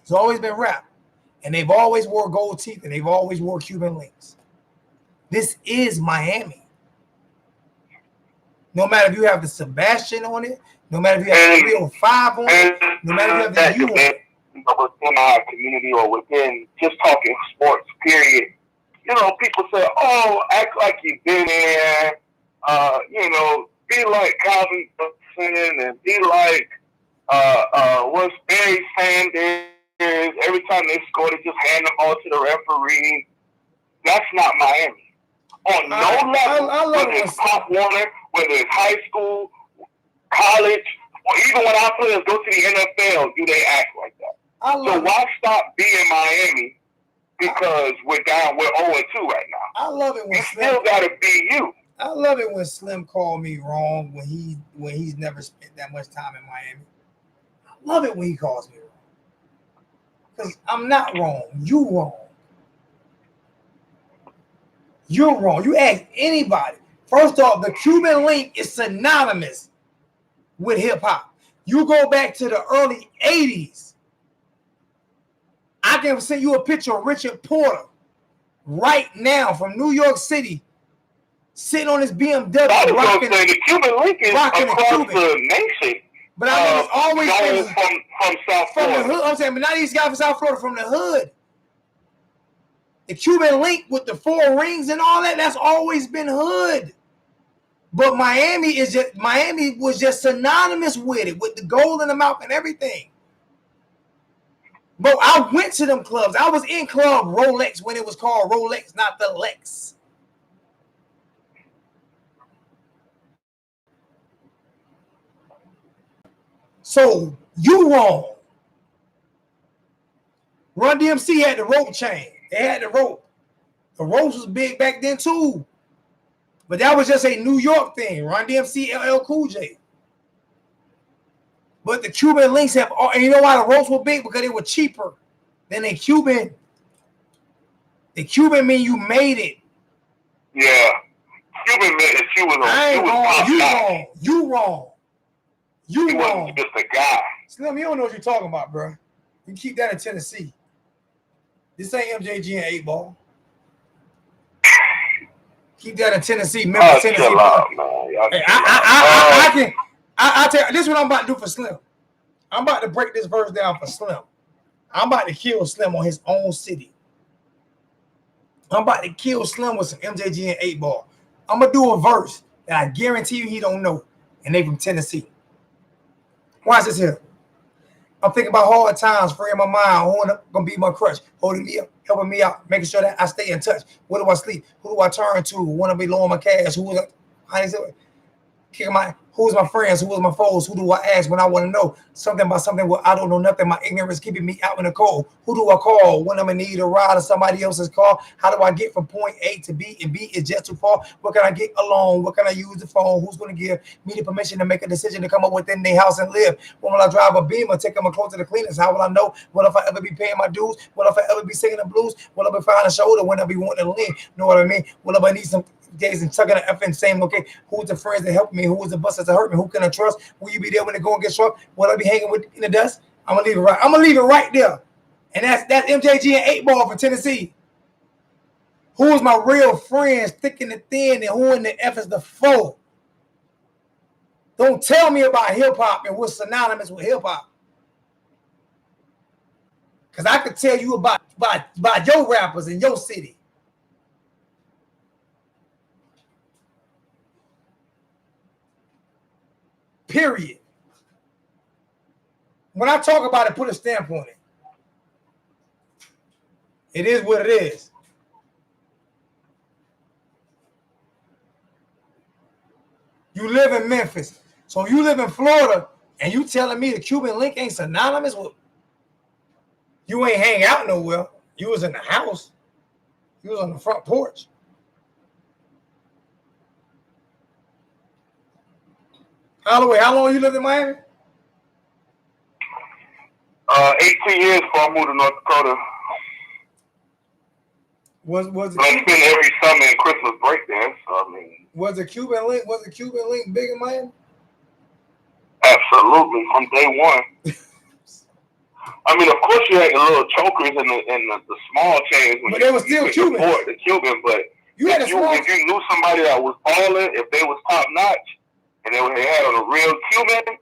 It's always been rap. And they've always wore gold teeth and they've always wore Cuban links. This is Miami. No matter if you have the Sebastian on it, no matter if you have 305 on it, no matter if you have the U on it. Within our community or within just talking sports, period, people say, oh, act like you've been there, be like Calvin Johnson and be like what's Barry Sanders. Every time they score, they just hand the ball to the referee. That's not Miami. On no level, whether it's Pop Warner, whether it's high school, college, or even when our players go to the NFL, do they act like that? So why stop being Miami because we're 0-2 right now? I love it when you still gotta be you. I love it when Slim called me wrong when he's never spent that much time in Miami. I love it when he calls me wrong. Because I'm not wrong. You wrong. You're wrong. You ask anybody. First off, the Cuban link is synonymous with hip hop. You go back to the early 80s. I can send you a picture of Richard Porter right now from New York City, sitting on his BMW. The Cuban link is across the nation. But I mean, it's always been from South Florida. From the hood. I'm saying, but not these guys from South Florida, from the hood. The Cuban link with the 4 rings and all that, that's always been hood. But Miami was just synonymous with it, with the gold in the mouth and everything. But I went to them clubs. I was in Club Rolex when it was called Rolex, not the Lex. So you wrong. Run DMC had the rope chain. They had the rope. The ropes was big back then too. But that was just a New York thing. Run DMC, LL Cool J. But the Cuban links have, and you know why the ropes were big? Because they were cheaper than a Cuban. The Cuban mean you made it. Yeah. Cuban made it. I ain't wrong. You wrong. You wrong. Just a guy. Slim, you don't know what you're talking about, bro. You keep that in Tennessee. This ain't MJG and 8 Ball. Keep that in Tennessee. Memphis, Tennessee. Hey, I tell you, this is what I'm about to do for Slim. I'm about to break this verse down for Slim. I'm about to kill Slim on his own city. I'm about to kill Slim with some MJG and 8 Ball. I'm going to do a verse that I guarantee you he don't know, and they from Tennessee. Watch this here. I'm thinking about hard times, freeing my mind, who gonna be my crush, holding me up, helping me out, making sure that I stay in touch. Where do I sleep? Who do I turn to? Want to be low on my cash? How do you say it? Who's my friends? Who is my foes? Who do I ask when I want to know something about something where I don't know nothing? My ignorance keeping me out in the cold. Who do I call when I'm in need of a ride or somebody else's car? How do I get from point A to B and B is just too far? What can I get alone? What can I use the phone? Who's going to give me the permission to make a decision to come up within their house and live? When will I drive a Beamer, take them close to the cleaners? How will I know? What if I ever be paying my dues? What if I ever be singing the blues? Will I be finding a shoulder when I be wanting to lean? Know what I mean? Will I need some days and tugging the F and saying, okay, who's the friends that help me? Who is the busters that hurt me? Who can I trust? Will you be there when they go and get struck? Will I be hanging with in the dust? I'm gonna leave it right there. And that's MJG and 8 Ball for Tennessee. Who is my real friends, thick and the thin, and who in the F is the foe? Don't tell me about hip hop and what's synonymous with hip hop. Because I could tell you about your rappers in your city. Period. When I talk about it, put a stamp on it. It is what it is. You live in Memphis. So you live in Florida and you telling me the Cuban link ain't synonymous with you ain't hang out nowhere. You was in the house. You was on the front porch. Holloway, how long you lived in Miami? 18 years before I moved to North Dakota. Was I spent every summer and Christmas break there. So I mean, was the Cuban link big in Miami? Absolutely, from day one. I mean, of course, you had the little chokers and the small chains, but they were still Cuban. The Cuban, but if you knew somebody that was balling, if they was top notch, and they had on a real Cuban,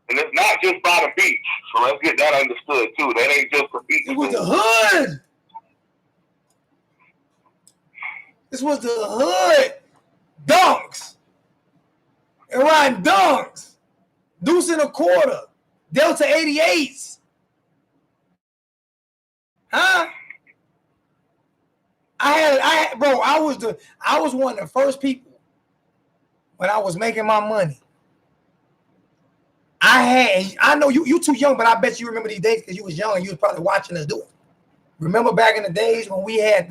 and it's not just by the beach. So let's get that understood too. That ain't just the beach. It was the hood. This was the hood. Dunks. And riding dunks. Deuce and a quarter. Delta 88s. Huh? I was one of the first people when I was making my money. I know you too young, but I bet you remember these days because you was young and you was probably watching us do it. Remember back in the days when we had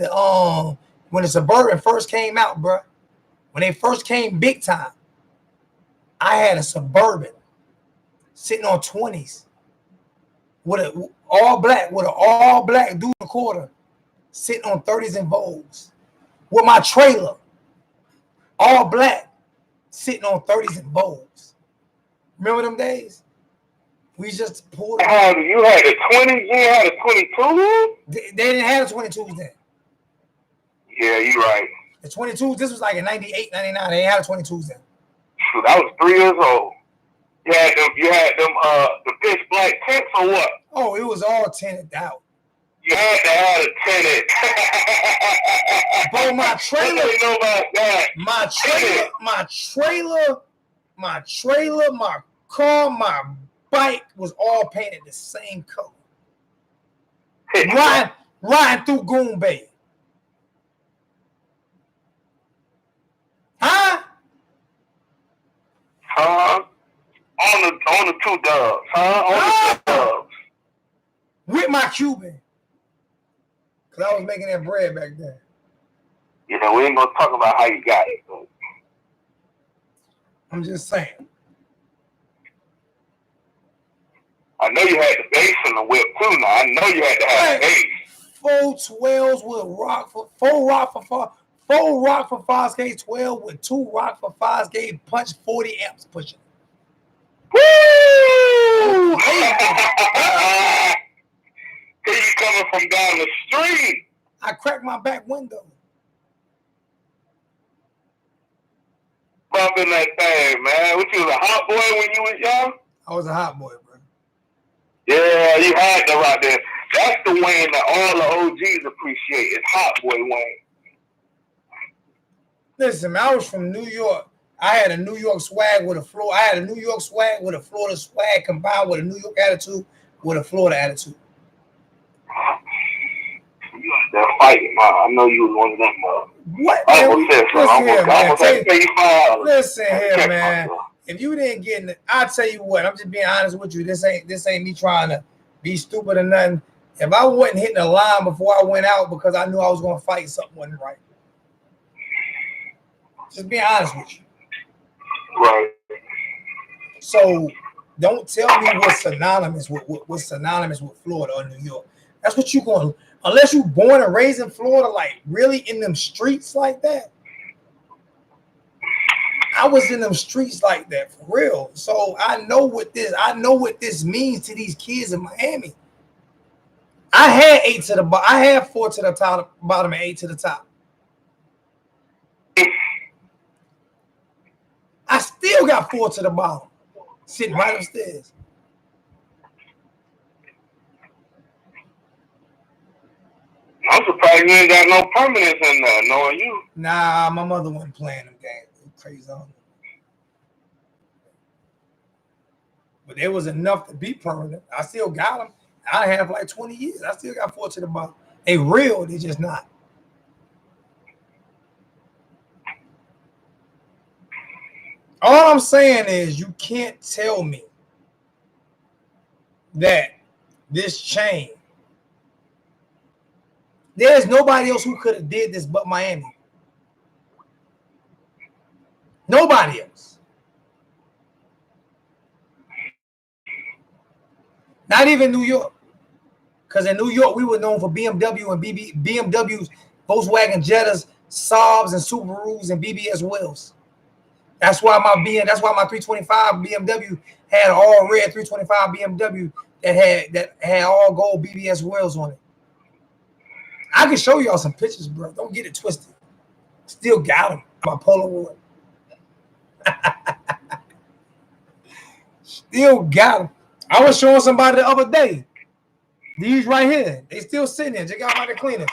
when the Suburban first came out, bro. When they first came big time, I had a Suburban sitting on 20s with an all black dude a quarter sitting on 30s and Vogues with my trailer all black sitting on 30s and Vogues. Remember them days? We just pulled it. You had a 20? You had a 22? They didn't have the 22s then. Yeah, you're right. The 22s, this was like in 98, 99. They had the 22s then. Shoot, I was 3 years old. You had them the pitch black tents or what? Oh, it was all tinted out. You had to have a tenant. Bro, my trailer. What do you know about that? My trailer, my car, my bike was all painted the same color. Riding through Goon Bay. Huh? On the 2 dubs, huh? On the 2 dubs. With my Cuban. Because I was making that bread back then. You know, we ain't going to talk about how you got it. But I'm just saying. I know you had the bass in the whip, too. Now, I know you had to have the bass. 4 12s with four rock for 5 gauge 12 with 2 rock for 5 gauge punch 40 amps pushing. Woo! Here you coming from down the street. I cracked my back window. Bumping that thing, man. What, you was a hot boy when you was young? I was a hot boy, bro. Yeah, you had to right there. That's the Wayne that all the OGs appreciate. It's hot boy Wayne. Listen, man, I was from New York. I had a New York swag with a Florida. I had a New York swag with a Florida swag combined with a New York attitude with a Florida attitude. You that fighting. I know you was one of them. What? I almost said something. I almost had to pay you $5. Listen here, man. If you didn't get in, I'll tell you what. I'm just being honest with you. This ain't me trying to be stupid or nothing. If I wasn't hitting the line before I went out because I knew I was going to fight, something wasn't right. Just being honest with you. Right. So don't tell me what's synonymous with Florida or New York. That's what you going to, unless you born and raised in Florida, like really in them streets like that. I was in them streets like that for real. So I know what this means to these kids in Miami. I had 8 to the bottom. I had 4 to the top, bottom, and 8 to the top. I still got 4 to the bottom, sitting right upstairs. I'm surprised you ain't got no permanence in there, knowing you. Nah, my mother wasn't playing them games. Crazy on. But there was enough to be permanent. I still got them. I have like 20 years. I still got 4 to the bottom. They real, they just not. All I'm saying is you can't tell me that this chain, there's nobody else who could have did this but Miami. Nobody else. Not even New York. Because in New York, we were known for BMW and BMWs, Volkswagen Jettas, Saabs, and Subarus, and BBS wheels. That's why my 325 BMW had all red 325 BMW that had all gold BBS wheels on it. I can show y'all some pictures, bro. Don't get it twisted. Still got them. My Polaroid. Still got them. I was showing somebody the other day. These right here. They still sitting there. Check out how they clean it.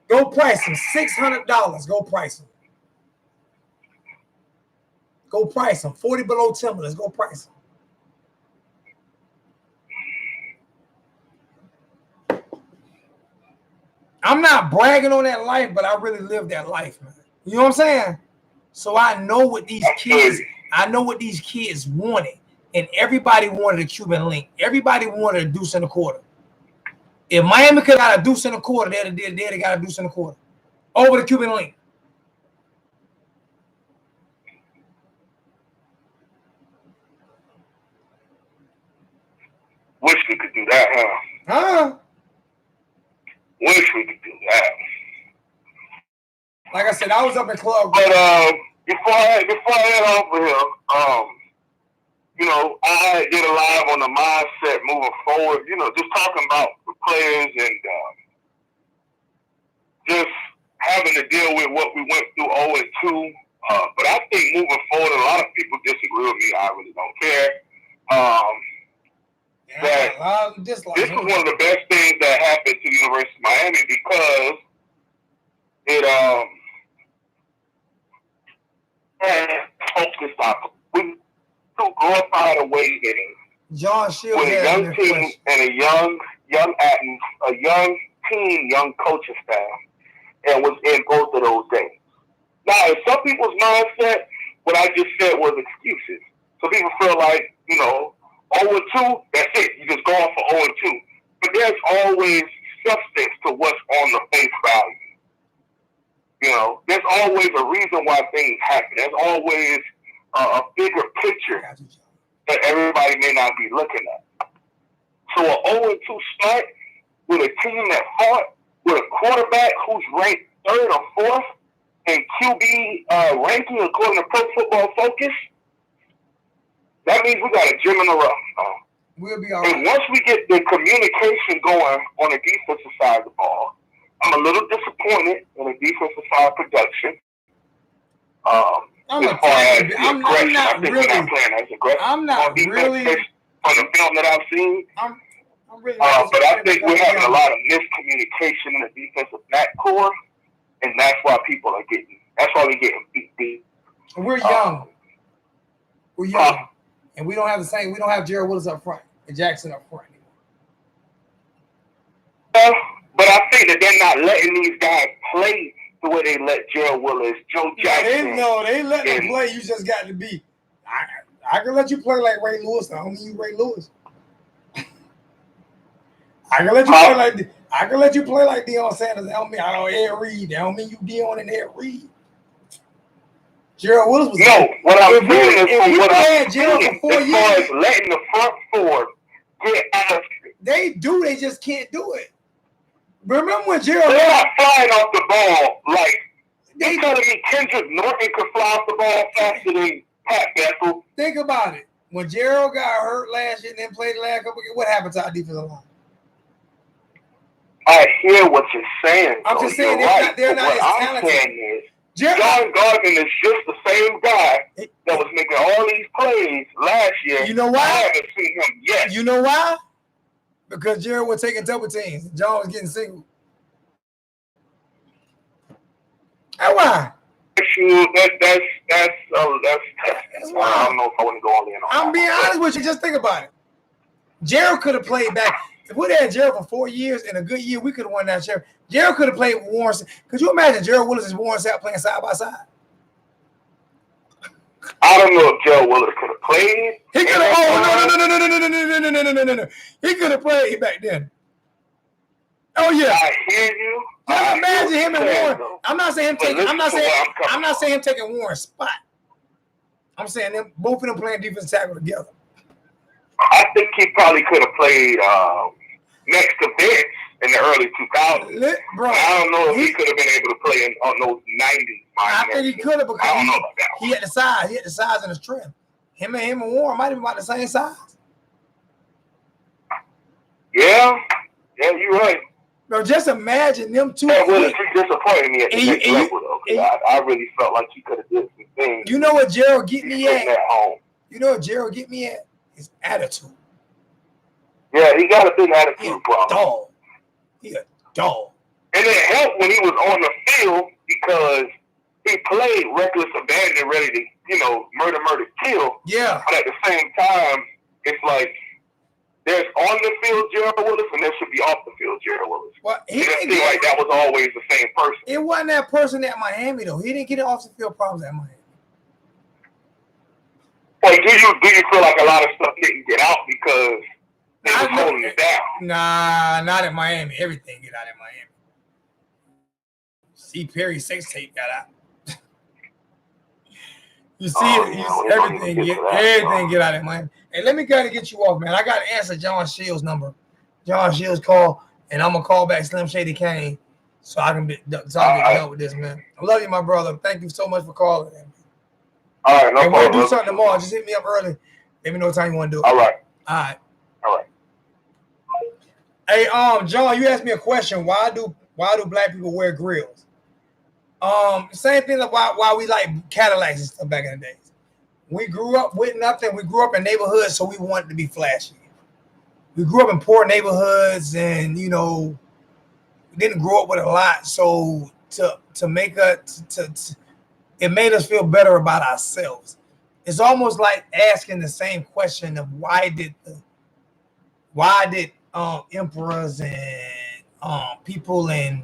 Go price them. $600. Go price them. Go price them. 40 below Timberlands. Go price them. I'm not bragging on that life, but I really lived that life, man. You know what I'm saying? So I know what these kids wanted. And everybody wanted a Cuban link. Everybody wanted a deuce and a quarter. If Miami could have got a deuce and a quarter, they'd have got a deuce and a quarter. Over the Cuban link. Wish we could do that, huh? Huh? Wish we could do that. Like I said, I was up in club. But before I head over here, I did a live on the mindset moving forward. Just talking about the players and just having to deal with what we went through 0-2. But I think moving forward, a lot of people disagree with me. I really don't care. This is one of the best things that happened to the University of Miami because it focused on we glorified away hitting. John Shield with a young team and a young team, young coaching staff, and was in both of those games. Now, in some people's mindset, what I just said was excuses. So people feel like, 0-2, that's it. You just go off for 0-2. But there's always substance to what's on the face value. There's always a reason why things happen. There's always a bigger picture that everybody may not be looking at. So an 0-2 start with a team that fought, with a quarterback who's ranked 3rd or 4th in QB ranking according to Pro Football Focus, that means we got a gem in the rough. We'll be all right. And once we get the communication going on the defensive side of the ball, I'm a little disappointed in the defensive side production. I'm not really. On the film that I've seen. I'm really. But I think we're having a lot of miscommunication in the defensive backcourt, and that's why people are getting. That's why we're getting beat. We're young. We're young, and we don't have the same. We don't have Jared Willis up front and Jackson up front anymore. But But I think that they're not letting these guys play the way they let Gerald Willis, Joe Jackson. They let them play. You just got to be. I can let you play like Ray Lewis. I don't mean you Ray Lewis. I can let you play like. I can let you play like Deion Sanders. I don't mean Ed Reed. I don't mean you Deion and Ed Reed. Gerald Willis was. No, what I'm saying is from what I'm Gerald saying, for 4 as far years, as letting the front four get after. They do. They just can't do it. Remember when Gerald? They're not flying off the ball like they telling me Kendrick Norton could fly off the ball faster than Pat Bethel. Think about it. When Gerald got hurt last year and then played the last couple games, what happened to our defensive line? I hear what you're saying. I'm just saying they're not as talented. Saying is, John Gardner is just the same guy that was making all these plays last year. You know why? I haven't seen him yet. You know why? Because Gerald was taking double teams. John was getting single. That's why. That's why. I don't know if I want to go on there. I'm being honest with you. Just think about it. Gerald could have played back. If we'd had Gerald for 4 years and a good year, we could have won that chair. Gerald could have played with Warren. Could you imagine Gerald Willis and Warren Sapp playing side by side? I don't know if Gerald Willis could have played. He could have. Oh no! He could have played back then. Oh yeah. I hear you. Just imagine him and Warren. I'm not saying him taking. I'm not saying him taking Warren's spot. I'm saying them both of them playing defense tackle together. I think he probably could have played next to Vince in the early 2000s. Bro, I don't know if he could have been able to play on those 90s. I think he could have because I don't know about that. He had the size. He had the size and the strength. Him and Warren might have been about the same size. Yeah, you're right. Bro, just imagine them two. That would have disappointed me at the next level, though. I really felt like he could have did some things. You know what Gerald get me at? Home. You know what Gerald get me at? His attitude. Yeah, he got a big attitude problem. He a dog. And it helped when he was on the field because he played reckless abandon, ready to, murder, kill. Yeah. But at the same time, it's like there's on the field Gerald Willis and there should be off the field Gerald Willis. Well, it didn't seem like that was always the same person. It wasn't that person at Miami though. He didn't get off the field problems at Miami. Like, do you feel like a lot of stuff didn't get out because they were holding it down? Nah, not at Miami. Everything get out at Miami. See Perry's sex tape got out. You see everything get out at Miami. Hey, let me kind of get you off, man. I got to answer John Shields' number. John Shields call, and I'm gonna call back Slim Shady Kane so I can get done with this, man. I love you, my brother. Thank you so much for calling, man. All right, no problem. We'll do something tomorrow. Just hit me up early. Let me know what time you want to do it. All right. Hey, John, you asked me a question. Why do black people wear grills? Same thing like why we like Cadillacs and stuff back in the days. We grew up with nothing. We grew up in neighborhoods, so we wanted to be flashy. We grew up in poor neighborhoods, and we didn't grow up with a lot. So to make it made us feel better about ourselves. It's almost like asking the same question of why did emperors and people in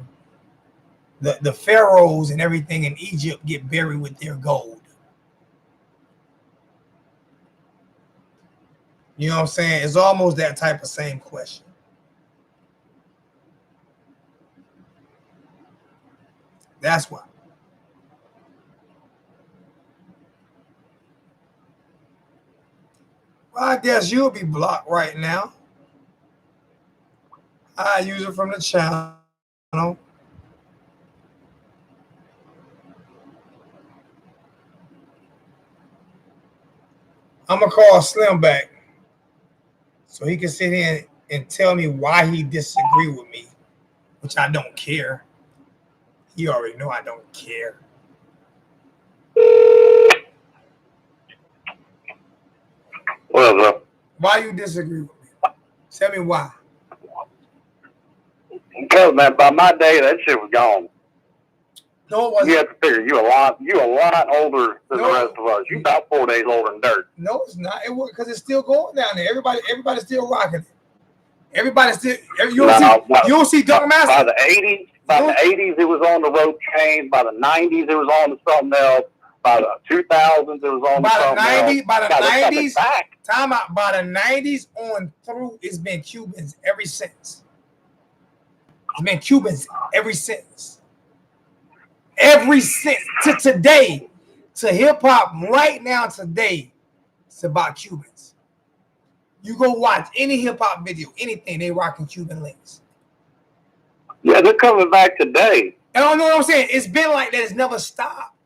the pharaohs and everything in Egypt get buried with their gold? You know what I'm saying? It's almost that type of same question. That's why. Well, I guess you'll be blocked right now. I use it from the channel. I'm going to call Slim back so he can sit here and tell me why he disagreed with me, which I don't care. You already know I don't care. What up? Why you disagree with me? Tell me why. Because, man, by my day, that shit was gone. No, it wasn't. You have to figure you a lot older than the rest of us. You about 4 days older than dirt. No, it's not. It was because it's still going down there. Everybody's still rocking it. Everybody still. You don't see Dunk By Master. the 80s, it was on the rope chains. By the 90s, it was on to something else. By the 2000s, it was on to something else. By the 90s, back. time out. By the 90s on through, it's been Cubans ever since. It's been Cubans ever since. Every since to today, to hip hop right now today, it's about Cubans. You go watch any hip hop video, anything, they rocking Cuban links. Yeah, they're coming back today. And I know what I'm saying. It's been like that. It's never stopped.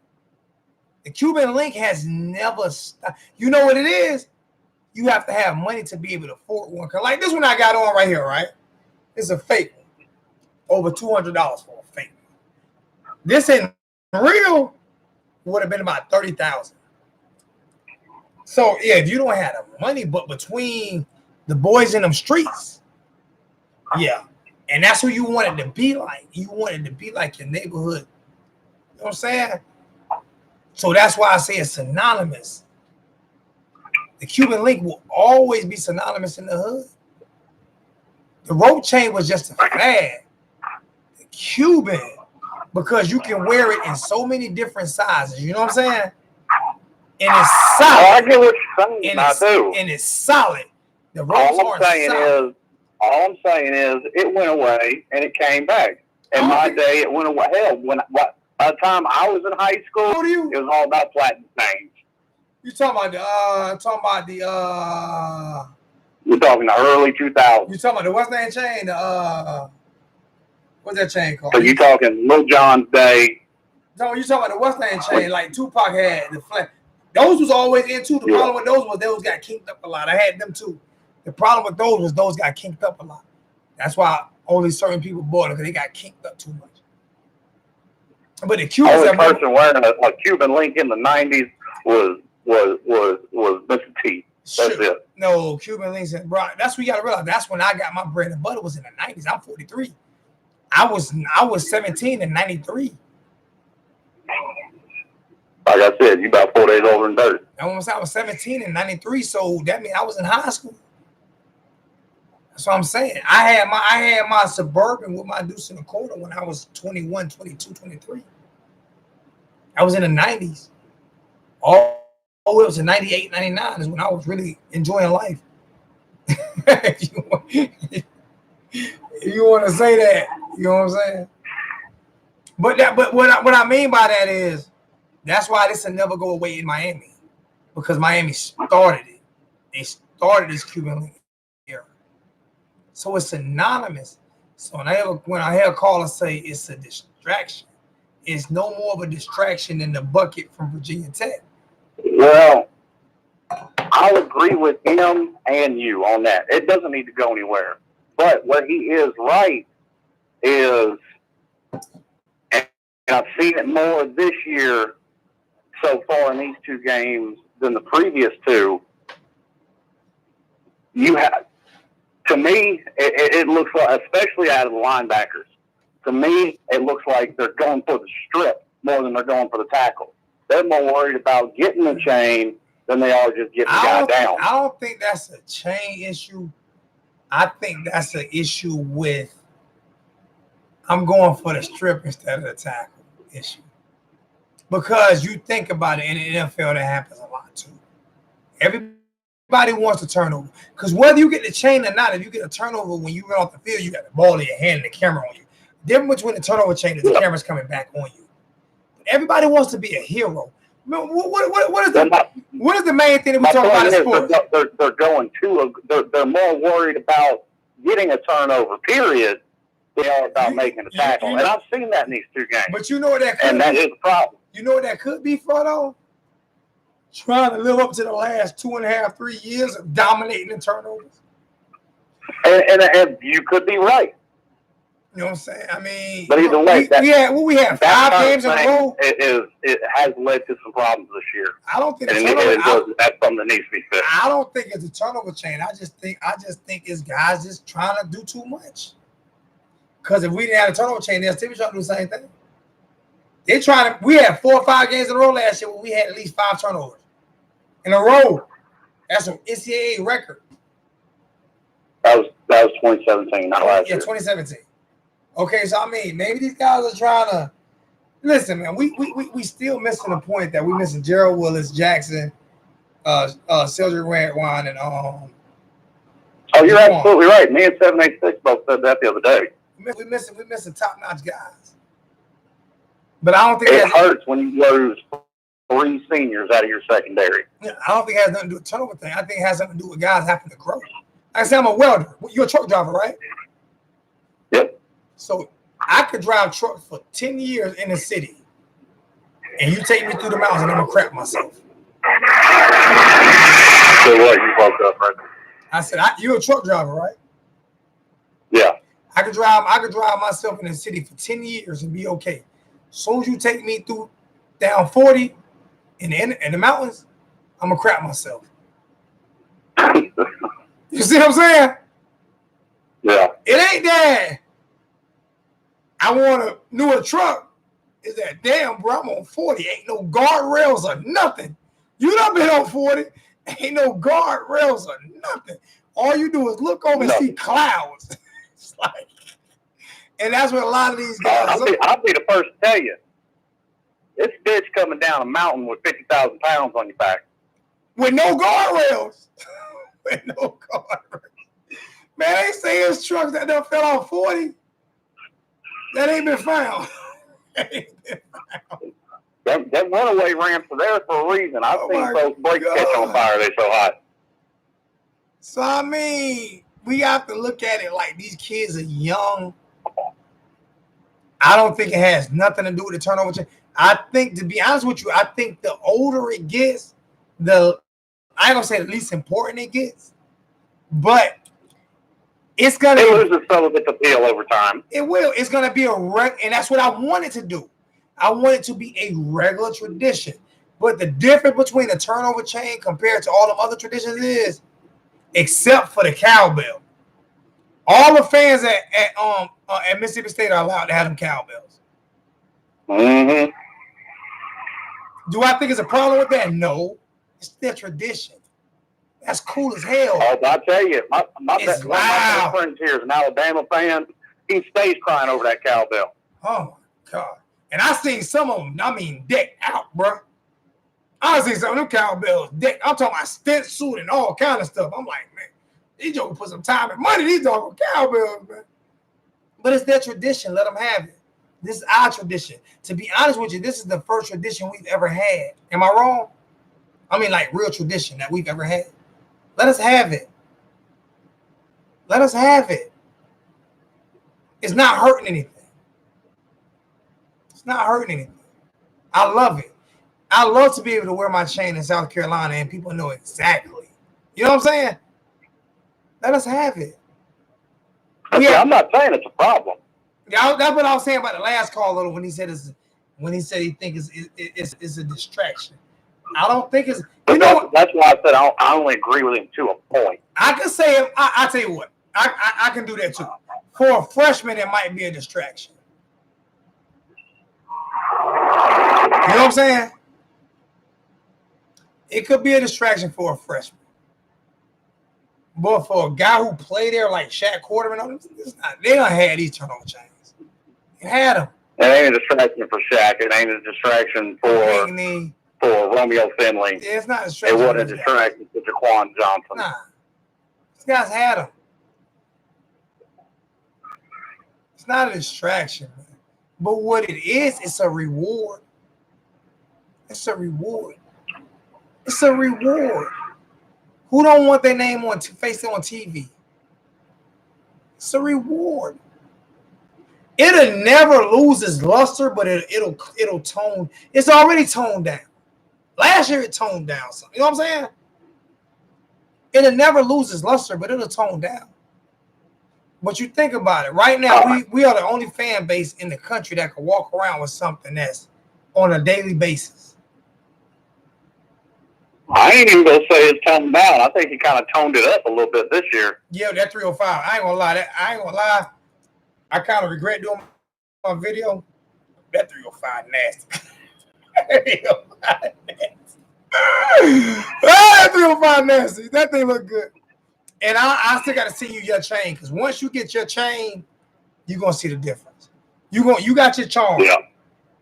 The Cuban link has never stopped. You know what it is? You have to have money to be able to afford one. Cause like this one I got on right here, right? It's a fake one. Over $200 for a fake one. This ain't real. Would have been about 30,000. So yeah, if you don't have the money, but between the boys in them streets, yeah, and that's who you wanted to be like. You wanted to be like your neighborhood. You know what I'm saying? So that's why I say it's synonymous. The Cuban link will always be synonymous in the hood. The rope chain was just a fad. The Cuban, because you can wear it in so many different sizes. You know what I'm saying? And it's solid. I get what you're saying. I do. And it's solid. The ropes all I'm saying is it went away and it came back. In my day, it went away. Hell, by the time I was in high school, it was all about platinum chains. You talking about You're talking the early 2000s. You talking about the what's that chain? What's that chain called? So you talking Lil Jon's day? No, you talking about the what's that chain? Like Tupac had the flat. Those was always in too. The problem with those got kinked up a lot. I had them too. The problem with those got kinked up a lot. That's why only certain people bought it because they got kinked up too much. But the Cubans. The only person wearing a Cuban link in the 90s was Mr. T. That's it. No, Cuban links, bro. That's what you gotta realize. That's when I got my bread and butter was in the 90s. I'm 43. I was 17 in 93. Like I said, you about 4 days older than 30. I was 17 in 93, so that means I was in high school. That's what I'm saying. I had my Suburban with my deuce in the quarter when I was 21, 22, 23. I was in the 90s. All the way up to 98, 99 is when I was really enjoying life. If you want to say that, you know what I'm saying? But what I mean by that is that's why this will never go away in Miami, because Miami started it. They started this Cuban link era. So it's synonymous. So when I hear a caller say it's a distraction, it's no more of a distraction than the bucket from Virginia Tech. Well, I'll agree with him and you on that. It doesn't need to go anywhere. But what he is right is, and I've seen it more this year so far in these two games than the previous two. To me, it looks like, especially out of the linebackers, to me, it looks like they're going for the strip more than they're going for the tackle. They're more worried about getting the chain than they are just getting the guy down. I don't think that's a chain issue. I think that's an issue with I'm going for the strip instead of the tackle issue. Because you think about it, in the NFL, that happens a lot too. Everybody wants to turnover. Because whether you get the chain or not, if you get a turnover when you run off the field, you got the ball in your hand and the camera on you. The difference between the turnover chain is the camera's coming back on you. But everybody wants to be a hero. What is the main thing that we talk about in sports? They're going they're more worried about getting a turnover, period, than they are about making a tackle. And I've seen that in these two games. But you know what that could be? And that is the problem. You know what that could be, Frodo? Trying to live up to the last 2.5, 3 years of dominating the turnovers. And you could be right. You know what I'm saying? I mean, but either way, we had 5 games in a row. It has led to some problems this year. I don't think that's something that needs to be fixed. I don't think it's a turnover chain. I just think it's guys just trying to do too much. Because if we didn't have a turnover chain, they're still trying to do the same thing. They're trying to. We had 4 or 5 games in a row last year where we had at least 5 turnovers in a row. That's an NCAA record. That was 2017, not last year. 2017. Okay, so I mean, maybe these guys are trying to listen, man. We still missing the point that we missing Gerald Willis, Jackson, Cedric Redwine, and Oh, you're absolutely right. Me and 786 both said that the other day. We missing top notch guys. But I don't think it hurts when you lose 3 seniors out of your secondary. I don't think it has nothing to do with turnover thing. I think it has something to do with guys having to grow. Like I said, I'm a welder. You're a truck driver, right? Yep. So I could drive trucks for 10 years in the city, and you take me through the mountains, and I'm gonna crap myself. So what? You broke up, right? I said, you're a truck driver, right? Yeah. I could drive myself in the city for 10 years and be okay. As soon as you take me through down 40 in the mountains, I'm gonna crap myself. You see what I'm saying? Yeah. It ain't that I want a newer truck. Is that damn, bro? I'm on 40. Ain't no guardrails or nothing. You done been on 40. Ain't no guardrails or nothing. All you do is look over and see clouds. It's like, and that's what a lot of these guys. I'll be the first to tell you. This bitch coming down a mountain with 50,000 pounds on your back. With no guardrails. With no guardrails. Man, they say it's trucks that done fell off 40. That ain't been found. That runaway ramps are there for a reason. I've seen those brakes catch on fire. They're so hot. So, I mean, we have to look at it like these kids are young. I don't think it has nothing to do with the turnover. I think, to be honest with you, I think the older it gets, I ain't gonna say the least important it gets, but it's gonna loses some of its appeal over time. It will. It's gonna be and that's what I want it to do. I want it to be a regular tradition. But the difference between the turnover chain compared to all the other traditions is, except for the cowbell, all the fans at Mississippi State are allowed to have them cowbells. Mm-hmm. Do I think it's a problem with that? No. It's their tradition. That's cool as hell. Oh, I tell you, my best friend here is an Alabama fan. He stays crying over that cowbell. Oh my God. And I seen some of them, I mean, decked out, bro. I seen some of them cowbells decked. I'm talking about stint suit and all kind of stuff. I'm like, man, these jokers put some time and money. These doggone cowbells, man. But it's their tradition. Let them have it. This is our tradition. To be honest with you, this is the first tradition we've ever had. Am I wrong? I mean, like real tradition that we've ever had. Let us have it. Let us have it. It's not hurting anything. It's not hurting anything. I love it. I love to be able to wear my chain in South Carolina and people know exactly. You know what I'm saying? Let us have it. I'm not saying it's a problem. Yeah, that's what I was saying about the last call, little, when he said he thinks it's a distraction. I don't think it's. You know, that's why I said I only agree with him to a point. I can say I tell you what, I can do that too. For a freshman, it might be a distraction. You know what I'm saying? It could be a distraction for a freshman. But for a guy who played there like Shaq Quarterman, they don't have these turnover chains. You had them. It ain't a distraction for Shaq. It ain't a distraction for Romeo Finley. Yeah, it's not a distraction. It wasn't a distraction for Jaquan Johnson. Nah. These guys had them. It's not a distraction, man. But what it is, it's a reward. It's a reward. It's a reward. Who don't want their name face on TV? It's a reward. It'll never lose its luster, but it'll tone. It's already toned down. Last year it toned down some. You know what I'm saying? It'll never lose its luster, but it'll tone down. But you think about it. Right now, we are the only fan base in the country that can walk around with something that's on a daily basis. I ain't even gonna say it's toned down. I think he kind of toned it up a little bit this year. Yeah, that 305. I ain't gonna lie. I kind of regret doing my video. That 305 nasty. That 305 nasty. That thing look good. And I still got to see you your chain, because once you get your chain, you're gonna see the difference. You got your charm, Yeah.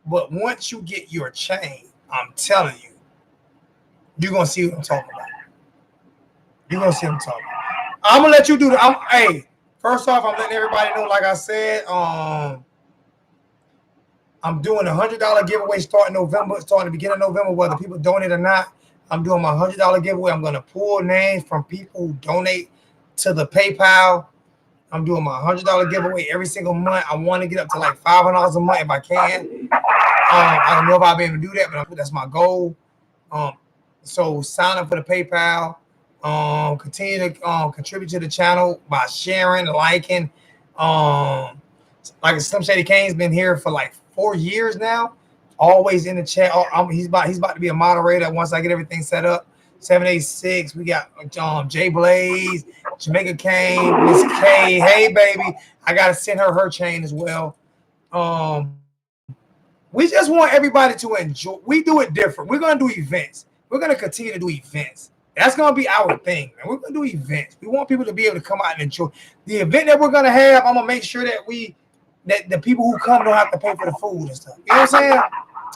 but once you get your chain, I'm telling you, you're gonna see what I'm talking about. You're gonna see what I'm talking about. I'm gonna let you do the. Hey, first off, I'm letting everybody know. Like I said, I'm doing $100 giveaway starting the beginning of November, whether people donate or not. I'm doing my $100 giveaway. I'm gonna pull names from people who donate to the PayPal. I'm doing my $100 giveaway every single month. I want to get up to like $500 a month if I can. I don't know if I'll be able to do that, but that's my goal. So sign up for the PayPal. Continue to contribute to the channel by sharing, liking. Like Slim Shady Kane's been here for like 4 years now. Always in the chat. He's about to be a moderator once I get everything set up. 786. We got Jay Blaze, Jamaica Kane, Miss K. Hey baby, I gotta send her chain as well. We just want everybody to enjoy. We do it different. We're gonna do events. We're gonna continue to do events. That's gonna be our thing, man. We're gonna do events. We want people to be able to come out and enjoy the event that we're gonna have. I'm gonna make sure that the people who come don't have to pay for the food and stuff. You know what I'm saying?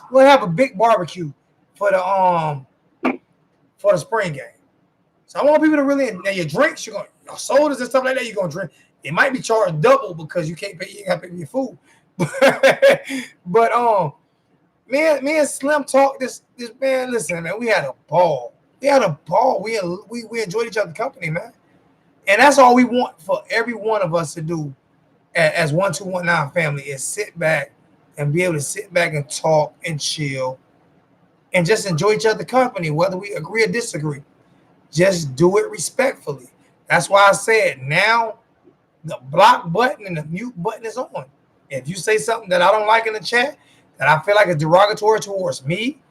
We'll have a big barbecue for the spring game. So I want people to really, and your drinks, your sodas and stuff like that, you're gonna drink. It might be charged double because you ain't gotta pay for your food. But me and Slim talk this man. Listen, man, we had a ball. We enjoyed each other's company, man. And that's all we want for every one of us to do as 1219 family is sit back and be able to sit back and talk and chill and just enjoy each other's company, whether we agree or disagree. Just do it respectfully. That's why I said now the block button and the mute button is on. If you say something that I don't like in the chat, that I feel like is derogatory towards me,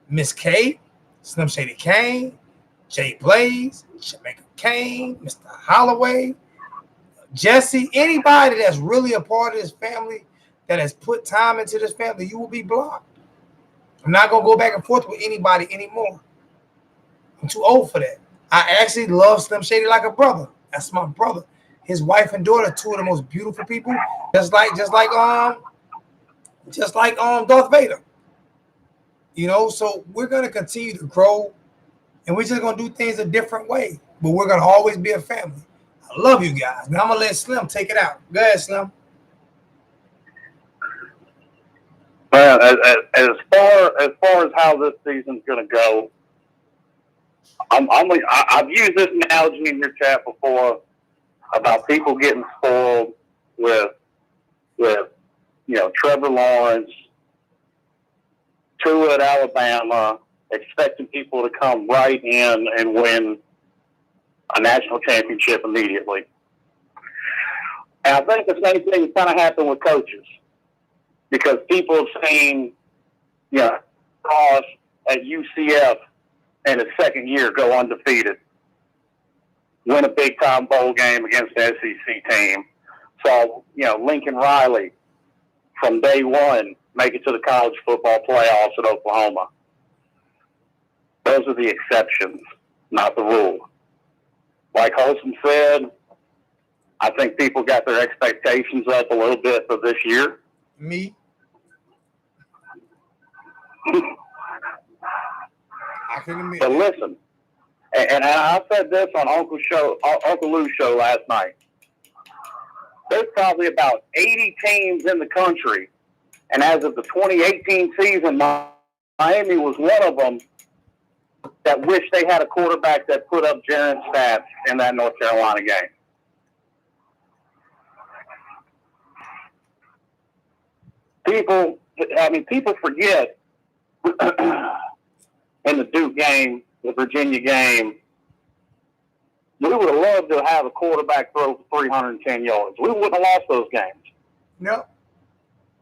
Miss K, Slim Shady Kane, Jay Blaze, Jamaica Kane, Mr. Holloway, Jesse, anybody that's really a part of this family that has put time into this family, you will be blocked. I'm not going to go back and forth with anybody anymore. I'm too old for that. I actually love Slim Shady like a brother. That's my brother. His wife and daughter, two of the most beautiful people, just like Darth Vader. You know, so we're gonna continue to grow, and we're just gonna do things a different way. But we're gonna always be a family. I love you guys. Now I'm gonna let Slim take it out. Go ahead, Slim. Well, as far as how this season's gonna go, I've used this analogy in your chat before about people getting spoiled with Trevor Lawrence, Tua at Alabama, expecting people to come right in and win a national championship immediately. And I think the same thing kind of happened with coaches, because people have seen, Ross at UCF in his second year go undefeated, win a big-time bowl game against the SEC team. So, Lincoln Riley from day one make it to the college football playoffs at Oklahoma. Those are the exceptions, not the rule. Like Holsom said, I think people got their expectations up a little bit for this year. Me? I can admit. But listen, and I said this on Uncle Lou's show last night. There's probably about 80 teams in the country, and as of the 2018 season, Miami was one of them that wish they had a quarterback that put up Jaren's stats in that North Carolina game. People forget in the Duke game, the Virginia game, we would have loved to have a quarterback throw for 310 yards. We wouldn't have lost those games. No.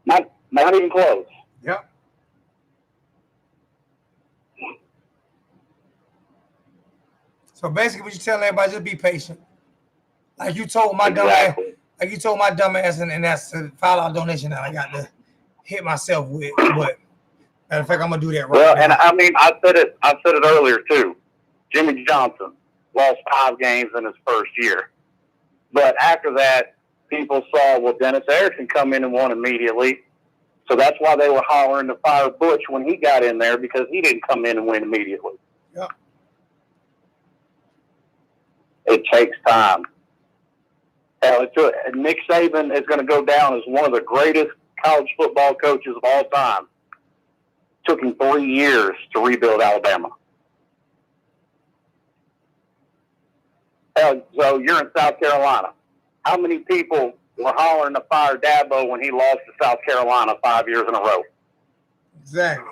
Not even close. Yep. So basically, what you telling everybody, just be patient. Like you told my Exactly. dumb ass, and that's a $5 donation that I got to hit myself with. But matter of fact, I'm gonna do that right now. Well, and I said it earlier too. Jimmy Johnson, lost 5 games in his first year. But after that, people saw, well, Dennis Erickson come in and won immediately. So that's why they were hollering to fire Butch when he got in there, because he didn't come in and win immediately. Yep. It takes time. Hell, Nick Saban is going to go down as one of the greatest college football coaches of all time. Took him 3 years to rebuild Alabama. Hell, so you're in South Carolina. How many people were hollering to fire Dabo when he lost to South Carolina 5 years in a row? Exactly.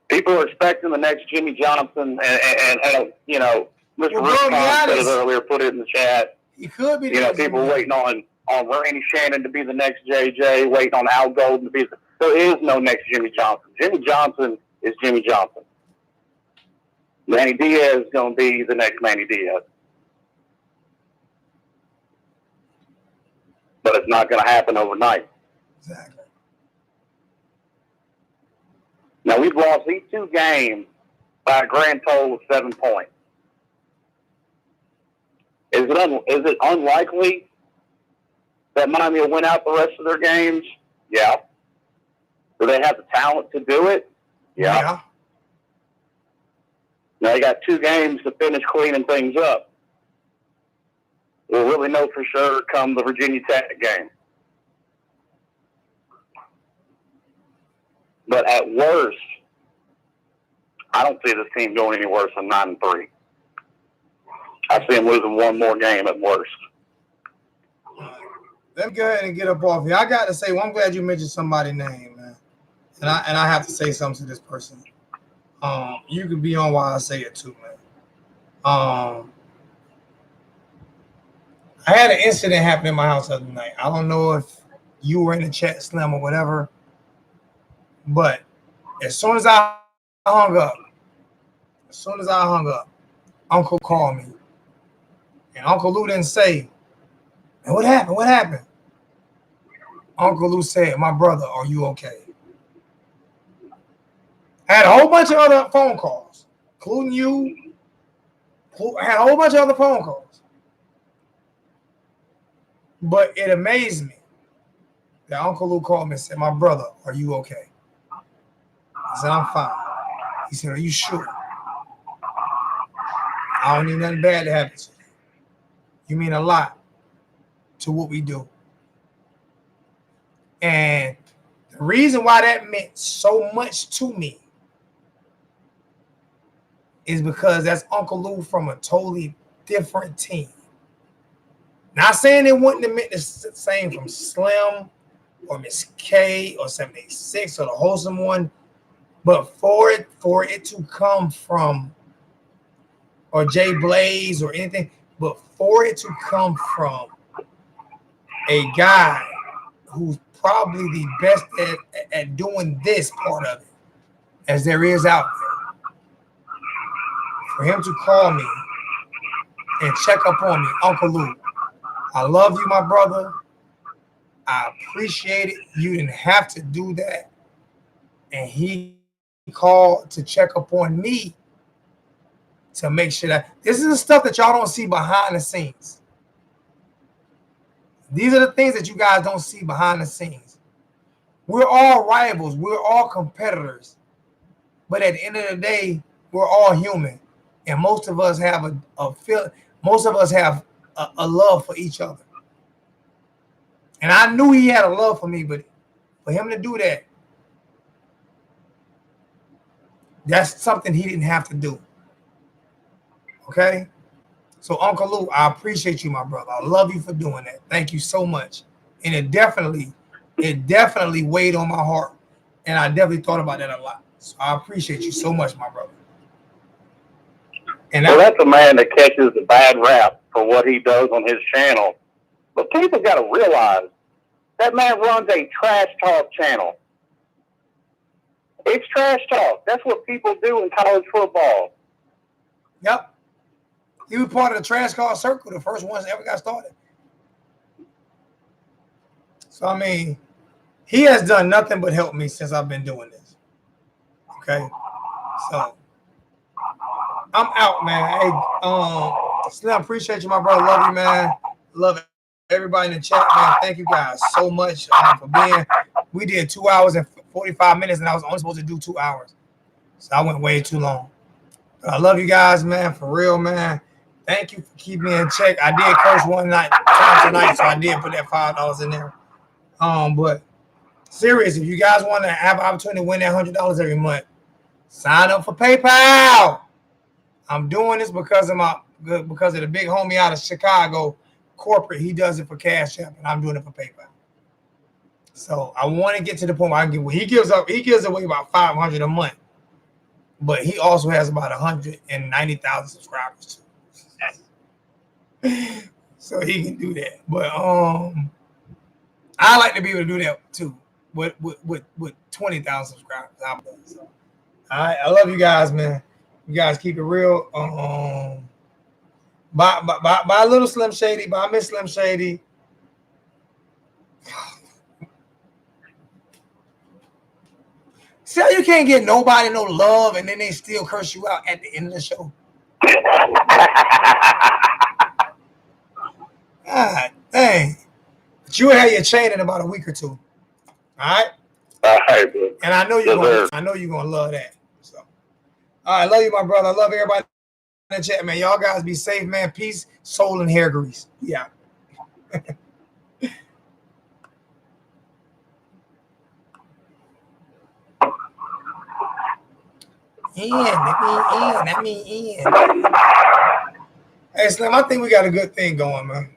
People are expecting the next Jimmy Johnson, and you know, Mr. Well, Rick bro, Khan said it honest. earlier, put it in the chat. He could be. You know, people waiting on Randy Shannon to be the next JJ, waiting on Al Golden to be the. There is no next Jimmy Johnson. Jimmy Johnson is Jimmy Johnson. Manny Diaz is going to be the next Manny Diaz. But it's not going to happen overnight. Exactly. Now, we've lost these 2 games by a grand total of 7 points. Is it unlikely that Miami will win out the rest of their games? Yeah. Do they have the talent to do it? Yeah. Now, they got 2 games to finish cleaning things up. We'll really know for sure come the Virginia Tech game. But at worst, I don't see this team going any worse than 9-3. I see them losing 1 more game at worst. Let me go ahead and get up off here. I got to say, well, I'm glad you mentioned somebody's name, man. And I have to say something to this person. You could be on while I say it too, man. I had an incident happen in my house the other night. I don't know if you were in the chat, Slim, or whatever. But as soon as I hung up, Uncle called me. And Uncle Lou didn't say, "Man, what happened? What happened?" Uncle Lou said, "My brother, are you okay?" I had a whole bunch of other phone calls, including you. I had a whole bunch of other phone calls. But it amazed me that Uncle Lou called me and said, "My brother, are you okay?" I said, "I'm fine." He said, "Are you sure?" "I don't need nothing bad to happen to you. You mean a lot to what we do." And the reason why that meant so much to me is because that's Uncle Lou from a totally different team. Not saying it wouldn't have meant the same from Slim or Miss K or 786 or the wholesome one, but for it to come from, or Jay Blaze or anything, but for it to come from a guy who's probably the best at doing this part of it as there is out there, for him to call me and check up on me, "Uncle Lou, I love you, my brother. I appreciate it. You didn't have to do that." And he called to check up on me to make sure that this is the stuff that y'all don't see behind the scenes. These are the things that you guys don't see behind the scenes. We're all rivals. We're all competitors. But at the end of the day, we're all human. And most of us have a love for each other. And I knew he had a love for me, but for him to do that, that's something he didn't have to do. Okay? So Uncle Lou, I appreciate you, my brother. I love you for doing that. Thank you so much. And it definitely weighed on my heart. And I definitely thought about that a lot. So I appreciate you so much, my brother. And well, that's a man that catches a bad rap for what he does on his channel. But people got to realize that man runs a trash talk channel. It's trash talk. That's what people do in college football. Yep. He was part of the trash car circle, the first ones that ever got started. So, I mean, he has done nothing but help me since I've been doing this. Okay, so I'm out, man. Hey, Slim, appreciate you, my brother. Love you, man. Love everybody in the chat, man. Thank you guys so much for being. We did 2 hours and 45 minutes, and I was only supposed to do 2 hours, so I went way too long. But I love you guys, man, for real, man. Thank you for keeping me in check. I did curse one night tonight, so I did put that $5 in there. But serious, if you guys want to have an opportunity to win that $100 every month, sign up for PayPal. I'm doing this because of the big homie out of Chicago, corporate. He does it for Cash App, and I'm doing it for PayPal. So I want to get to the point where I can he gives away about $500 a month, but he also has about 190,000 subscribers too. So he can do that. But I like to be able to do that too with 20,000 subscribers. So, all right, I love you guys, man. You guys keep it real. By little Slim Shady, by Miss Slim Shady. See how you can't get nobody no love, and then they still curse you out at the end of the show. God dang. But you'll have your chain in about a week or two. All right? All right, bro. And I know you're gonna love that. So all right, love you, my brother. I love everybody in the chat, man. Y'all guys be safe, man. Peace, soul, and hair grease. Yeah. Let me in. Hey, Slim, I think we got a good thing going, man.